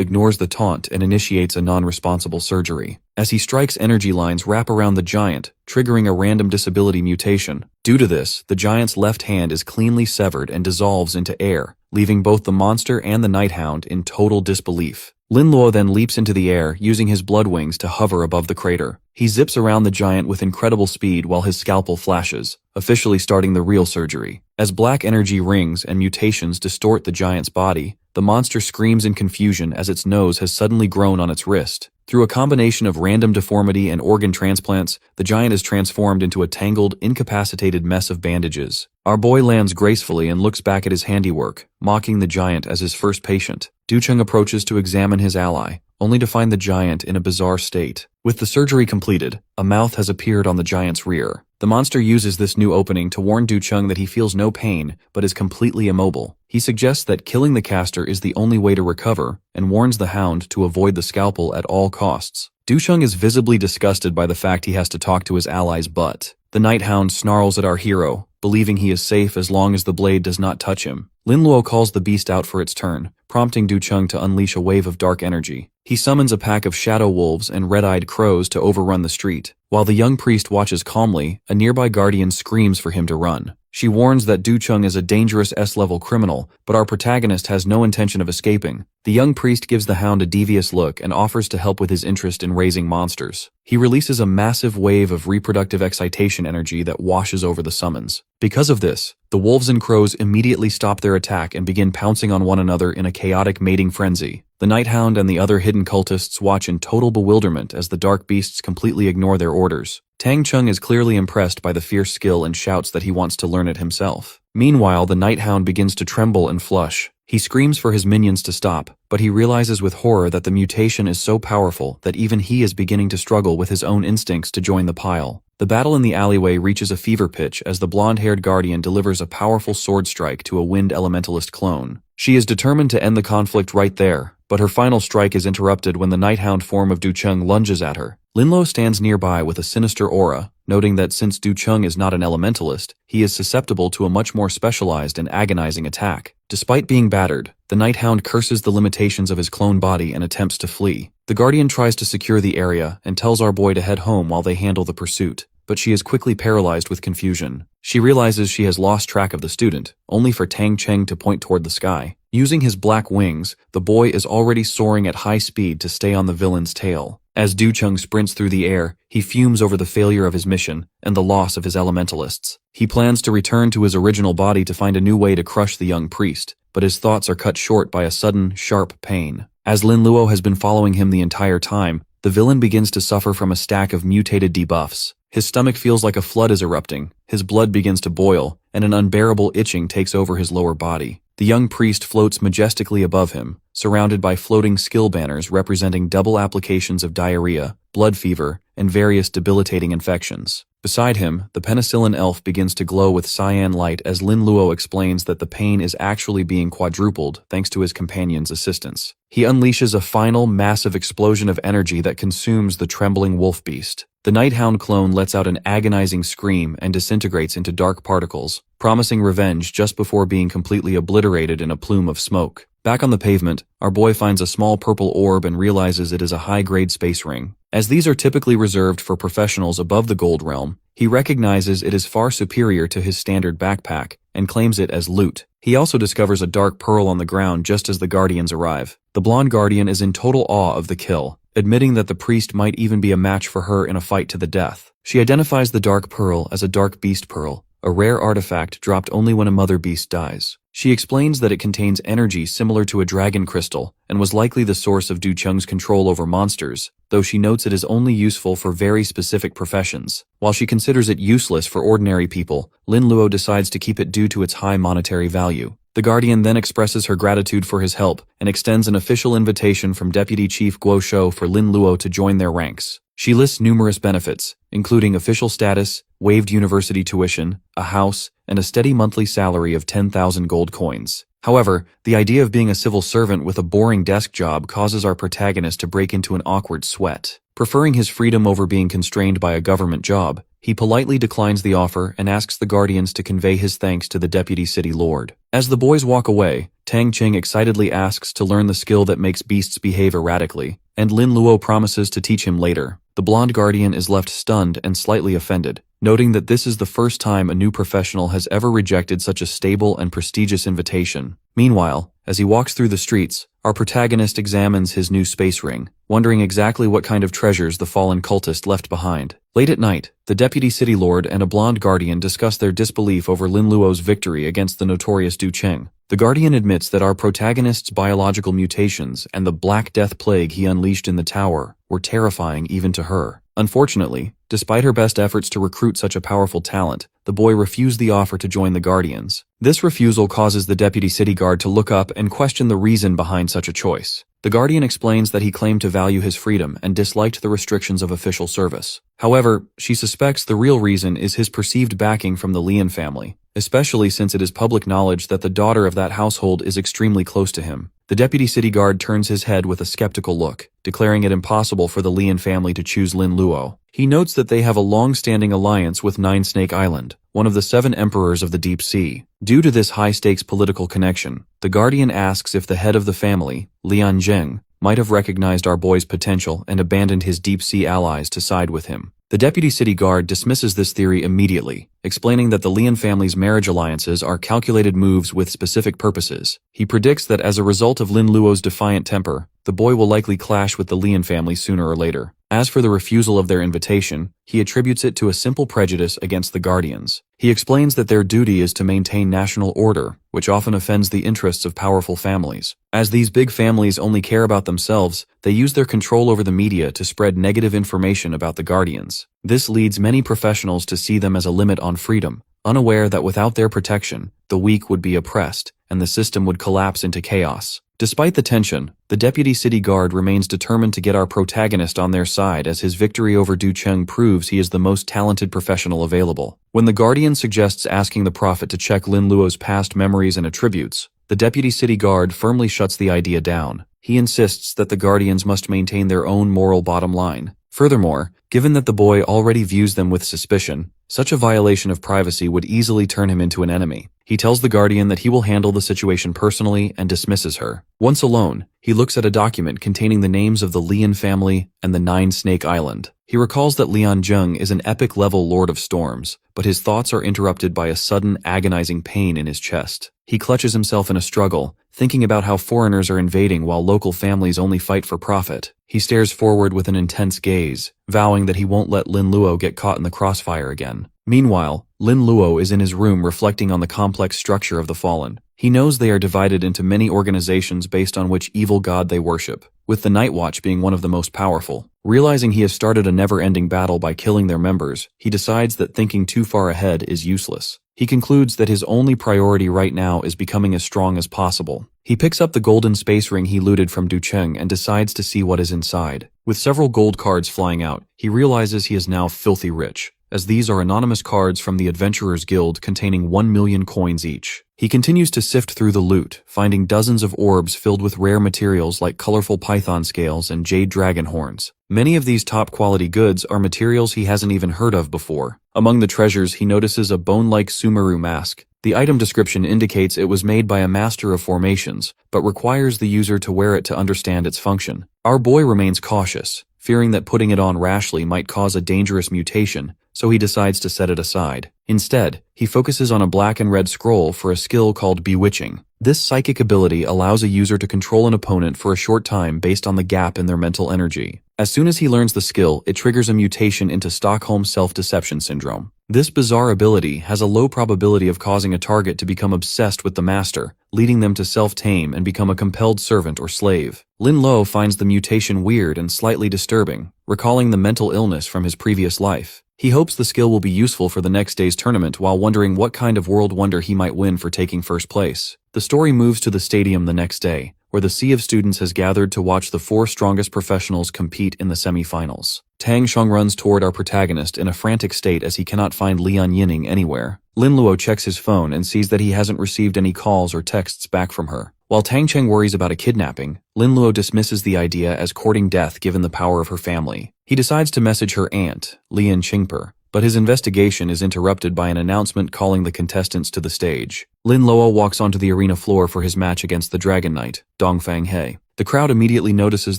ignores the taunt and initiates a non-responsible surgery. As he strikes, energy lines wrap around the giant, triggering a random disability mutation. Due to this, the giant's left hand is cleanly severed and dissolves into air, leaving both the monster and the nighthound in total disbelief. Lin Luo then leaps into the air, using his blood wings to hover above the crater. He zips around the giant with incredible speed while his scalpel flashes, officially starting the real surgery. As black energy rings and mutations distort the giant's body, the monster screams in confusion as its nose has suddenly grown on its wrist. Through a combination of random deformity and organ transplants, the giant is transformed into a tangled, incapacitated mess of bandages. Our boy lands gracefully and looks back at his handiwork, mocking the giant as his first patient. Du Cheng approaches to examine his ally, only to find the giant in a bizarre state. With the surgery completed, a mouth has appeared on the giant's rear. The monster uses this new opening to warn Du Cheng that he feels no pain, but is completely immobile. He suggests that killing the caster is the only way to recover, and warns the hound to avoid the scalpel at all costs. Du Cheng is visibly disgusted by the fact he has to talk to his ally's butt. The night hound snarls at our hero, believing he is safe as long as the blade does not touch him. Lin Luo calls the beast out for its turn, prompting Du Cheng to unleash a wave of dark energy. He summons a pack of shadow wolves and red-eyed crows to overrun the street. While the young priest watches calmly, a nearby guardian screams for him to run. She warns that Du Cheng is a dangerous S-level criminal, but our protagonist has no intention of escaping. The young priest gives the hound a devious look and offers to help with his interest in raising monsters. He releases a massive wave of reproductive excitation energy that washes over the summons. Because of this, the wolves and crows immediately stop their attack and begin pouncing on one another in a chaotic mating frenzy. The night hound and the other hidden cultists watch in total bewilderment as the dark beasts completely ignore their orders. Tang Cheng is clearly impressed by the fierce skill and shouts that he wants to learn it himself. Meanwhile, the night hound begins to tremble and flush. He screams for his minions to stop, but he realizes with horror that the mutation is so powerful that even he is beginning to struggle with his own instincts to join the pile. The battle in the alleyway reaches a fever pitch as the blonde-haired guardian delivers a powerful sword strike to a wind elementalist clone. She is determined to end the conflict right there, but her final strike is interrupted when the night hound form of Du Cheng lunges at her. Lin Luo stands nearby with a sinister aura, noting that since Du Cheng is not an elementalist, he is susceptible to a much more specialized and agonizing attack. Despite being battered, the night hound curses the limitations of his clone body and attempts to flee. The guardian tries to secure the area and tells our boy to head home while they handle the pursuit, but she is quickly paralyzed with confusion. She realizes she has lost track of the student, only for Tang Cheng to point toward the sky. Using his black wings, the boy is already soaring at high speed to stay on the villain's tail. As Du Cheng sprints through the air, he fumes over the failure of his mission and the loss of his elementalists. He plans to return to his original body to find a new way to crush the young priest, but his thoughts are cut short by a sudden, sharp pain. As Lin Luo has been following him the entire time, the villain begins to suffer from a stack of mutated debuffs. His stomach feels like a flood is erupting, his blood begins to boil, and an unbearable itching takes over his lower body. The young priest floats majestically above him, surrounded by floating skill banners representing double applications of diarrhea, blood fever, and various debilitating infections. Beside him, the penicillin elf begins to glow with cyan light as Lin Luo explains that the pain is actually being quadrupled thanks to his companion's assistance. He unleashes a final, massive explosion of energy that consumes the trembling wolf beast. The night hound clone lets out an agonizing scream and disintegrates into dark particles, promising revenge just before being completely obliterated in a plume of smoke. Back on the pavement, our boy finds a small purple orb and realizes it is a high-grade space ring. As these are typically reserved for professionals above the gold realm, he recognizes it is far superior to his standard backpack and claims it as loot. He also discovers a dark pearl on the ground just as the guardians arrive. The blonde guardian is in total awe of the kill, admitting that the priest might even be a match for her in a fight to the death. She identifies the dark pearl as a dark beast pearl, a rare artifact dropped only when a mother beast dies. She explains that it contains energy similar to a dragon crystal and was likely the source of Du Cheng's control over monsters, though she notes it is only useful for very specific professions. While she considers it useless for ordinary people, Lin Luo decides to keep it due to its high monetary value. The Guardian then expresses her gratitude for his help and extends an official invitation from Deputy Chief Guo Shou for Lin Luo to join their ranks. She lists numerous benefits, including official status, waived university tuition, a house, and a steady monthly salary of 10,000 gold coins. However, the idea of being a civil servant with a boring desk job causes our protagonist to break into an awkward sweat. Preferring his freedom over being constrained by a government job, he politely declines the offer and asks the Guardians to convey his thanks to the Deputy City Lord. As the boys walk away, Tang Cheng excitedly asks to learn the skill that makes beasts behave erratically, and Lin Luo promises to teach him later. The blonde Guardian is left stunned and slightly offended, noting that this is the first time a new professional has ever rejected such a stable and prestigious invitation. Meanwhile, as he walks through the streets, our protagonist examines his new space ring, wondering exactly what kind of treasures the fallen cultist left behind. Late at night, the Deputy City Lord and a blonde Guardian discuss their disbelief over Lin Luo's victory against the notorious Du Cheng. The Guardian admits that our protagonist's biological mutations and the Black Death Plague he unleashed in the tower were terrifying even to her. Unfortunately, despite her best efforts to recruit such a powerful talent, the boy refused the offer to join the Guardians. This refusal causes the Deputy City Guard to look up and question the reason behind such a choice. The Guardian explains that he claimed to value his freedom and disliked the restrictions of official service. However, she suspects the real reason is his perceived backing from the Lian family, especially since it is public knowledge that the daughter of that household is extremely close to him. The deputy city guard turns his head with a skeptical look, declaring it impossible for the Lian family to choose Lin Luo. He notes that they have a long-standing alliance with Nine Snake Island, one of the 7 emperors of the Deep Sea. Due to this high-stakes political connection, the Guardian asks if the head of the family, Lian Zheng, might have recognized our boy's potential and abandoned his Deep Sea allies to side with him. The deputy city guard dismisses this theory immediately, explaining that the Lian family's marriage alliances are calculated moves with specific purposes. He predicts that as a result of Lin Luo's defiant temper, the boy will likely clash with the Lian family sooner or later. As for the refusal of their invitation, he attributes it to a simple prejudice against the Guardians. He explains that their duty is to maintain national order, which often offends the interests of powerful families. As these big families only care about themselves, they use their control over the media to spread negative information about the Guardians. This leads many professionals to see them as a limit on freedom, unaware that without their protection, the weak would be oppressed, and the system would collapse into chaos. Despite the tension, the deputy city guard remains determined to get our protagonist on their side as his victory over Du Cheng proves he is the most talented professional available. When the Guardian suggests asking the prophet to check Lin Luo's past memories and attributes, the deputy city guard firmly shuts the idea down. He insists that the Guardians must maintain their own moral bottom line. Furthermore, given that the boy already views them with suspicion, such a violation of privacy would easily turn him into an enemy. He tells the Guardian that he will handle the situation personally and dismisses her. Once alone, he looks at a document containing the names of the Lian family and the Nine Snake Island. He recalls that Lian Zheng is an epic-level Lord of Storms, but his thoughts are interrupted by a sudden, agonizing pain in his chest. He clutches himself in a struggle, thinking about how foreigners are invading while local families only fight for profit. He stares forward with an intense gaze, vowing that he won't let Lin Luo get caught in the crossfire again. Meanwhile, Lin Luo is in his room reflecting on the complex structure of the Fallen. He knows they are divided into many organizations based on which evil god they worship, with the Night Watch being one of the most powerful. Realizing he has started a never-ending battle by killing their members, he decides that thinking too far ahead is useless. He concludes that his only priority right now is becoming as strong as possible. He picks up the golden space ring he looted from Du Cheng and decides to see what is inside. With several gold cards flying out, he realizes he is now filthy rich, as these are anonymous cards from the Adventurers Guild containing 1 million coins each. He continues to sift through the loot, finding dozens of orbs filled with rare materials like colorful python scales and jade dragon horns. Many of these top-quality goods are materials he hasn't even heard of before. Among the treasures, he notices a bone-like Sumeru mask. The item description indicates it was made by a master of formations, but requires the user to wear it to understand its function. Our boy remains cautious, fearing that putting it on rashly might cause a dangerous mutation, so he decides to set it aside. Instead, he focuses on a black and red scroll for a skill called Bewitching. This psychic ability allows a user to control an opponent for a short time based on the gap in their mental energy. As soon as he learns the skill, it triggers a mutation into Stockholm Self-Deception Syndrome. This bizarre ability has a low probability of causing a target to become obsessed with the master, leading them to self-tame and become a compelled servant or slave. Lin Luo finds the mutation weird and slightly disturbing, recalling the mental illness from his previous life. He hopes the skill will be useful for the next day's tournament while wondering what kind of world wonder he might win for taking first place. The story moves to the stadium the next day, where the sea of students has gathered to watch the 4 strongest professionals compete in the semi-finals. Tang Sheng runs toward our protagonist in a frantic state as he cannot find Lian Yining anywhere. Lin Luo checks his phone and sees that he hasn't received any calls or texts back from her. While Tang Cheng worries about a kidnapping, Lin Luo dismisses the idea as courting death given the power of her family. He decides to message her aunt, Lian Qingper, but his investigation is interrupted by an announcement calling the contestants to the stage. Lin Luo walks onto the arena floor for his match against the Dragon Knight, Dongfang He. The crowd immediately notices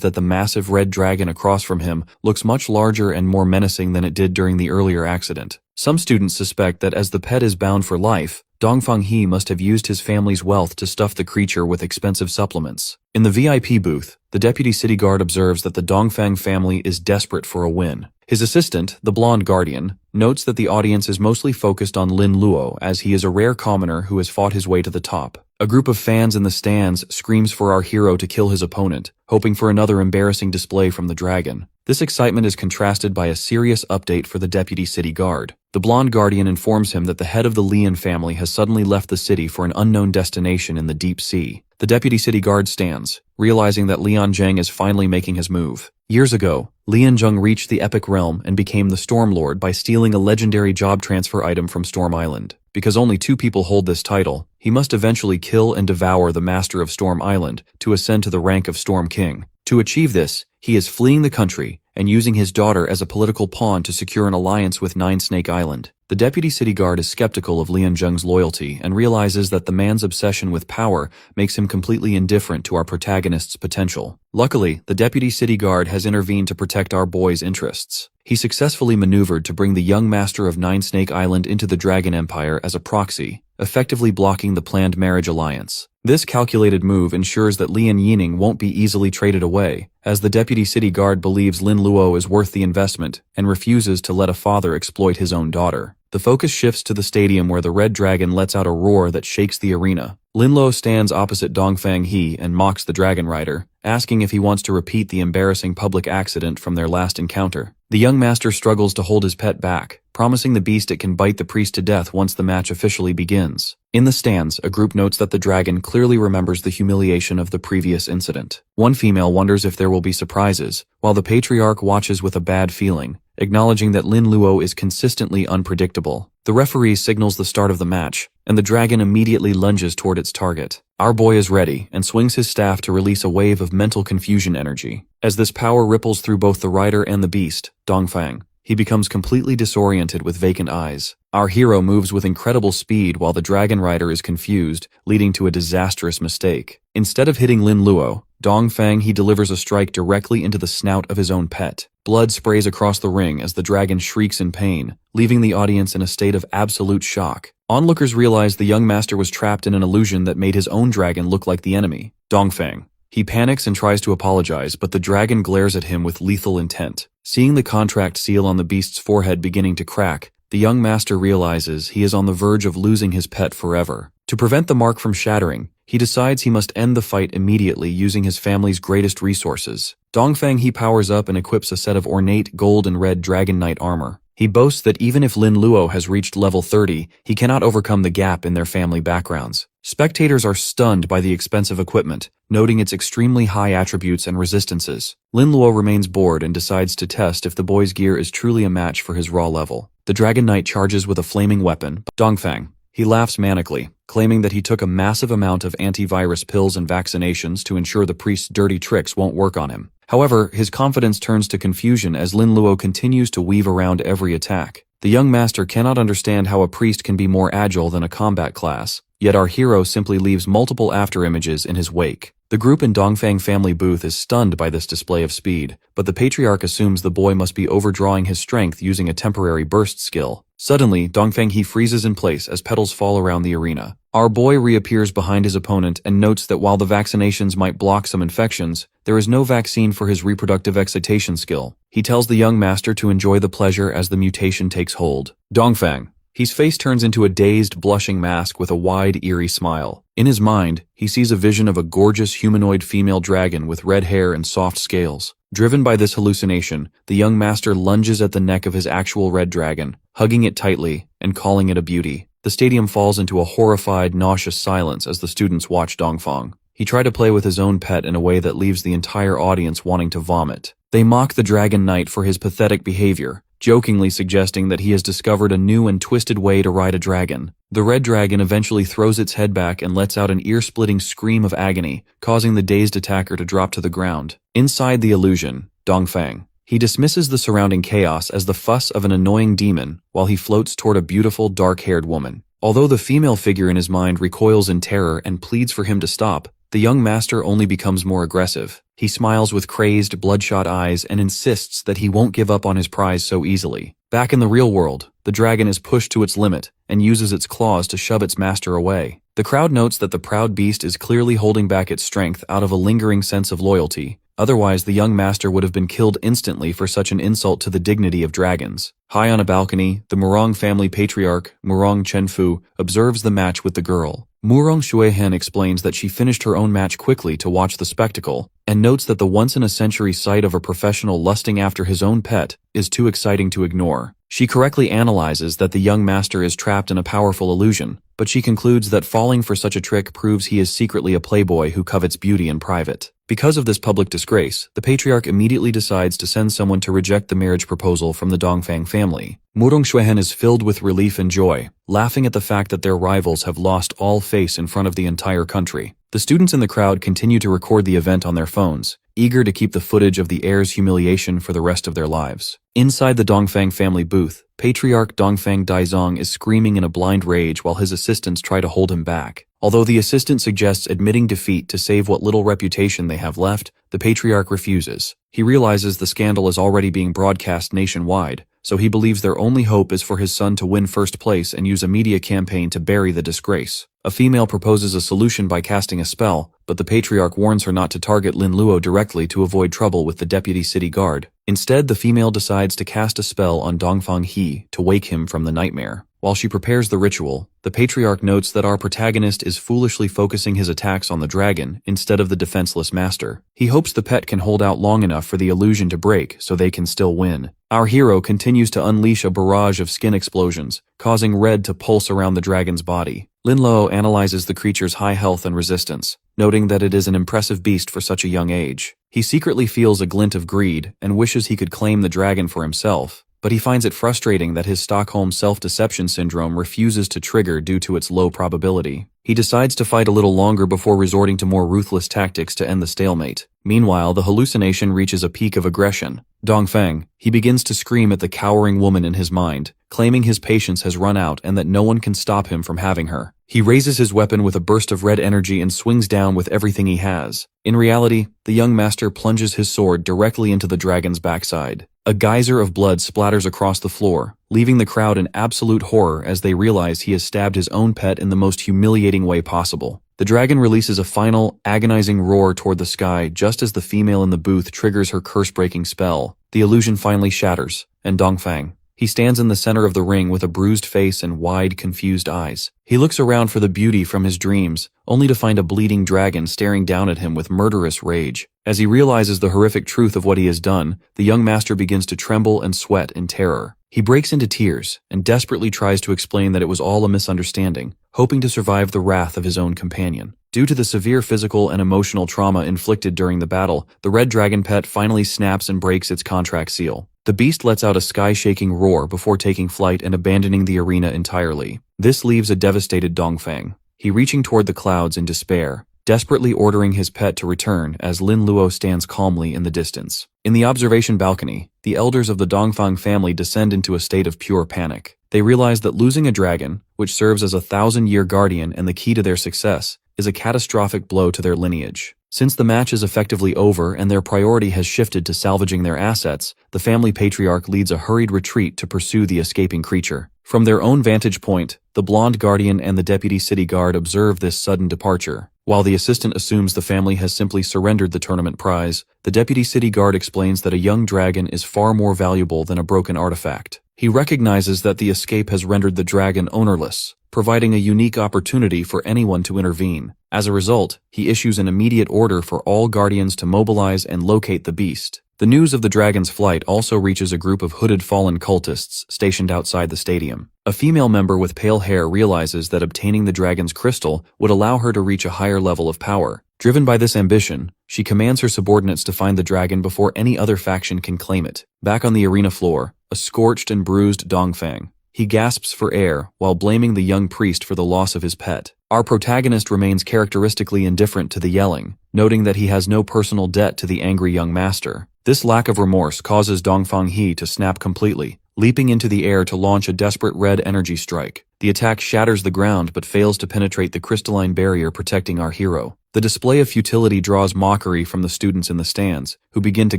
that the massive red dragon across from him looks much larger and more menacing than it did during the earlier accident. Some students suspect that as the pet is bound for life, Dongfang He must have used his family's wealth to stuff the creature with expensive supplements. In the VIP booth, the deputy city guard observes that the Dongfang family is desperate for a win. His assistant, the blonde guardian, notes that the audience is mostly focused on Lin Luo as he is a rare commoner who has fought his way to the top. A group of fans in the stands screams for our hero to kill his opponent, hoping for another embarrassing display from the dragon. This excitement is contrasted by a serious update for the deputy city guard. The blonde guardian informs him that the head of the Lian family has suddenly left the city for an unknown destination in the deep sea. the deputy city guard stands, realizing that Lian Zheng is finally making his move. Years ago, Lian Zheng reached the Epic Realm and became the Storm Lord by stealing a legendary job transfer item from Storm Island. Because only 2 people hold this title, he must eventually kill and devour the Master of Storm Island to ascend to the rank of Storm King. To achieve this, he is fleeing the country and using his daughter as a political pawn to secure an alliance with Nine Snake Island. The deputy city guard is skeptical of Lian Zheng's loyalty and realizes that the man's obsession with power makes him completely indifferent to our protagonist's potential. Luckily, the deputy city guard has intervened to protect our boy's interests. He successfully maneuvered to bring the young master of Nine Snake Island into the Dragon Empire as a proxy, effectively blocking the planned marriage alliance. This calculated move ensures that Lian Yining won't be easily traded away, as the deputy city guard believes Lin Luo is worth the investment and refuses to let a father exploit his own daughter. The focus shifts to the stadium where the Red Dragon lets out a roar that shakes the arena. Lin Luo stands opposite Dongfang He and mocks the Dragon Rider, asking if he wants to repeat the embarrassing public accident from their last encounter. The young master struggles to hold his pet back, promising the beast it can bite the priest to death once the match officially begins. In the stands, a group notes that the dragon clearly remembers the humiliation of the previous incident. One female wonders if there will be surprises, while the patriarch watches with a bad feeling, acknowledging that Lin Luo is consistently unpredictable. The referee signals the start of the match, and the dragon immediately lunges toward its target. Our boy is ready and swings his staff to release a wave of mental confusion energy. As this power ripples through both the rider and the beast, Dongfang, he becomes completely disoriented with vacant eyes. Our hero moves with incredible speed while the Dragon Rider is confused, leading to a disastrous mistake. Instead of hitting Lin Luo, Dongfang He delivers a strike directly into the snout of his own pet. Blood sprays across the ring as the dragon shrieks in pain, leaving the audience in a state of absolute shock. Onlookers realize the young master was trapped in an illusion that made his own dragon look like the enemy, Dongfang. He panics and tries to apologize, but the dragon glares at him with lethal intent. Seeing the contract seal on the beast's forehead beginning to crack, the young master realizes he is on the verge of losing his pet forever. To prevent the mark from shattering, he decides he must end the fight immediately using his family's greatest resources. Dongfang He powers up and equips a set of ornate gold and red Dragon Knight armor. He boasts that even if Lin Luo has reached level 30, he cannot overcome the gap in their family backgrounds. Spectators are stunned by the expensive equipment, noting its extremely high attributes and resistances. Lin Luo remains bored and decides to test if the boy's gear is truly a match for his raw level. The Dragon Knight charges with a flaming weapon. Dongfang, he laughs manically, claiming that he took a massive amount of antivirus pills and vaccinations to ensure the priest's dirty tricks won't work on him. However, his confidence turns to confusion as Lin Luo continues to weave around every attack. The young master cannot understand how a priest can be more agile than a combat class, yet our hero simply leaves multiple afterimages in his wake. The group in Dongfang family booth is stunned by this display of speed, but the patriarch assumes the boy must be overdrawing his strength using a temporary burst skill. Suddenly, Dongfang He freezes in place as petals fall around the arena. Our boy reappears behind his opponent and notes that while the vaccinations might block some infections, there is no vaccine for his reproductive excitation skill. He tells the young master to enjoy the pleasure as the mutation takes hold. Dongfang, his face turns into a dazed, blushing mask with a wide, eerie smile. In his mind, he sees a vision of a gorgeous humanoid female dragon with red hair and soft scales. Driven by this hallucination, the young master lunges at the neck of his actual red dragon, hugging it tightly and calling it a beauty. The stadium falls into a horrified, nauseous silence as the students watch Dongfang. He tried to play with his own pet in a way that leaves the entire audience wanting to vomit. They mock the Dragon Knight for his pathetic behavior, jokingly suggesting that he has discovered a new and twisted way to ride a dragon. The red dragon eventually throws its head back and lets out an ear-splitting scream of agony, causing the dazed attacker to drop to the ground. Inside the illusion, Dongfang, he dismisses the surrounding chaos as the fuss of an annoying demon while he floats toward a beautiful, dark-haired woman. Although the female figure in his mind recoils in terror and pleads for him to stop, the young master only becomes more aggressive. He smiles with crazed, bloodshot eyes and insists that he won't give up on his prize so easily. Back in the real world, the dragon is pushed to its limit and uses its claws to shove its master away. The crowd notes that the proud beast is clearly holding back its strength out of a lingering sense of loyalty. Otherwise, the young master would have been killed instantly for such an insult to the dignity of dragons. High on a balcony, the Murong family patriarch, Murong Chenfu, observes the match with the girl. Murong Shuihen explains that she finished her own match quickly to watch the spectacle, and notes that the once-in-a-century sight of a professional lusting after his own pet is too exciting to ignore. She correctly analyzes that the young master is trapped in a powerful illusion, but she concludes that falling for such a trick proves he is secretly a playboy who covets beauty in private. Because of this public disgrace, the patriarch immediately decides to send someone to reject the marriage proposal from the Dongfang family. Murongxuehen is filled with relief and joy, laughing at the fact that their rivals have lost all face in front of the entire country. The students in the crowd continue to record the event on their phones, eager to keep the footage of the heir's humiliation for the rest of their lives. Inside the Dongfang family booth, Patriarch Dongfang Daizong is screaming in a blind rage while his assistants try to hold him back. Although the assistant suggests admitting defeat to save what little reputation they have left, the patriarch refuses. He realizes the scandal is already being broadcast nationwide, so he believes their only hope is for his son to win first place and use a media campaign to bury the disgrace. A female proposes a solution by casting a spell, but the patriarch warns her not to target Lin Luo directly to avoid trouble with the deputy city guard. Instead, the female decides to cast a spell on Dongfang He to wake him from the nightmare. While she prepares the ritual, the patriarch notes that our protagonist is foolishly focusing his attacks on the dragon instead of the defenseless master. He hopes the pet can hold out long enough for the illusion to break so they can still win. Our hero continues to unleash a barrage of skin explosions, causing red to pulse around the dragon's body. Lin Luo analyzes the creature's high health and resistance, noting that it is an impressive beast for such a young age. He secretly feels a glint of greed and wishes he could claim the dragon for himself, but he finds it frustrating that his Stockholm self-deception syndrome refuses to trigger due to its low probability. He decides to fight a little longer before resorting to more ruthless tactics to end the stalemate. Meanwhile, the hallucination reaches a peak of aggression. Dongfang, he begins to scream at the cowering woman in his mind, claiming his patience has run out and that no one can stop him from having her. He raises his weapon with a burst of red energy and swings down with everything he has. In reality, the young master plunges his sword directly into the dragon's backside. A geyser of blood splatters across the floor, leaving the crowd in absolute horror as they realize he has stabbed his own pet in the most humiliating way possible. The dragon releases a final, agonizing roar toward the sky just as the female in the booth triggers her curse-breaking spell. The illusion finally shatters, and Dongfang, he stands in the center of the ring with a bruised face and wide, confused eyes. He looks around for the beauty from his dreams, only to find a bleeding dragon staring down at him with murderous rage. As he realizes the horrific truth of what he has done, the young master begins to tremble and sweat in terror. He breaks into tears and desperately tries to explain that it was all a misunderstanding, hoping to survive the wrath of his own companion. Due to the severe physical and emotional trauma inflicted during the battle, the red dragon pet finally snaps and breaks its contract seal. The beast lets out a sky-shaking roar before taking flight and abandoning the arena entirely. This leaves a devastated Dongfang. He reaching toward the clouds in despair, desperately ordering his pet to return as Lin Luo stands calmly in the distance. In the observation balcony, the elders of the Dongfang family descend into a state of pure panic. They realize that losing a dragon, which serves as a 1,000-year guardian and the key to their success, is a catastrophic blow to their lineage. Since the match is effectively over and their priority has shifted to salvaging their assets, the family patriarch leads a hurried retreat to pursue the escaping creature. From their own vantage point, the blonde guardian and the deputy city guard observe this sudden departure. While the assistant assumes the family has simply surrendered the tournament prize, the deputy city guard explains that a young dragon is far more valuable than a broken artifact. He recognizes that the escape has rendered the dragon ownerless, providing a unique opportunity for anyone to intervene. As a result, he issues an immediate order for all guardians to mobilize and locate the beast. The news of the dragon's flight also reaches a group of hooded fallen cultists stationed outside the stadium. A female member with pale hair realizes that obtaining the dragon's crystal would allow her to reach a higher level of power. Driven by this ambition, she commands her subordinates to find the dragon before any other faction can claim it. Back on the arena floor, a scorched and bruised Dongfang. He gasps for air while blaming the young priest for the loss of his pet. Our protagonist remains characteristically indifferent to the yelling, noting that he has no personal debt to the angry young master. This lack of remorse causes Dongfang He to snap completely, leaping into the air to launch a desperate red energy strike. The attack shatters the ground but fails to penetrate the crystalline barrier protecting our hero. The display of futility draws mockery from the students in the stands, who begin to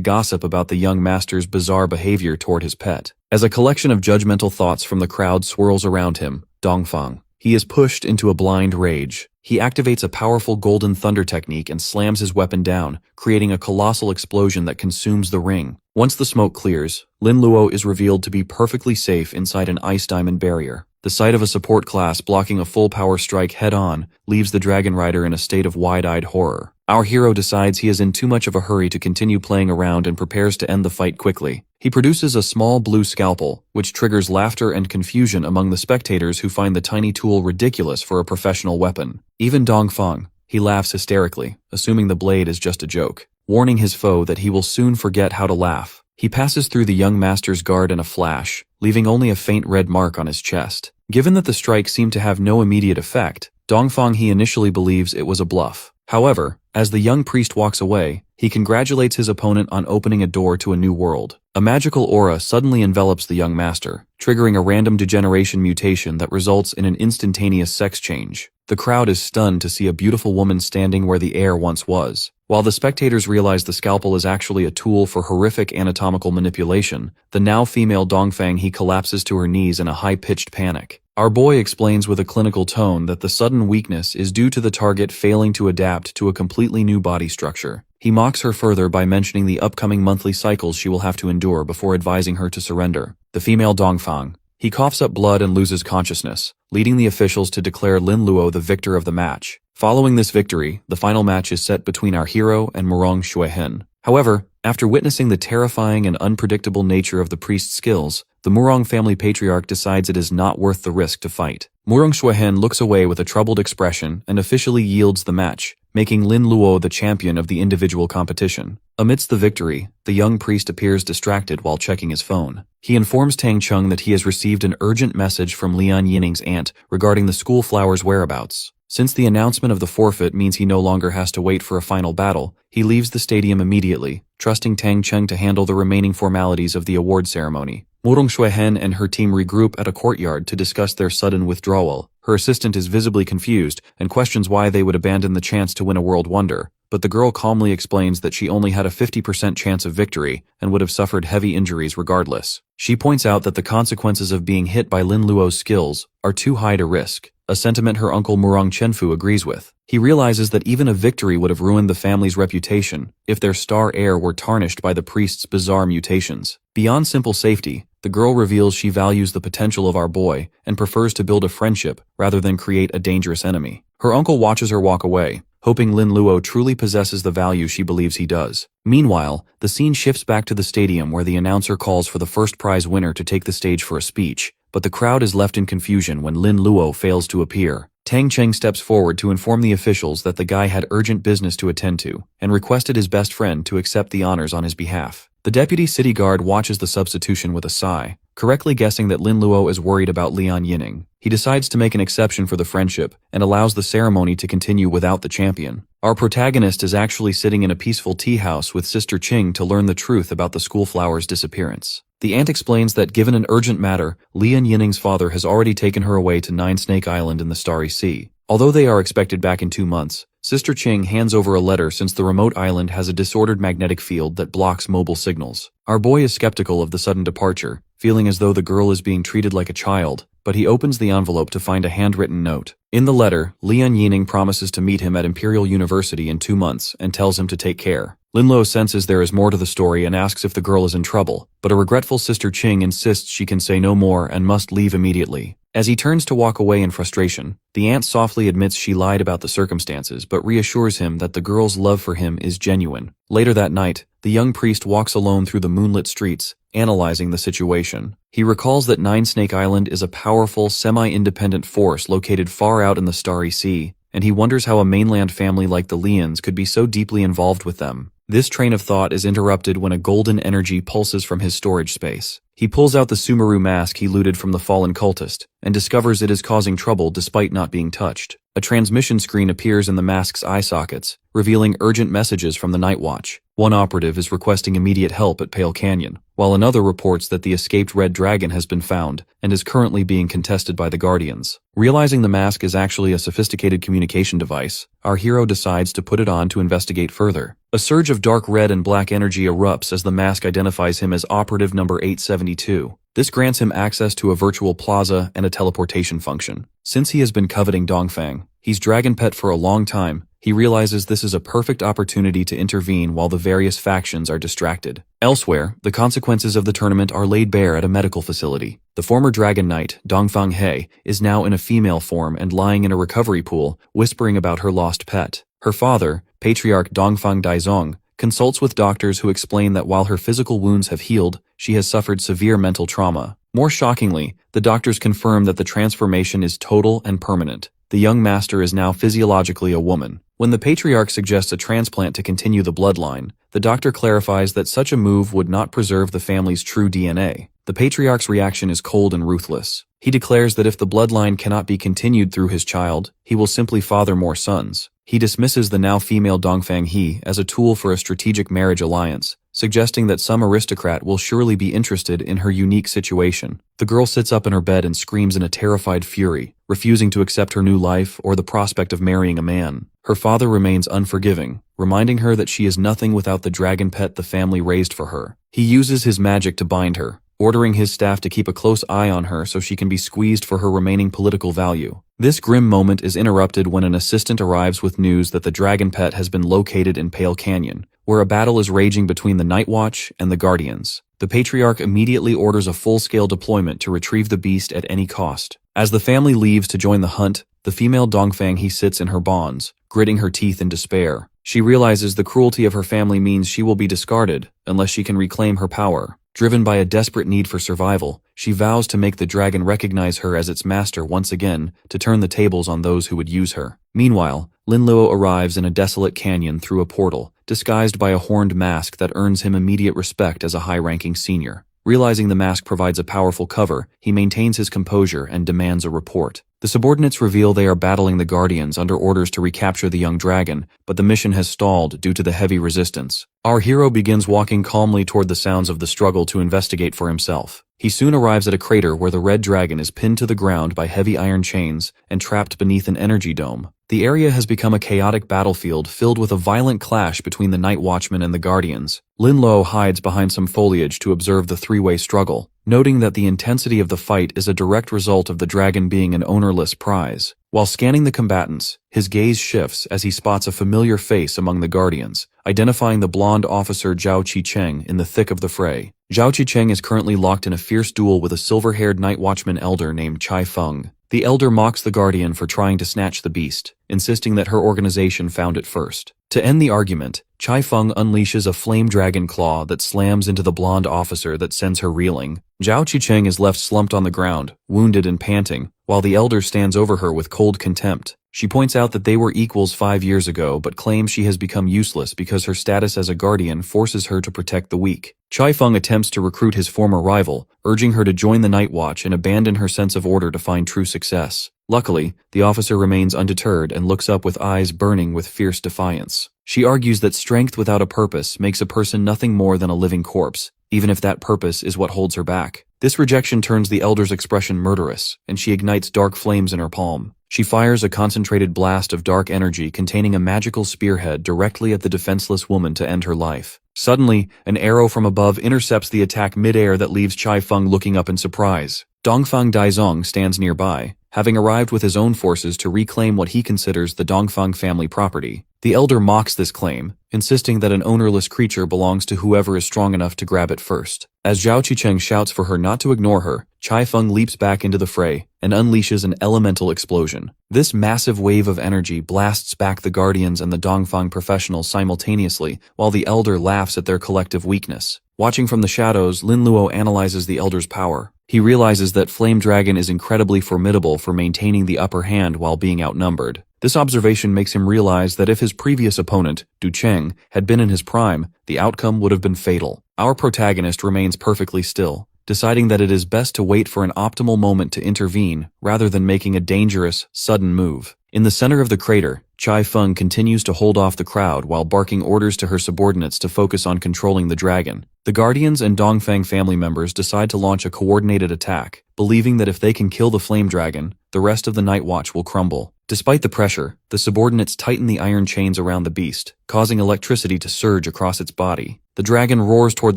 gossip about the young master's bizarre behavior toward his pet. As a collection of judgmental thoughts from the crowd swirls around him, Dongfang, he is pushed into a blind rage. He activates a powerful golden thunder technique and slams his weapon down, creating a colossal explosion that consumes the ring. Once the smoke clears, Lin Luo is revealed to be perfectly safe inside an ice diamond barrier. The sight of a support class blocking a full power strike head-on leaves the Dragon Rider in a state of wide-eyed horror. Our hero decides he is in too much of a hurry to continue playing around and prepares to end the fight quickly. He produces a small blue scalpel, which triggers laughter and confusion among the spectators who find the tiny tool ridiculous for a professional weapon. Even Dongfang, he laughs hysterically, assuming the blade is just a joke, warning his foe that he will soon forget how to laugh. He passes through the young master's guard in a flash, leaving only a faint red mark on his chest. Given that the strike seemed to have no immediate effect, Dongfang he initially believes it was a bluff. However, as the young priest walks away, he congratulates his opponent on opening a door to a new world. A magical aura suddenly envelops the young master, triggering a random degeneration mutation that results in an instantaneous sex change. The crowd is stunned to see a beautiful woman standing where the air once was. While the spectators realize the scalpel is actually a tool for horrific anatomical manipulation, the now female Dongfang he collapses to her knees in a high-pitched panic. Our boy explains with a clinical tone that the sudden weakness is due to the target failing to adapt to a completely new body structure. He mocks her further by mentioning the upcoming monthly cycles she will have to endure before advising her to surrender. The female Dongfang, he coughs up blood and loses consciousness, leading the officials to declare Lin Luo the victor of the match. Following this victory, the final match is set between our hero and Murong Xuehen. However, after witnessing the terrifying and unpredictable nature of the priest's skills, the Murong family patriarch decides it is not worth the risk to fight. Murong Xuehen looks away with a troubled expression and officially yields the match, making Lin Luo the champion of the individual competition. Amidst the victory, the young priest appears distracted while checking his phone. He informs Tang Cheng that he has received an urgent message from Lian Yining's aunt regarding the school flower's whereabouts. Since the announcement of the forfeit means he no longer has to wait for a final battle, he leaves the stadium immediately, trusting Tang Cheng to handle the remaining formalities of the award ceremony. Murong Xuehen and her team regroup at a courtyard to discuss their sudden withdrawal. Her assistant is visibly confused and questions why they would abandon the chance to win a world wonder, but the girl calmly explains that she only had a 50% chance of victory and would have suffered heavy injuries regardless. She points out that the consequences of being hit by Lin Luo's skills are too high to risk, a sentiment her uncle Murong Chenfu agrees with. He realizes that even a victory would have ruined the family's reputation if their star heir were tarnished by the priest's bizarre mutations. Beyond simple safety, the girl reveals she values the potential of our boy and prefers to build a friendship rather than create a dangerous enemy. Her uncle watches her walk away, hoping Lin Luo truly possesses the value she believes he does. Meanwhile, the scene shifts back to the stadium where the announcer calls for the first prize winner to take the stage for a speech, but the crowd is left in confusion when Lin Luo fails to appear. Tang Cheng steps forward to inform the officials that the guy had urgent business to attend to, and requested his best friend to accept the honors on his behalf. The deputy city guard watches the substitution with a sigh, correctly guessing that Lin Luo is worried about Lian Yining. He decides to make an exception for the friendship and allows the ceremony to continue without the champion. Our protagonist is actually sitting in a peaceful tea house with Sister Qing to learn the truth about the school flower's disappearance. The aunt explains that given an urgent matter, Lian Yining's father has already taken her away to Nine Snake Island in the Starry Sea. Although they are expected back in 2 months, Sister Qing hands over a letter since the remote island has a disordered magnetic field that blocks mobile signals. Our boy is skeptical of the sudden departure, feeling as though the girl is being treated like a child, but he opens the envelope to find a handwritten note. In the letter, Lian Yining promises to meet him at Imperial University in 2 months and tells him to take care. Lin Luo senses there is more to the story and asks if the girl is in trouble, but a regretful Sister Qing insists she can say no more and must leave immediately. As he turns to walk away in frustration, the aunt softly admits she lied about the circumstances but reassures him that the girl's love for him is genuine. Later that night, the young priest walks alone through the moonlit streets, analyzing the situation. He recalls that Nine Snake Island is a powerful, semi-independent force located far out in the Starry Sea, and he wonders how a mainland family like the Lians could be so deeply involved with them. This train of thought is interrupted when a golden energy pulses from his storage space. He pulls out the Sumeru mask he looted from the fallen cultist, and discovers it is causing trouble despite not being touched. A transmission screen appears in the mask's eye sockets, revealing urgent messages from the Night Watch. One operative is requesting immediate help at Pale Canyon, while another reports that the escaped Red Dragon has been found and is currently being contested by the Guardians. Realizing the mask is actually a sophisticated communication device, our hero decides to put it on to investigate further. A surge of dark red and black energy erupts as the mask identifies him as operative number 872. This grants him access to a virtual plaza and a teleportation function. Since he has been coveting Dongfang, he's dragon pet for a long time, He realizes this is a perfect opportunity to intervene while the various factions are distracted. Elsewhere, the consequences of the tournament are laid bare at a medical facility. The former Dragon Knight, Dongfang He, is now in a female form and lying in a recovery pool, whispering about her lost pet. Her father, Patriarch Dongfang Daizong, consults with doctors who explain that while her physical wounds have healed, she has suffered severe mental trauma. More shockingly, the doctors confirm that the transformation is total and permanent. The young master is now physiologically a woman. When the Patriarch suggests a transplant to continue the bloodline, the doctor clarifies that such a move would not preserve the family's true DNA. The Patriarch's reaction is cold and ruthless. He declares that if the bloodline cannot be continued through his child, he will simply father more sons. He dismisses the now female Dongfang He as a tool for a strategic marriage alliance, suggesting that some aristocrat will surely be interested in her unique situation. The girl sits up in her bed and screams in a terrified fury, refusing to accept her new life or the prospect of marrying a man. Her father remains unforgiving, reminding her that she is nothing without the dragon pet the family raised for her. He uses his magic to bind her, ordering his staff to keep a close eye on her so she can be squeezed for her remaining political value. This grim moment is interrupted when an assistant arrives with news that the dragon pet has been located in Pale Canyon, where a battle is raging between the Night Watch and the Guardians. The Patriarch immediately orders a full-scale deployment to retrieve the beast at any cost. As the family leaves to join the hunt, the female Dongfang He sits in her bonds, gritting her teeth in despair. She realizes the cruelty of her family means she will be discarded unless she can reclaim her power. Driven by a desperate need for survival, she vows to make the dragon recognize her as its master once again, to turn the tables on those who would use her. Meanwhile, Lin Luo arrives in a desolate canyon through a portal, disguised by a horned mask that earns him immediate respect as a high-ranking senior. Realizing the mask provides a powerful cover, he maintains his composure and demands a report. The subordinates reveal they are battling the Guardians under orders to recapture the young dragon, but the mission has stalled due to the heavy resistance. Our hero begins walking calmly toward the sounds of the struggle to investigate for himself. He soon arrives at a crater where the red dragon is pinned to the ground by heavy iron chains and trapped beneath an energy dome. The area has become a chaotic battlefield filled with a violent clash between the Night Watchman and the Guardians. Lin Luo hides behind some foliage to observe the three-way struggle, noting that the intensity of the fight is a direct result of the dragon being an ownerless prize. While scanning the combatants, his gaze shifts as he spots a familiar face among the Guardians, identifying the blonde officer Zhao Qicheng in the thick of the fray. Zhao Qicheng is currently locked in a fierce duel with a silver-haired Night Watchman elder named Chai Feng. The elder mocks the Guardian for trying to snatch the beast, insisting that her organization found it first. To end the argument, Chai Feng unleashes a flame dragon claw that slams into the blonde officer that sends her reeling. Zhao Qicheng is left slumped on the ground, wounded and panting, while the elder stands over her with cold contempt. She points out that they were equals 5 years ago but claims she has become useless because her status as a guardian forces her to protect the weak. Chai Feng attempts to recruit his former rival, urging her to join the Night Watch and abandon her sense of order to find true success. Luckily, the officer remains undeterred and looks up with eyes burning with fierce defiance. She argues that strength without a purpose makes a person nothing more than a living corpse, even if that purpose is what holds her back. This rejection turns the elder's expression murderous, and she ignites dark flames in her palm. She fires a concentrated blast of dark energy containing a magical spearhead directly at the defenseless woman to end her life. Suddenly, an arrow from above intercepts the attack mid-air that leaves Chai Feng looking up in surprise. Dongfang Daizong stands nearby, having arrived with his own forces to reclaim what he considers the Dongfang family property. The elder mocks this claim, insisting that an ownerless creature belongs to whoever is strong enough to grab it first. As Zhao Qicheng shouts for her not to ignore her, Chai Feng leaps back into the fray and unleashes an elemental explosion. This massive wave of energy blasts back the Guardians and the Dongfang professionals simultaneously, while the elder laughs at their collective weakness. Watching from the shadows, Lin Luo analyzes the elder's power. He realizes that Flame Dragon is incredibly formidable for maintaining the upper hand while being outnumbered. This observation makes him realize that if his previous opponent, Du Cheng, had been in his prime, the outcome would have been fatal. Our protagonist remains perfectly still, deciding that it is best to wait for an optimal moment to intervene rather than making a dangerous, sudden move. In the center of the crater, Chai Feng continues to hold off the crowd while barking orders to her subordinates to focus on controlling the dragon. The Guardians and Dongfang family members decide to launch a coordinated attack, believing that if they can kill the Flame Dragon, the rest of the Night Watch will crumble. Despite the pressure, The subordinates tighten the iron chains around the beast, causing electricity to surge across its body. The dragon roars toward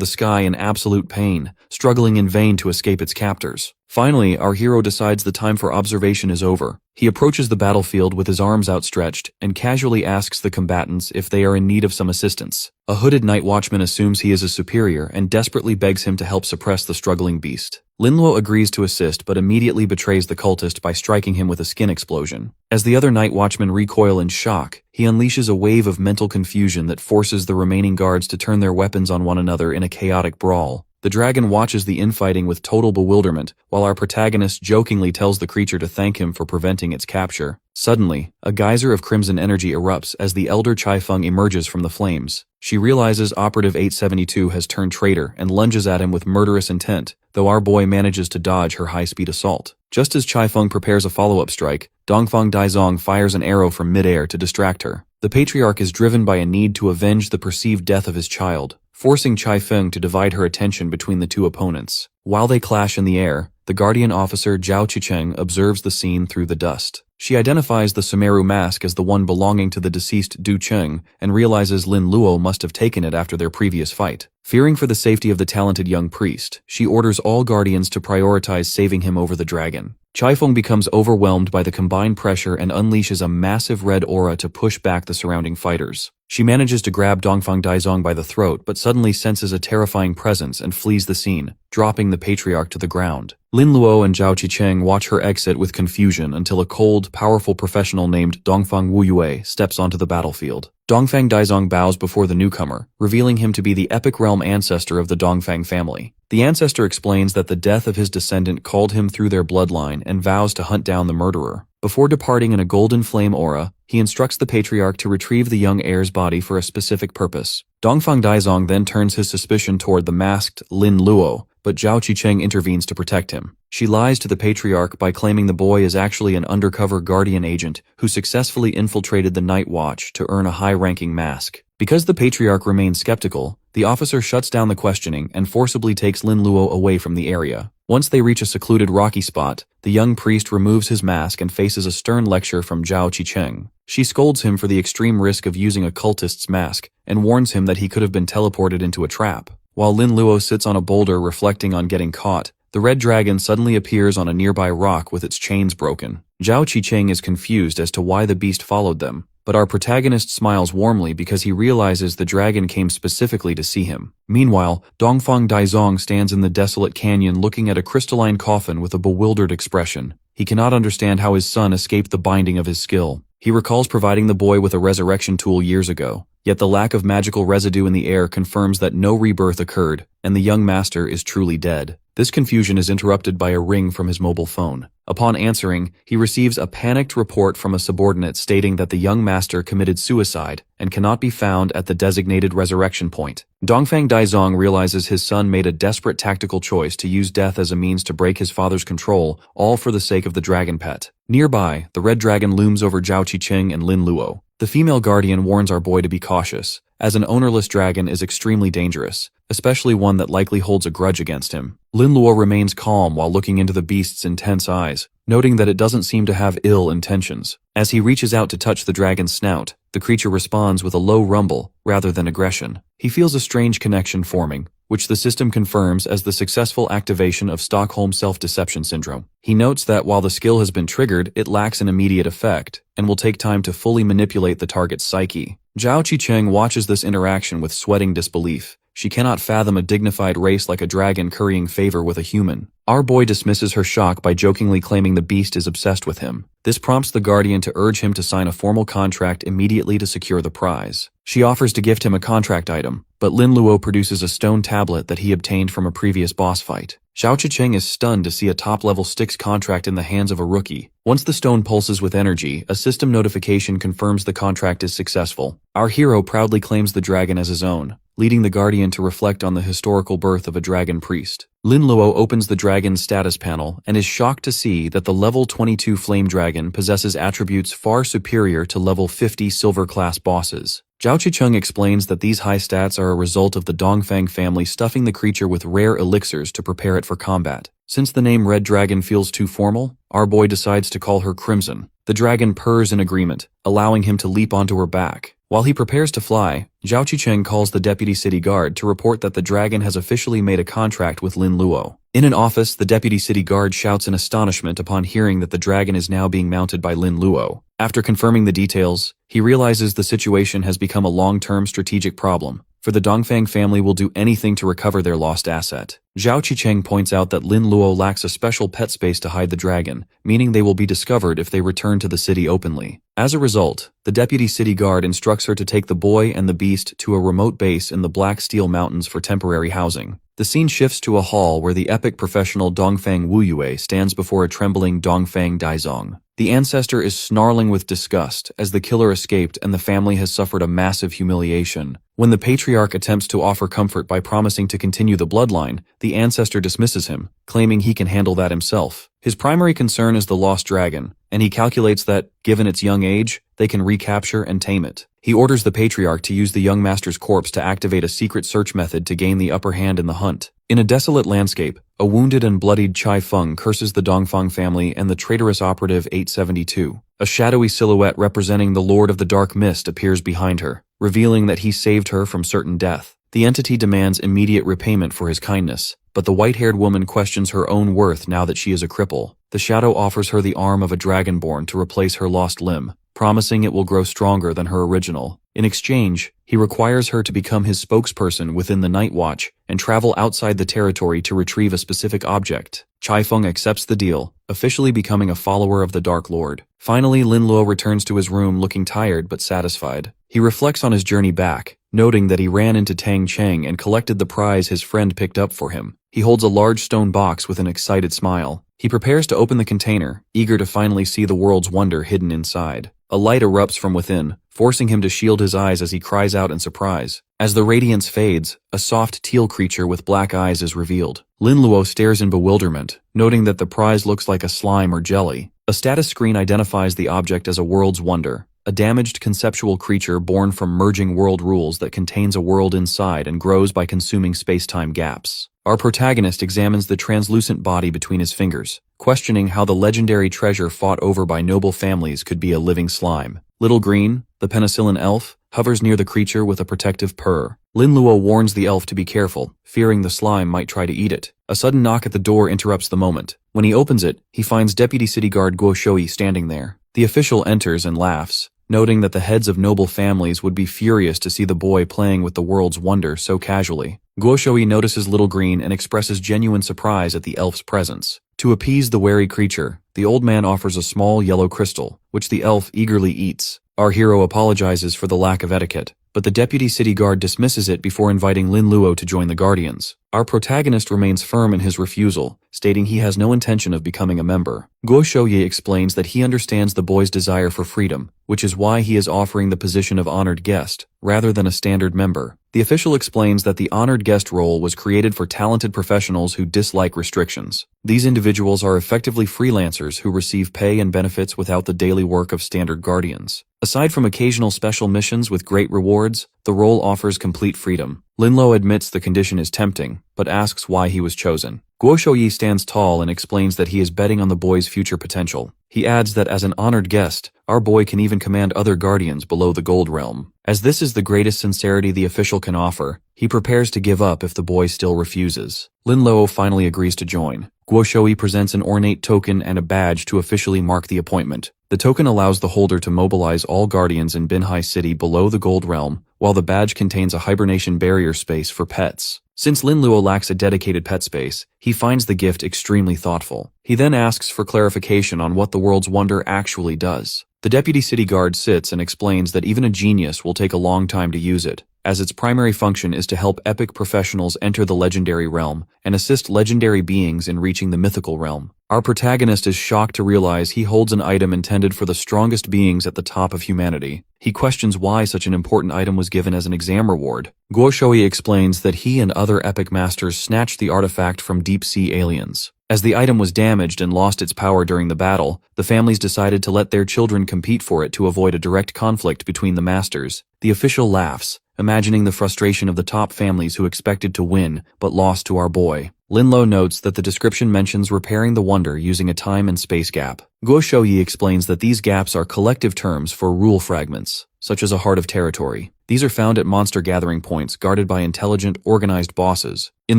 the sky in absolute pain, struggling in vain to escape its captors. Finally, our hero decides the time for observation is over. He approaches the battlefield with his arms outstretched and casually asks the combatants if they are in need of some assistance. A hooded night watchman assumes he is a superior and desperately begs him to help suppress the struggling beast. Linluo agrees to assist but immediately betrays the cultist by striking him with a skin explosion. As the other night watchmen recoil in shock, he unleashes a wave of mental confusion that forces the remaining guards to turn their weapons on one another in a chaotic brawl. The dragon watches the infighting with total bewilderment, while our protagonist jokingly tells the creature to thank him for preventing its capture. Suddenly, a geyser of crimson energy erupts as the elder Chai Feng emerges from the flames. She realizes Operative 872 has turned traitor and lunges at him with murderous intent, though our boy manages to dodge her high-speed assault. Just as Chai Feng prepares a follow-up strike, Dongfang Daizong fires an arrow from midair to distract her. The patriarch is driven by a need to avenge the perceived death of his child, forcing Chai Feng to divide her attention between the two opponents. While they clash in the air, the guardian officer Zhao Qicheng observes the scene through the dust. She identifies the Sumeru mask as the one belonging to the deceased Du Cheng and realizes Lin Luo must have taken it after their previous fight. Fearing for the safety of the talented young priest, she orders all guardians to prioritize saving him over the dragon. Chai Feng becomes overwhelmed by the combined pressure and unleashes a massive red aura to push back the surrounding fighters. She manages to grab Dongfang Daizong by the throat but suddenly senses a terrifying presence and flees the scene, dropping the patriarch to the ground. Lin Luo and Zhao Qicheng watch her exit with confusion until a cold, powerful professional named Dongfang Wuyue steps onto the battlefield. Dongfang Daizong bows before the newcomer, revealing him to be the epic realm ancestor of the Dongfang family. The ancestor explains that the death of his descendant called him through their bloodline and vows to hunt down the murderer. Before departing in a golden flame aura, he instructs the patriarch to retrieve the young heir's body for a specific purpose. Dongfang Daizong then turns his suspicion toward the masked Lin Luo, but Zhao Qicheng intervenes to protect him. She lies to the patriarch by claiming the boy is actually an undercover guardian agent who successfully infiltrated the Night Watch to earn a high-ranking mask. Because the patriarch remains skeptical, the officer shuts down the questioning and forcibly takes Lin Luo away from the area. Once they reach a secluded rocky spot, the young priest removes his mask and faces a stern lecture from Zhao Qicheng. She scolds him for the extreme risk of using a cultist's mask and warns him that he could have been teleported into a trap. While Lin Luo sits on a boulder reflecting on getting caught, the red dragon suddenly appears on a nearby rock with its chains broken. Zhao Qicheng is confused as to why the beast followed them, but our protagonist smiles warmly because he realizes the dragon came specifically to see him. Meanwhile, Dongfang Daizong stands in the desolate canyon looking at a crystalline coffin with a bewildered expression. He cannot understand how his son escaped the binding of his skill. He recalls providing the boy with a resurrection tool years ago, yet the lack of magical residue in the air confirms that no rebirth occurred, and the young master is truly dead. This confusion is interrupted by a ring from his mobile phone. Upon answering, he receives a panicked report from a subordinate stating that the young master committed suicide and cannot be found at the designated resurrection point. Dongfang Daizong realizes his son made a desperate tactical choice to use death as a means to break his father's control, all for the sake of the dragon pet. Nearby, the red dragon looms over Zhao Qicheng and Lin Luo. The female guardian warns our boy to be cautious, as an ownerless dragon is extremely dangerous, especially one that likely holds a grudge against him. Lin Luo remains calm while looking into the beast's intense eyes, noting that it doesn't seem to have ill intentions. As he reaches out to touch the dragon's snout, the creature responds with a low rumble rather than aggression. He feels a strange connection forming, which the system confirms as the successful activation of Stockholm self-deception syndrome. He notes that while the skill has been triggered, it lacks an immediate effect, and will take time to fully manipulate the target's psyche. Zhao Qicheng watches this interaction with sweating disbelief. She cannot fathom a dignified race like a dragon currying favor with a human. Our boy dismisses her shock by jokingly claiming the beast is obsessed with him. This prompts the guardian to urge him to sign a formal contract immediately to secure the prize. She offers to gift him a contract item, but Lin Luo produces a stone tablet that he obtained from a previous boss fight. Zhao Qicheng is stunned to see a top-level Styx contract in the hands of a rookie. Once the stone pulses with energy, a system notification confirms the contract is successful. Our hero proudly claims the dragon as his own, leading the guardian to reflect on the historical birth of a dragon priest. Lin Luo opens the dragon's status panel and is shocked to see that the level 22 flame dragon possesses attributes far superior to level 50 silver class bosses. Zhao Qicheng explains that these high stats are a result of the Dongfang family stuffing the creature with rare elixirs to prepare it for combat. Since the name Red Dragon feels too formal, our boy decides to call her Crimson. The dragon purrs in agreement, allowing him to leap onto her back. While he prepares to fly, Zhao Qicheng calls the deputy city guard to report that the dragon has officially made a contract with Lin Luo. In an office, the deputy city guard shouts in astonishment upon hearing that the dragon is now being mounted by Lin Luo. After confirming the details, he realizes the situation has become a long-term strategic problem, for the Dongfang family will do anything to recover their lost asset. Zhao Qicheng points out that Lin Luo lacks a special pet space to hide the dragon, meaning they will be discovered if they return to the city openly. As a result, the deputy city guard instructs her to take the boy and the beast to a remote base in the Black Steel Mountains for temporary housing. The scene shifts to a hall where the epic professional Dongfang Wu Yue stands before a trembling Dongfang Daizong. The ancestor is snarling with disgust as the killer escaped and the family has suffered a massive humiliation. When the patriarch attempts to offer comfort by promising to continue the bloodline, the ancestor dismisses him, claiming he can handle that himself. His primary concern is the lost dragon, and he calculates that, given its young age, they can recapture and tame it. He orders the patriarch to use the young master's corpse to activate a secret search method to gain the upper hand in the hunt. In a desolate landscape, a wounded and bloodied Chai Feng curses the Dongfang family and the traitorous operative 872. A shadowy silhouette representing the Lord of the Dark Mist appears behind her, revealing that he saved her from certain death. The entity demands immediate repayment for his kindness, but the white-haired woman questions her own worth now that she is a cripple. The shadow offers her the arm of a dragonborn to replace her lost limb, promising it will grow stronger than her original. In exchange, he requires her to become his spokesperson within the Night Watch and travel outside the territory to retrieve a specific object. Chai Feng accepts the deal, officially becoming a follower of the Dark Lord. Finally, Lin Luo returns to his room looking tired but satisfied. He reflects on his journey back, noting that he ran into Tang Cheng and collected the prize his friend picked up for him. He holds a large stone box with an excited smile. He prepares to open the container, eager to finally see the world's wonder hidden inside. A light erupts from within, forcing him to shield his eyes as he cries out in surprise. As the radiance fades, a soft teal creature with black eyes is revealed. Lin Luo stares in bewilderment, noting that the prize looks like a slime or jelly. A status screen identifies the object as a world's wonder, a damaged conceptual creature born from merging world rules that contains a world inside and grows by consuming space-time gaps. Our protagonist examines the translucent body between his fingers, questioning how the legendary treasure fought over by noble families could be a living slime. Little Green, the penicillin elf, hovers near the creature with a protective purr. Lin Luo warns the elf to be careful, fearing the slime might try to eat it. A sudden knock at the door interrupts the moment. When he opens it, he finds Deputy City Guard Guo Shoui standing there. The official enters and laughs, noting that the heads of noble families would be furious to see the boy playing with the world's wonder so casually. Guo Shoui notices Little Green and expresses genuine surprise at the elf's presence. To appease the wary creature, the old man offers a small yellow crystal, which the elf eagerly eats. Our hero apologizes for the lack of etiquette, but the deputy city guard dismisses it before inviting Lin Luo to join the Guardians. Our protagonist remains firm in his refusal, stating he has no intention of becoming a member. Guo Shouye explains that he understands the boy's desire for freedom, which is why he is offering the position of honored guest, rather than a standard member. The official explains that the honored guest role was created for talented professionals who dislike restrictions. These individuals are effectively freelancers who receive pay and benefits without the daily work of standard guardians. Aside from occasional special missions with great rewards, the role offers complete freedom. Lin Luo admits the condition is tempting, but asks why he was chosen. Guo Shouyi stands tall and explains that he is betting on the boy's future potential. He adds that as an honored guest, our boy can even command other guardians below the Gold Realm. As this is the greatest sincerity the official can offer, he prepares to give up if the boy still refuses. Lin Luo finally agrees to join. Guo Shouyi presents an ornate token and a badge to officially mark the appointment. The token allows the holder to mobilize all guardians in Binhai City below the Gold Realm, while the badge contains a hibernation barrier space for pets. Since Lin Luo lacks a dedicated pet space, he finds the gift extremely thoughtful. He then asks for clarification on what the world's wonder actually does. The deputy city guard sits and explains that even a genius will take a long time to use it, as its primary function is to help epic professionals enter the legendary realm and assist legendary beings in reaching the mythical realm. Our protagonist is shocked to realize he holds an item intended for the strongest beings at the top of humanity. He questions why such an important item was given as an exam reward. Guo Shouyi explains that he and other epic masters snatched the artifact from deep-sea aliens. As the item was damaged and lost its power during the battle, the families decided to let their children compete for it to avoid a direct conflict between the masters. The official laughs, imagining the frustration of the top families who expected to win but lost to our boy. Linlo notes that the description mentions repairing the wonder using a time and space gap. Guo Shouyi explains that these gaps are collective terms for rule fragments, such as a heart of territory. These are found at monster gathering points guarded by intelligent, organized bosses. In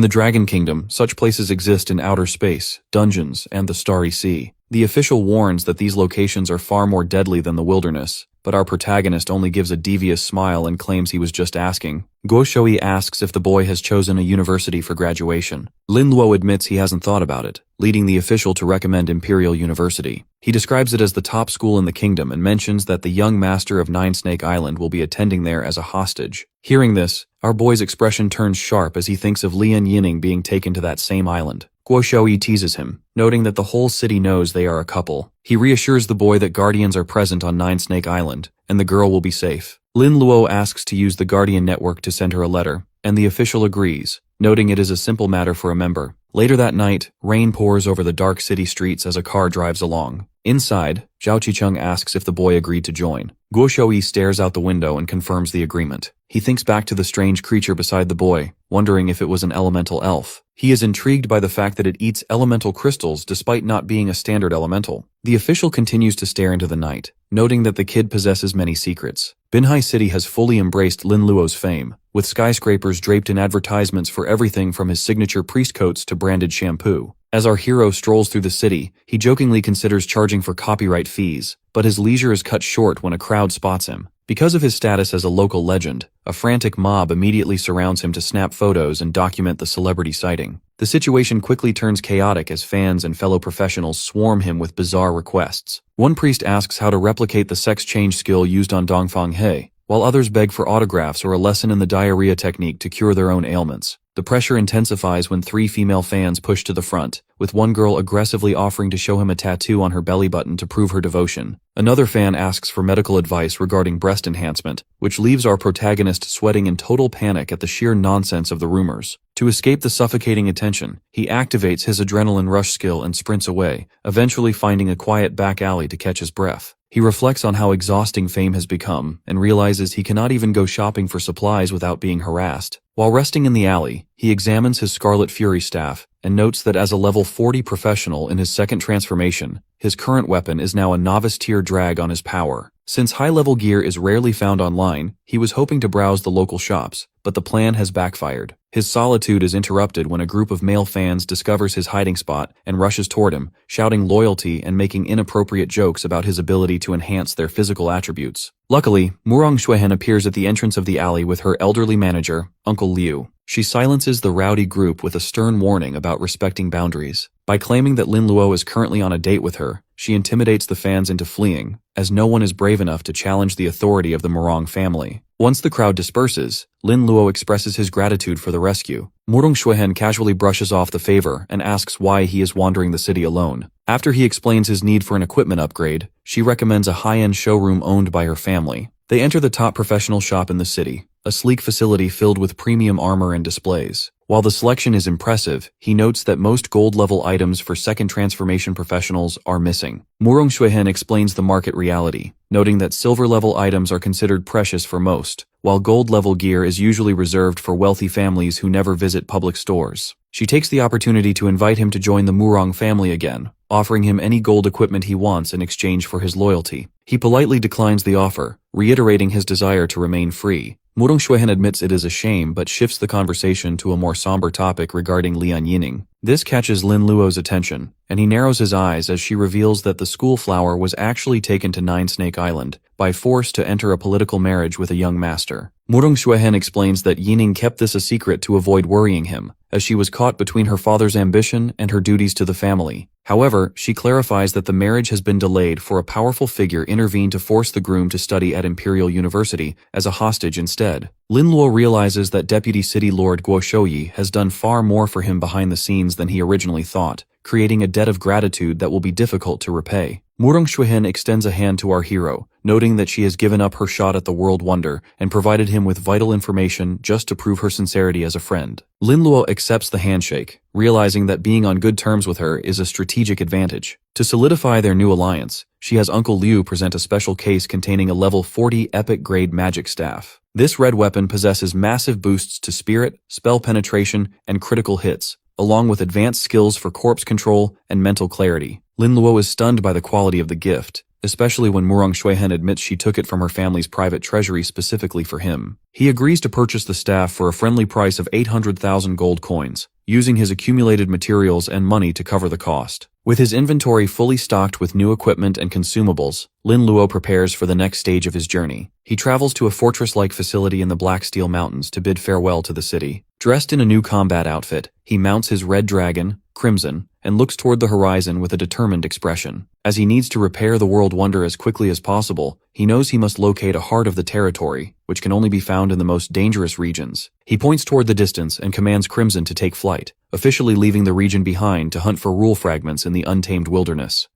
the Dragon Kingdom, such places exist in outer space, dungeons, and the Starry Sea. The official warns that these locations are far more deadly than the wilderness, but our protagonist only gives a devious smile and claims he was just asking. Guo Shouyi asks if the boy has chosen a university for graduation. Lin Luo admits he hasn't thought about it, leading the official to recommend Imperial University. He describes it as the top school in the kingdom and mentions that the young master of Nine Snake Island will be attending there as a hostage. Hearing this, our boy's expression turns sharp as he thinks of Lian Yining being taken to that same island. Guo Shouyi teases him, noting that the whole city knows they are a couple. He reassures the boy that guardians are present on Nine Snake Island, and the girl will be safe. Lin Luo asks to use the Guardian Network to send her a letter, and the official agrees, noting it is a simple matter for a member. Later that night, rain pours over the dark city streets as a car drives along. Inside, Zhao Qicheng asks if the boy agreed to join. Guo Shouyi stares out the window and confirms the agreement. He thinks back to the strange creature beside the boy, wondering if it was an elemental elf. He is intrigued by the fact that it eats elemental crystals despite not being a standard elemental. The official continues to stare into the night, noting that the kid possesses many secrets. Binhai City has fully embraced Lin Luo's fame, with skyscrapers draped in advertisements for everything from his signature priest coats to branded shampoo. As our hero strolls through the city, he jokingly considers charging for copyright fees, but his leisure is cut short when a crowd spots him. Because of his status as a local legend, a frantic mob immediately surrounds him to snap photos and document the celebrity sighting. The situation quickly turns chaotic as fans and fellow professionals swarm him with bizarre requests. One priest asks how to replicate the sex change skill used on Dongfang He, while others beg for autographs or a lesson in the diarrhea technique to cure their own ailments. The pressure intensifies when 3 female fans push to the front, with one girl aggressively offering to show him a tattoo on her belly button to prove her devotion. Another fan asks for medical advice regarding breast enhancement, which leaves our protagonist sweating in total panic at the sheer nonsense of the rumors. To escape the suffocating attention, he activates his adrenaline rush skill and sprints away, eventually finding a quiet back alley to catch his breath. He reflects on how exhausting fame has become and realizes he cannot even go shopping for supplies without being harassed. While resting in the alley, he examines his Scarlet Fury staff and notes that as a level 40 professional in his second transformation, his current weapon is now a novice-tier drag on his power. Since high-level gear is rarely found online, he was hoping to browse the local shops, but the plan has backfired. His solitude is interrupted when a group of male fans discovers his hiding spot and rushes toward him, shouting loyalty and making inappropriate jokes about his ability to enhance their physical attributes. Luckily, Murong Xuehen appears at the entrance of the alley with her elderly manager, Uncle Liu. She silences the rowdy group with a stern warning about respecting boundaries. By claiming that Lin Luo is currently on a date with her, she intimidates the fans into fleeing, as no one is brave enough to challenge the authority of the Murong family. Once the crowd disperses, Lin Luo expresses his gratitude for the rescue. Murong Xuehen casually brushes off the favor and asks why he is wandering the city alone. After he explains his need for an equipment upgrade, she recommends a high-end showroom owned by her family. They enter the top professional shop in the city, a sleek facility filled with premium armor and displays. While the selection is impressive, he notes that most gold-level items for second transformation professionals are missing. Murong Xuehen explains the market reality, noting that silver-level items are considered precious for most, while gold-level gear is usually reserved for wealthy families who never visit public stores. She takes the opportunity to invite him to join the Murong family again, offering him any gold equipment he wants in exchange for his loyalty. He politely declines the offer, reiterating his desire to remain free. Murong Xuehen admits it is a shame but shifts the conversation to a more somber topic regarding Lian Yining. This catches Lin Luo's attention, and he narrows his eyes as she reveals that the school flower was actually taken to Nine Snake Island by force to enter a political marriage with a young master. Murong Xuehen explains that Yining kept this a secret to avoid worrying him, as she was caught between her father's ambition and her duties to the family. However, she clarifies that the marriage has been delayed for a powerful figure intervened to force the groom to study at Imperial University as a hostage instead. Lin Luo realizes that Deputy City Lord Guo Shouyi has done far more for him behind the scenes than he originally thought, creating a debt of gratitude that will be difficult to repay. Murong Shuihen extends a hand to our hero, noting that she has given up her shot at the world wonder and provided him with vital information just to prove her sincerity as a friend. Lin Luo accepts the handshake, realizing that being on good terms with her is a strategic advantage. To solidify their new alliance, she has Uncle Liu present a special case containing a level 40 epic-grade magic staff. This red weapon possesses massive boosts to spirit, spell penetration, and critical hits, along with advanced skills for corpse control and mental clarity. Lin Luo is stunned by the quality of the gift, especially when Murong Shuihen admits she took it from her family's private treasury specifically for him. He agrees to purchase the staff for a friendly price of 800,000 gold coins, using his accumulated materials and money to cover the cost. With his inventory fully stocked with new equipment and consumables, Lin Luo prepares for the next stage of his journey. He travels to a fortress-like facility in the Black Steel Mountains to bid farewell to the city. Dressed in a new combat outfit, he mounts his red dragon, Crimson, and looks toward the horizon with a determined expression. As he needs to repair the world wonder as quickly as possible, he knows he must locate a heart of the territory, which can only be found in the most dangerous regions. He points toward the distance and commands Crimson to take flight, officially leaving the region behind to hunt for rule fragments in the untamed wilderness.